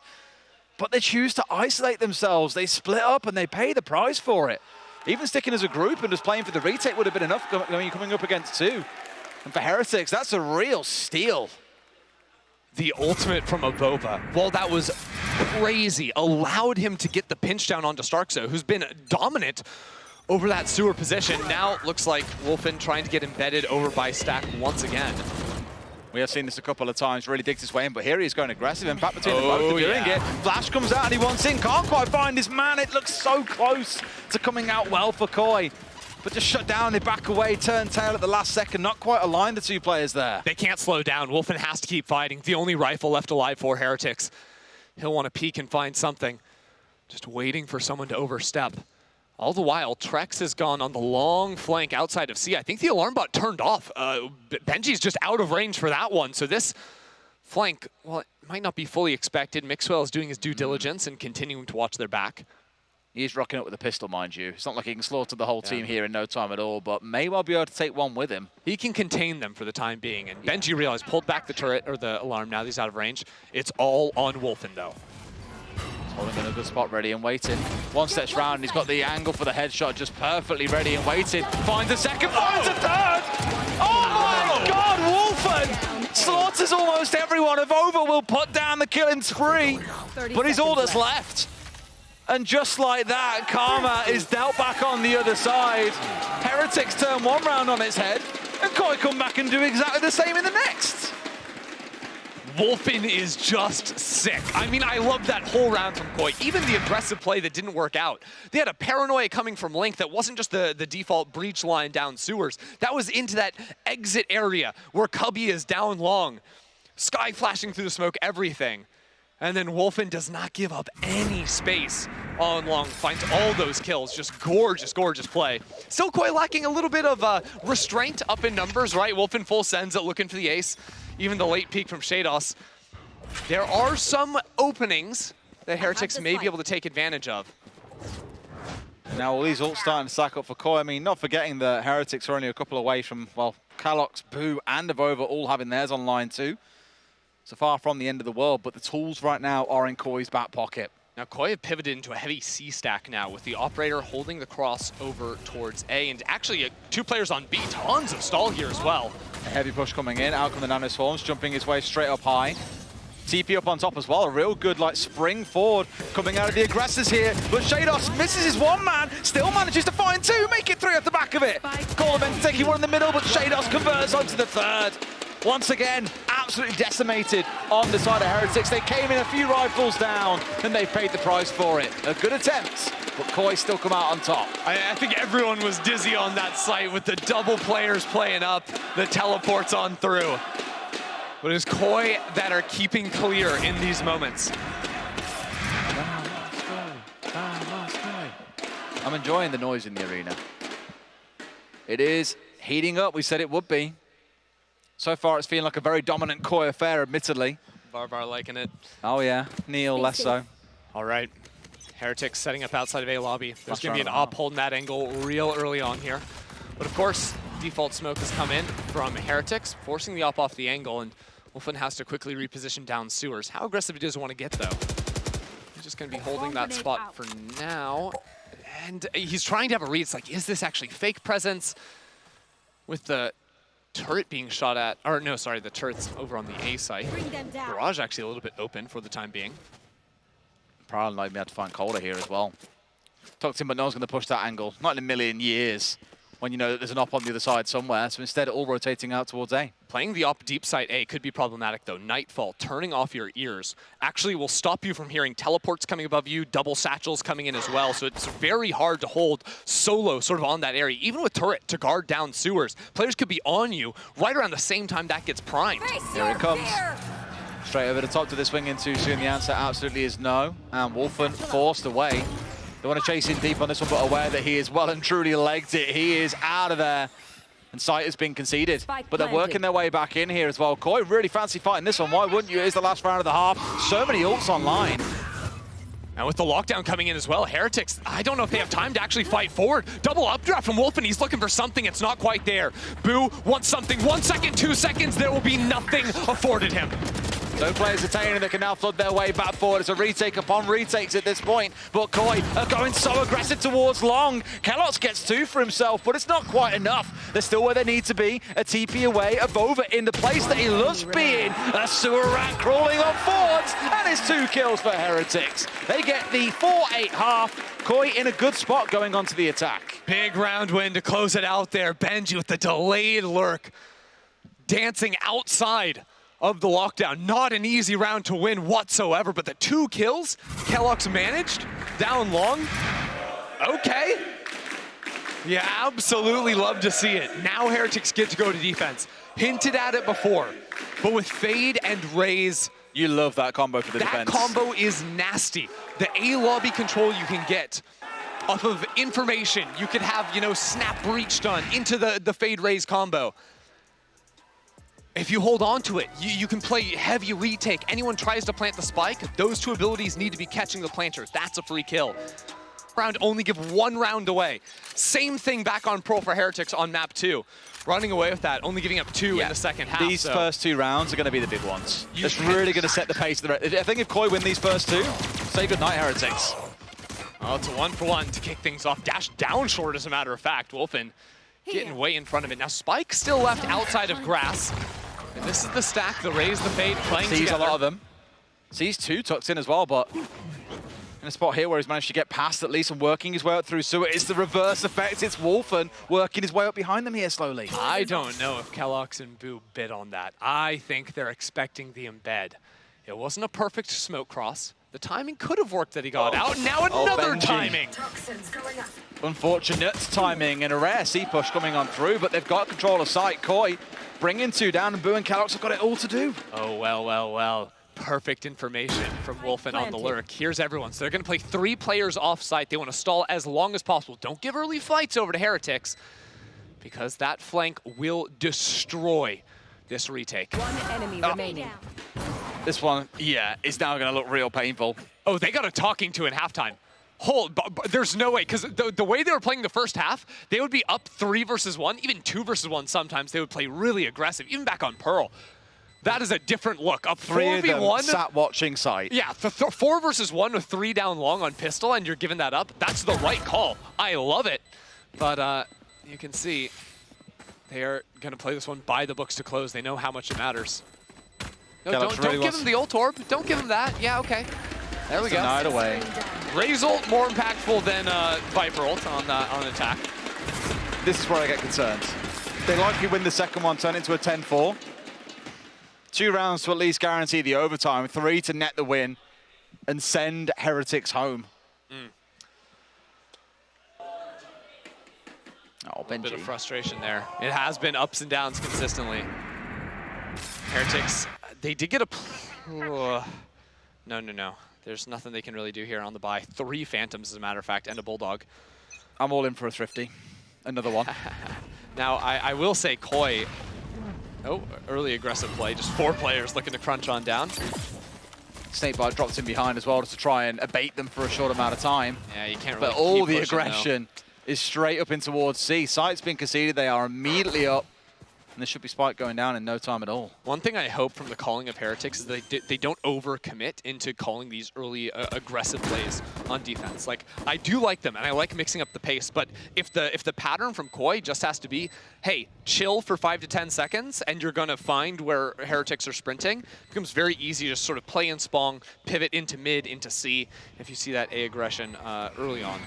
but they choose to isolate themselves. They split up and they pay the price for it. Even sticking as a group and just playing for the retake would have been enough coming up against 2. And for Heretics, that's a real steal. The ultimate from Avova, well, that was crazy. Allowed him to get the pinch down onto Starkso, who's been dominant over that sewer position. Now looks like Wolfen trying to get embedded over by Stack once again. We have seen this a couple of times, really digs his way in, but here he's going aggressive. In fact, between the both are doing it. Flash comes out and he wants in, can't quite find his man. It looks so close to coming out well for KOI. But just shut down, they back away, turn tail at the last second. Not quite aligned, the two players there. They can't slow down. Wolfen has to keep fighting. The only rifle left alive for Heretics. He'll want to peek and find something. Just waiting for someone to overstep. All the while, Trex has gone on the long flank outside of C. I think the alarm bot turned off. Benji's just out of range for that one. So this flank, well, it might not be fully expected. Mixwell is doing his due diligence and continuing to watch their back. He's rocking up with a pistol, mind you. It's not like he can slaughter the whole team here in no time at all, but may well be able to take one with him. He can contain them for the time being. And Benji realized, pulled back the turret, or the alarm, now that he's out of range. It's all on Wolfen, though. Holding in a good spot, ready and waiting. One steps round, and he's got the angle for the headshot just perfectly ready and waiting. Finds a second, finds a third! Oh my God, Wolfen slaughters almost everyone. Avova will put down the killing spree, but he's all that's left. And just like that, Karma is dealt back on the other side. Heretics turn one round on its head, and KOI come back and do exactly the same in the next. Wolfen is just sick. I mean, I love that whole round from KOI. Even the aggressive play that didn't work out. They had a paranoia coming from Link that wasn't just the default breach line down sewers. That was into that exit area where Cubby is down long. Sky flashing through the smoke, everything. And then Wolfen does not give up any space on long. Finds all those kills. Just gorgeous, gorgeous play. Still KOI lacking a little bit of restraint up in numbers, right? Wolfen full sends it, looking for the ace. Even the late peek from Shados. There are some openings that Heretics may be able to take advantage of. Now all these ults starting to stack up for KOI. I mean, not forgetting that Heretics are only a couple away from, well, Kalox, Boo, and Avova all having theirs online too. So far from the end of the world, but the tools right now are in KOI's back pocket. Now KOI have pivoted into a heavy C stack now with the operator holding the cross over towards A, and actually two players on B, tons of stall here as well. A heavy push coming in, out come the Nanoswarms, jumping his way straight up high. TP up on top as well, a real good like spring forward coming out of the aggressors here, but Shados misses his one man, still manages to find two, make it three at the back of it. Call event taking one in the middle, but Shados converts onto the third. Once again, absolutely decimated on the side of Heretics. They came in a few rifles down, and they paid the price for it. A good attempt, but KOI still come out on top. I think everyone was dizzy on that site with the double players playing up, the teleports on through. But it's KOI that are keeping clear in these moments. I'm enjoying the noise in the arena. It is heating up, we said it would be. So far, it's feeling like a very dominant KOI affair, admittedly. Barbar liking it. Oh, yeah. Neil, less so. All right. Heretics setting up outside of A lobby. There's going to be an op holding that angle real early on here. But, of course, default smoke has come in from Heretics, forcing the op off the angle, and Wolfen has to quickly reposition down sewers. How aggressive he does want to get, though. He's just going to be holding that spot for now. And he's trying to have a read. It's like, is this actually fake presence? With the turret being shot at, or no, sorry, the turret's over on the A site. Garage actually a little bit open for the time being. Probably might have to find Calder here as well. Tucked in, but no one's going to push that angle. Not in a million years when you know that there's an op on the other side somewhere. So instead, all rotating out towards A. Playing the op deep side A could be problematic, though. Nightfall, turning off your ears, actually will stop you from hearing teleports coming above you, double satchels coming in as well. So it's very hard to hold solo sort of on that area. Even with turret to guard down sewers, players could be on you right around the same time that gets primed. Here it comes. Straight over the top to this swing in too soon. The answer absolutely is no. And Wolfen forced away. They want to chase in deep on this one, but aware that he is well and truly legged it. He is out of there. And sight has been conceded. But they're working their way back in here as well. KOI really fancy fighting this one. Why wouldn't you? It is the last round of the half. So many ults online. And with the lockdown coming in as well, Heretics, I don't know if they have time to actually fight forward. Double updraft from Wolfen. He's looking for something. It's not quite there. Boo wants something. 1 second, 2 seconds. There will be nothing afforded him. No players attaining that can now flood their way back forward. It's a retake upon retakes at this point. But KOI are going so aggressive towards long. Kelox gets two for himself, but it's not quite enough. They're still where they need to be. A TP away, Avova in the place that he loves being. A sewer rat crawling on forwards, and it's 2 kills for Heretics. They get the 4-8 half. KOI in a good spot going on to the attack. Big round win to close it out there. Benji with the delayed lurk. dancing outside of the lockdown. Not an easy round to win whatsoever, but the 2 kills Kellogg's managed down long. Okay. You absolutely love to see it. Now Heretics get to go to defense. Hinted at it before, but with Fade and Raze, you love that combo for the defense. That combo is nasty. The A lobby control you can get off of information. You could have, you know, snap breach done into the Fade Raze combo. If you hold on to it, you can play heavy retake. Anyone tries to plant the spike, those 2 abilities need to be catching the planters. That's a free kill. Round only give 1 round away. Same thing back on Pro for Heretics on map 2. Running away with that, only giving up 2 in the second half. These first 2 rounds are going to be the big ones. It's really going to set the pace. I think if KOI win these first 2, say goodnight, Heretics. Oh, it's a 1-for-1 to kick things off. Dash down short, as a matter of fact. Wolfen getting way in front of it. Now Spike still left outside of grass. And this is the stack, the Raze, the Fade playing Sees together. a lot of them. Sees 2 tucked in as well, but in a spot here where he's managed to get past at least and working his way up through. So it's the reverse effect. It's Wolfen working his way up behind them here slowly. I don't know if Kellogg's and Boo bid on that. I think they're expecting the embed. It wasn't a perfect smoke cross. The timing could have worked that he got out. Now another timing. Unfortunate timing and a rare C-push coming on through, but they've got control of sight. KOI bringing 2 down, and Boo and Kellogg's have got it all to do. Oh, well, well, well. Perfect information from Wolfen on the lurk. Here's everyone. So they're going to play 3 players off-site. They want to stall as long as possible. Don't give early fights over to Heretics, because that flank will destroy this retake. 1 enemy remaining. This one, yeah, is now going to look real painful. Oh, they got a talking to in halftime. There's no way, because the way they were playing the first half, they would be up 3 versus 1, even 2 versus 1 sometimes. They would play really aggressive, even back on Pearl. That is a different look. Up 4v1. Sat watching sight. Yeah, 4 versus 1 with 3 down long on pistol, and you're giving that up. That's the right call. I love it. But you can see they are going to play this one by the books to close. They know how much it matters. No, don't give him the ult orb. Don't give him that. Yeah, okay. There we go. Denied away. Raze ult more impactful than Viper ult on attack. This is where I get concerned. They likely win the second one, turn into a 10-4. 2 rounds to at least guarantee the overtime, 3 to net the win, and send Heretics home. Oh, Benji. A bit of frustration there. It has been ups and downs consistently. Heretics, they did get a... No. There's nothing they can really do here on the buy. 3 Phantoms, as a matter of fact, and a Bulldog. I'm all in for a Thrifty. Another one. Now, I will say KOI... Oh, early aggressive play. Just 4 players looking to crunch on down. Snakebite drops in behind as well just to try and abate them for a short amount of time. Yeah, you can't really But all the pushing, aggression is straight up in towards C. Sight's been conceded. They are immediately up. And there should be Spike going down in no time at all. One thing I hope from the calling of Heretics is they don't overcommit into calling these early aggressive plays on defense. Like, I do like them, and I like mixing up the pace, but if the pattern from KOI just has to be, hey, chill for 5 to 10 seconds, and you're going to find where Heretics are sprinting, it becomes very easy to just sort of play in spawn, pivot into mid, into C, if you see that A aggression early on.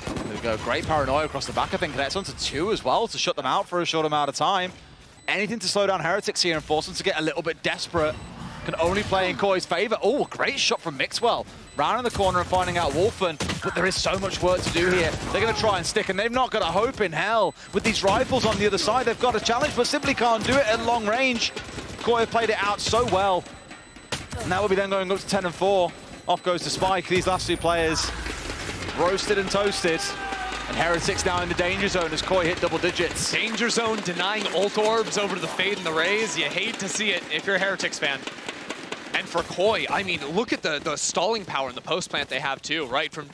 There we go. Great paranoia across the back. I think connects onto 2 as well to shut them out for a short amount of time. Anything to slow down Heretics here and force them to get a little bit desperate. Can only play in KOI's favor. Oh, great shot from Mixwell. Round in the corner and finding out Wolfen. But there is so much work to do here. They're going to try and stick, and they've not got a hope in hell. With these rifles on the other side, they've got a challenge, but simply can't do it at long range. KOI have played it out so well. And that will be then going up to 10 and 4. Off goes to Spike. These last 2 players roasted and toasted. And Heretics now in the danger zone as KOI hit double digits. Danger zone denying ult orbs over to the Fade and the Raze. You hate to see it if you're a Heretics fan. And for KOI, I mean, look at the stalling power in the post plant they have too, right? From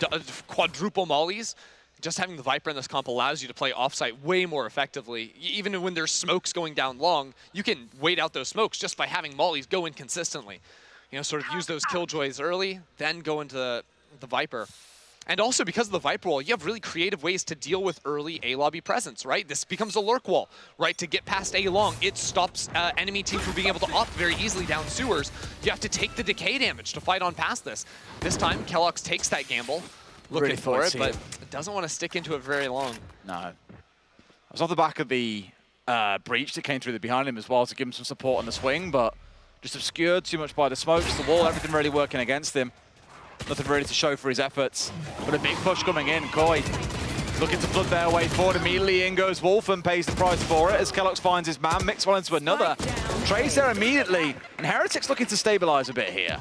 quadruple mollies. Just having the Viper in this comp allows you to play offsite way more effectively. Even when there's smokes going down long, you can wait out those smokes just by having mollies go in consistently. You know, sort of use those killjoys early, then go into the Viper. And also, because of the Viper wall, you have really creative ways to deal with early A-lobby presence, right? This becomes a lurk wall, right? To get past A-long, it stops enemy teams from being able to opt very easily down sewers. You have to take the decay damage to fight on past this. This time, Kellogg's takes that gamble, looking for it, but it doesn't want to stick into it very long. No. I was off the back of the breach that came through the behind him as well to give him some support on the swing, but just obscured too much by the smokes, the wall, everything really working against him. Nothing really to show for his efforts. But a big push coming in. KOI looking to flood their way forward. Immediately in goes Wolf and pays the price for it as Kellogg's finds his man. Mix one into another. Trades there immediately. And Heretics looking to stabilize a bit here.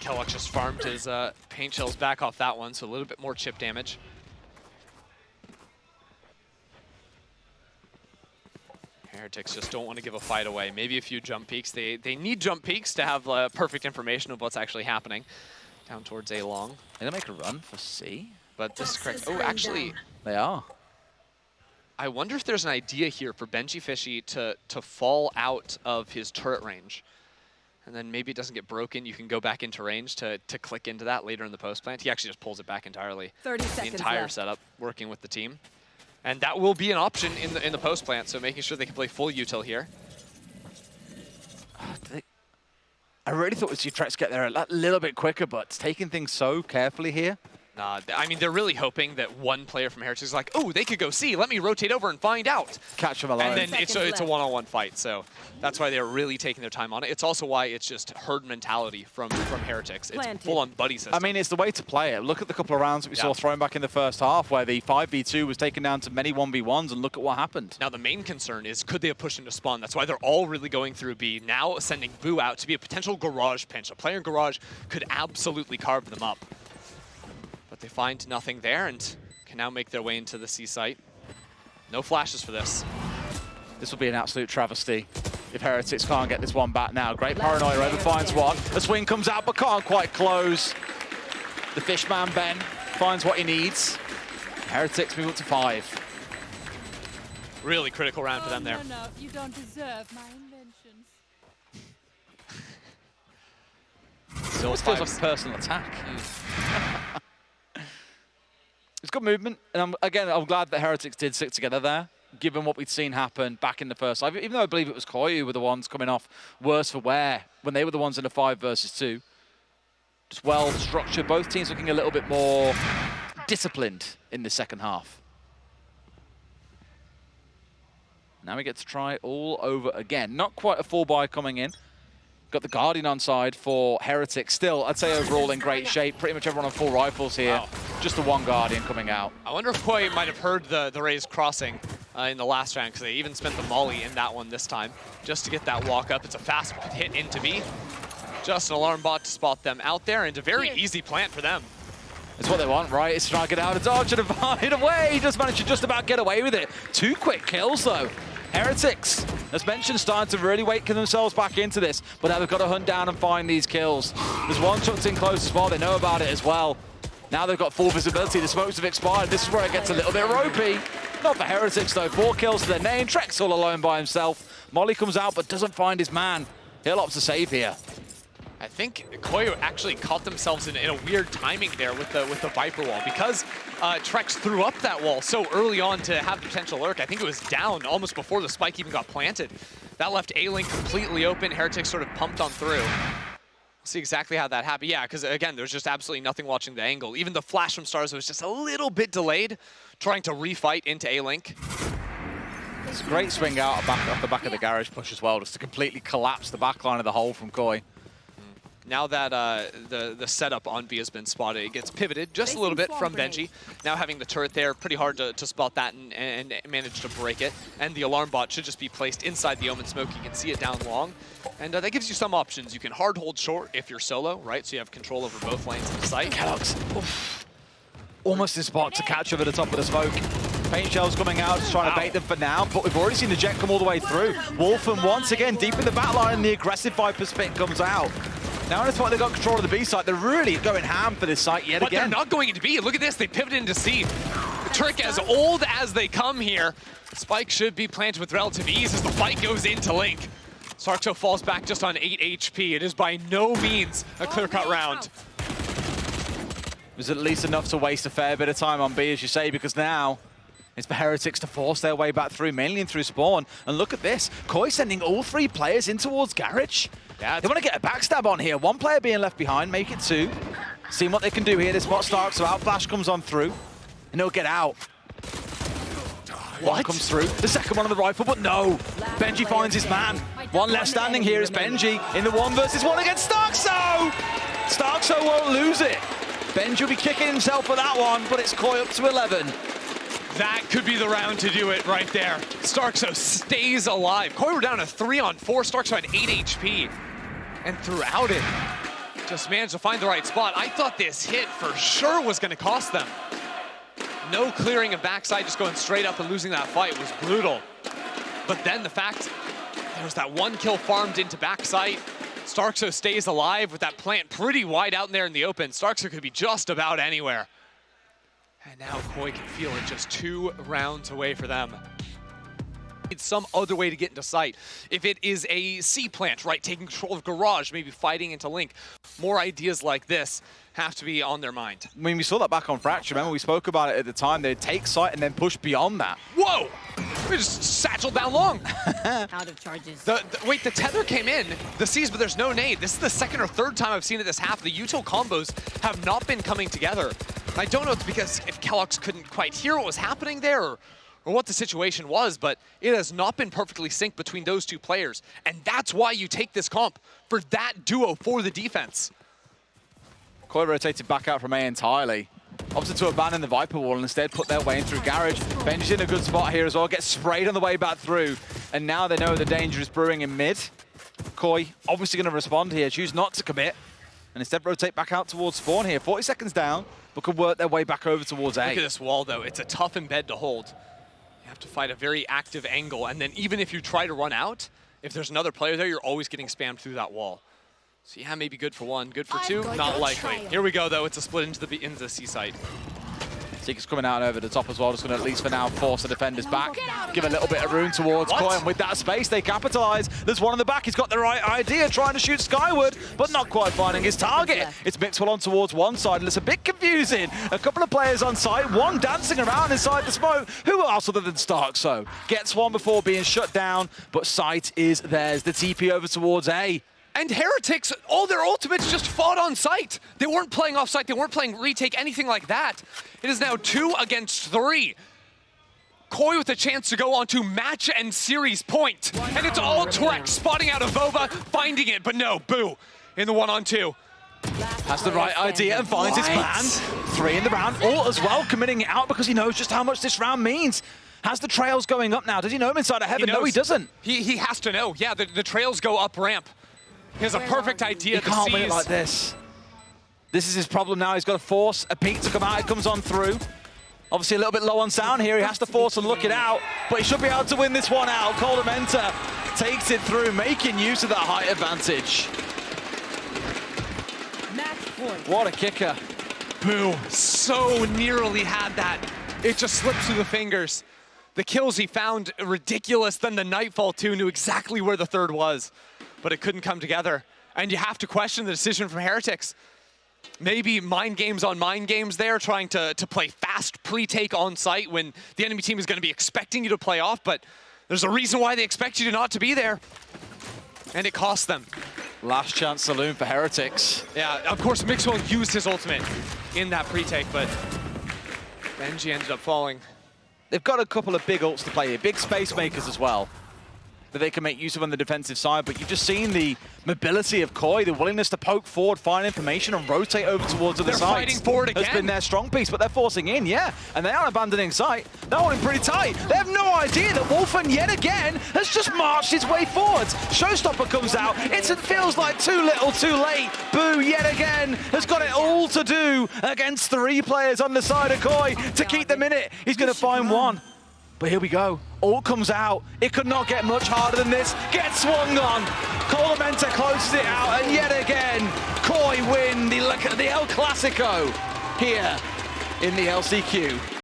Kellogg just farmed his paint shells back off that one, so a little bit more chip damage. Heretics just don't want to give a fight away. Maybe a few jump peeks. They need jump peeks to have perfect information of what's actually happening. Down towards A long. They're gonna make a run for C. But this is correct. Oh, actually, They are. I wonder if there's an idea here for Benji Fishy to fall out of his turret range. And then maybe it doesn't get broken. You can go back into range to click into that later in the post plant. He actually just pulls it back entirely. 30 seconds the entire left. setup working with the team. And that will be an option in the post plant, so making sure they can play full util here. I really thought it was Utrecht get there a little bit quicker, but it's taking things so carefully here. Nah, I mean, they're really hoping that one player from Heretics is like, oh, they could go C. Let me rotate over and find out. Catch them alone. And then it's a one-on-one fight, so that's why they're really taking their time on it. It's also why it's just herd mentality from Heretics. It's full-on buddy system. I mean, it's the way to play it. Look at the couple of rounds that we saw thrown back in the first half where the 5v2 was taken down to many 1v1s, and look at what happened. Now, the main concern is, could they have pushed into spawn? That's why they're all really going through B, now sending Boo out to be a potential garage pinch. A player in garage could absolutely carve them up. But they find nothing there and can now make their way into the C site. No flashes for this. This will be an absolute travesty if Heretics can't get this one back now. Great paranoia, Ever finds one. The swing comes out but can't quite close. The Fishman Ben finds what he needs. Heretics move up to 5. Really critical round for them there. No, you don't deserve my inventions. Still feels like a personal attack. It's good movement, and I'm glad that Heretics did stick together there, given what we'd seen happen back in the first half. Even though I believe it was KOI who were the ones coming off worse for wear when they were the ones in a 5 versus 2. Just well structured. Both teams looking a little bit more disciplined in the second half. Now we get to try all over again. Not quite a full buy coming in. Got the Guardian on side for Heretics. Still, I'd say overall in great shape. Pretty much everyone on full rifles here. Wow. Just the one Guardian coming out. I wonder if KOI might have heard the Rays crossing in the last round, because they even spent the molly in that one this time, just to get that walk up. It's a fast hit into B. Just an alarm bot to spot them out there, and a very easy plant for them. It's what they want, right? It's trying to get out of dodge and hide away. He just managed to just about get away with it. 2 quick kills, though. Heretics, as mentioned, starting to really wake themselves back into this, but now they've got to hunt down and find these kills. There's one chucked in close as well. They know about it as well. Now they've got full visibility. The smokes have expired. This is where it gets a little bit ropey. Not for Heretics, though. 4 kills to their name. Trek's all alone by himself. Molly comes out, but doesn't find his man. He'll opt to save here. I think KOI actually caught themselves in a weird timing there with the Viper wall, because Trex threw up that wall so early on to have the potential lurk. I think it was down almost before the spike even got planted. That left A-Link completely open. Heretics sort of pumped on through. We'll see exactly how that happened. Yeah, because again, there's just absolutely nothing watching the angle. Even the flash from Stars was just a little bit delayed, trying to refight into A-Link. It's a great swing out off the back of the garage push as well, just to completely collapse the backline of the hole from KOI. Now that the setup on B has been spotted, it gets pivoted just a little bit from Benji. Now having the turret there, pretty hard to spot that and manage to break it. And the alarm bot should just be placed inside the Omen smoke. You can see it down long. And that gives you some options. You can hard hold short if you're solo, right? So you have control over both lanes of the site. Kellogg's almost in spot to catch over the top of the smoke. Paint shells coming out, just trying to bait them for now, but we've already seen the jet come all the way through. Wolfen once again deep in the back line, and the aggressive Viper spin comes out. Now in this point, they've got control of the B site. They're really going ham for this site yet again. But they're not going into B. Look at this. They pivoted into C. The trick, as old as they come here, Spike should be planted with relative ease as the fight goes into Link. Sarkto falls back just on 8 HP. It is by no means a clear-cut round. It was at least enough to waste a fair bit of time on B, as you say, because now it's for Heretics to force their way back through, mainly in through spawn. And look at this. KOI sending all 3 players in towards garage. Yeah, they want to get a backstab on here. 1 player being left behind, make it 2. Seeing what they can do here. This spot starts, so Outflash comes on through, and he'll get out. One comes through, the second one on the rifle, but no. Benji finds his man. One left standing here is Benji in the 1 versus 1 against Starkso. Starkso won't lose it. Benji will be kicking himself for that one, but it's KOI up to 11. That could be the round to do it right there. Starkso stays alive. KOI were down to 3-on-4. Starkso had 8 HP. And throughout it, just managed to find the right spot. I thought this hit for sure was going to cost them. No clearing of backside, just going straight up and losing that fight was brutal. But then the fact there was that 1 kill farmed into backside. Starkso stays alive with that plant pretty wide out in there in the open. Starkso could be just about anywhere. And now KOI can feel it just 2 rounds away for them. Need some other way to get into sight. If it is a C plant, right, taking control of Garage, maybe fighting into Link, more ideas like this have to be on their mind. I mean, we saw that back on Fracture. Remember, we spoke about it at the time. They'd take sight and then push beyond that. Whoa! We just satcheled down long. Out of charges. Wait, the tether came in, the C's, but there's no nade. This is the 2nd or 3rd time I've seen it this half. The util combos have not been coming together. I don't know if it's because if Kellogg's couldn't quite hear what was happening there or what the situation was, but it has not been perfectly synced between those 2 players. And that's why you take this comp, for that duo for the defense. KOI rotated back out from A entirely. Opted to abandon the Viper wall and instead put their way in through Garage. Benji's in a good spot here as well, gets sprayed on the way back through. And now they know the danger is brewing in mid. KOI obviously going to respond here, choose not to commit. And instead rotate back out towards spawn here. 40 seconds down, but could work their way back over towards A. Look at this wall though, it's a tough embed to hold. You have to fight a very active angle, and then even if you try to run out, if there's another player there, you're always getting spammed through that wall. So yeah, maybe good for 1, good for 2, not likely. Here we go though, it's a split into the C site. Seeker's coming out over the top as well, just going to at least for now force the defenders back, give a little bit of room towards KOI, and with that space they capitalize. There's one in the back, he's got the right idea, trying to shoot skyward, but not quite finding his target. It's Mixwell on towards one side, and it's a bit confusing. A couple of players on site, one dancing around inside the smoke. Who else other than Starkso? Gets one before being shut down, but sight is theirs. The TP over towards A. And Heretics, all their ultimates just fought on site. They weren't playing off site, they weren't playing retake, anything like that. It is now 2 against 3. KOI with a chance to go on to match and series point. And it's all Trex spotting out of Vova, finding it, but no, Boo in the 1-on-2. Has the right idea and finds his man. 3 in the round, all as well committing it out because he knows just how much this round means. Has the trails going up now? Does he know him inside of heaven? No, he doesn't. He has to know. Yeah, the trails go up ramp. He has a perfect idea. He can't win it like this. This is his problem now. He's got to force a peak to come out. It comes on through. Obviously a little bit low on sound here. He has to force and look it out, but he should be able to win this one out. Coldamenta takes it through, making use of that height advantage. What a kicker. Boo, so nearly had that. It just slipped through the fingers. The kills he found ridiculous, then the Nightfall too, knew exactly where the 3rd was, but it couldn't come together. And you have to question the decision from Heretics. Maybe mind games on mind games there, trying to play fast pre-take on site when the enemy team is going to be expecting you to play off, but there's a reason why they expect you to not to be there. And it cost them. Last chance saloon for Heretics. Yeah, of course Mixwell used his ultimate in that pre-take, but Benji ended up falling. They've got a couple of big ults to play here, big space makers as well, that they can make use of on the defensive side, but you've just seen the mobility of KOI, the willingness to poke forward, find information, and rotate over towards other sides. They're fighting forward again. Has been their strong piece, but they're forcing in, yeah. And they aren't abandoning sight. They're holding pretty tight. They have no idea that Wolfen, yet again, has just marched his way forwards. Showstopper comes out. It feels like too little, too late. Boo, yet again, has got it all to do against 3 players on the side of KOI to keep them in it. He's going to find one. But here we go. Ult comes out. It could not get much harder than this. Gets swung on. Coldamenta closes it out, and yet again, KOI win the El Clasico here in the LCQ.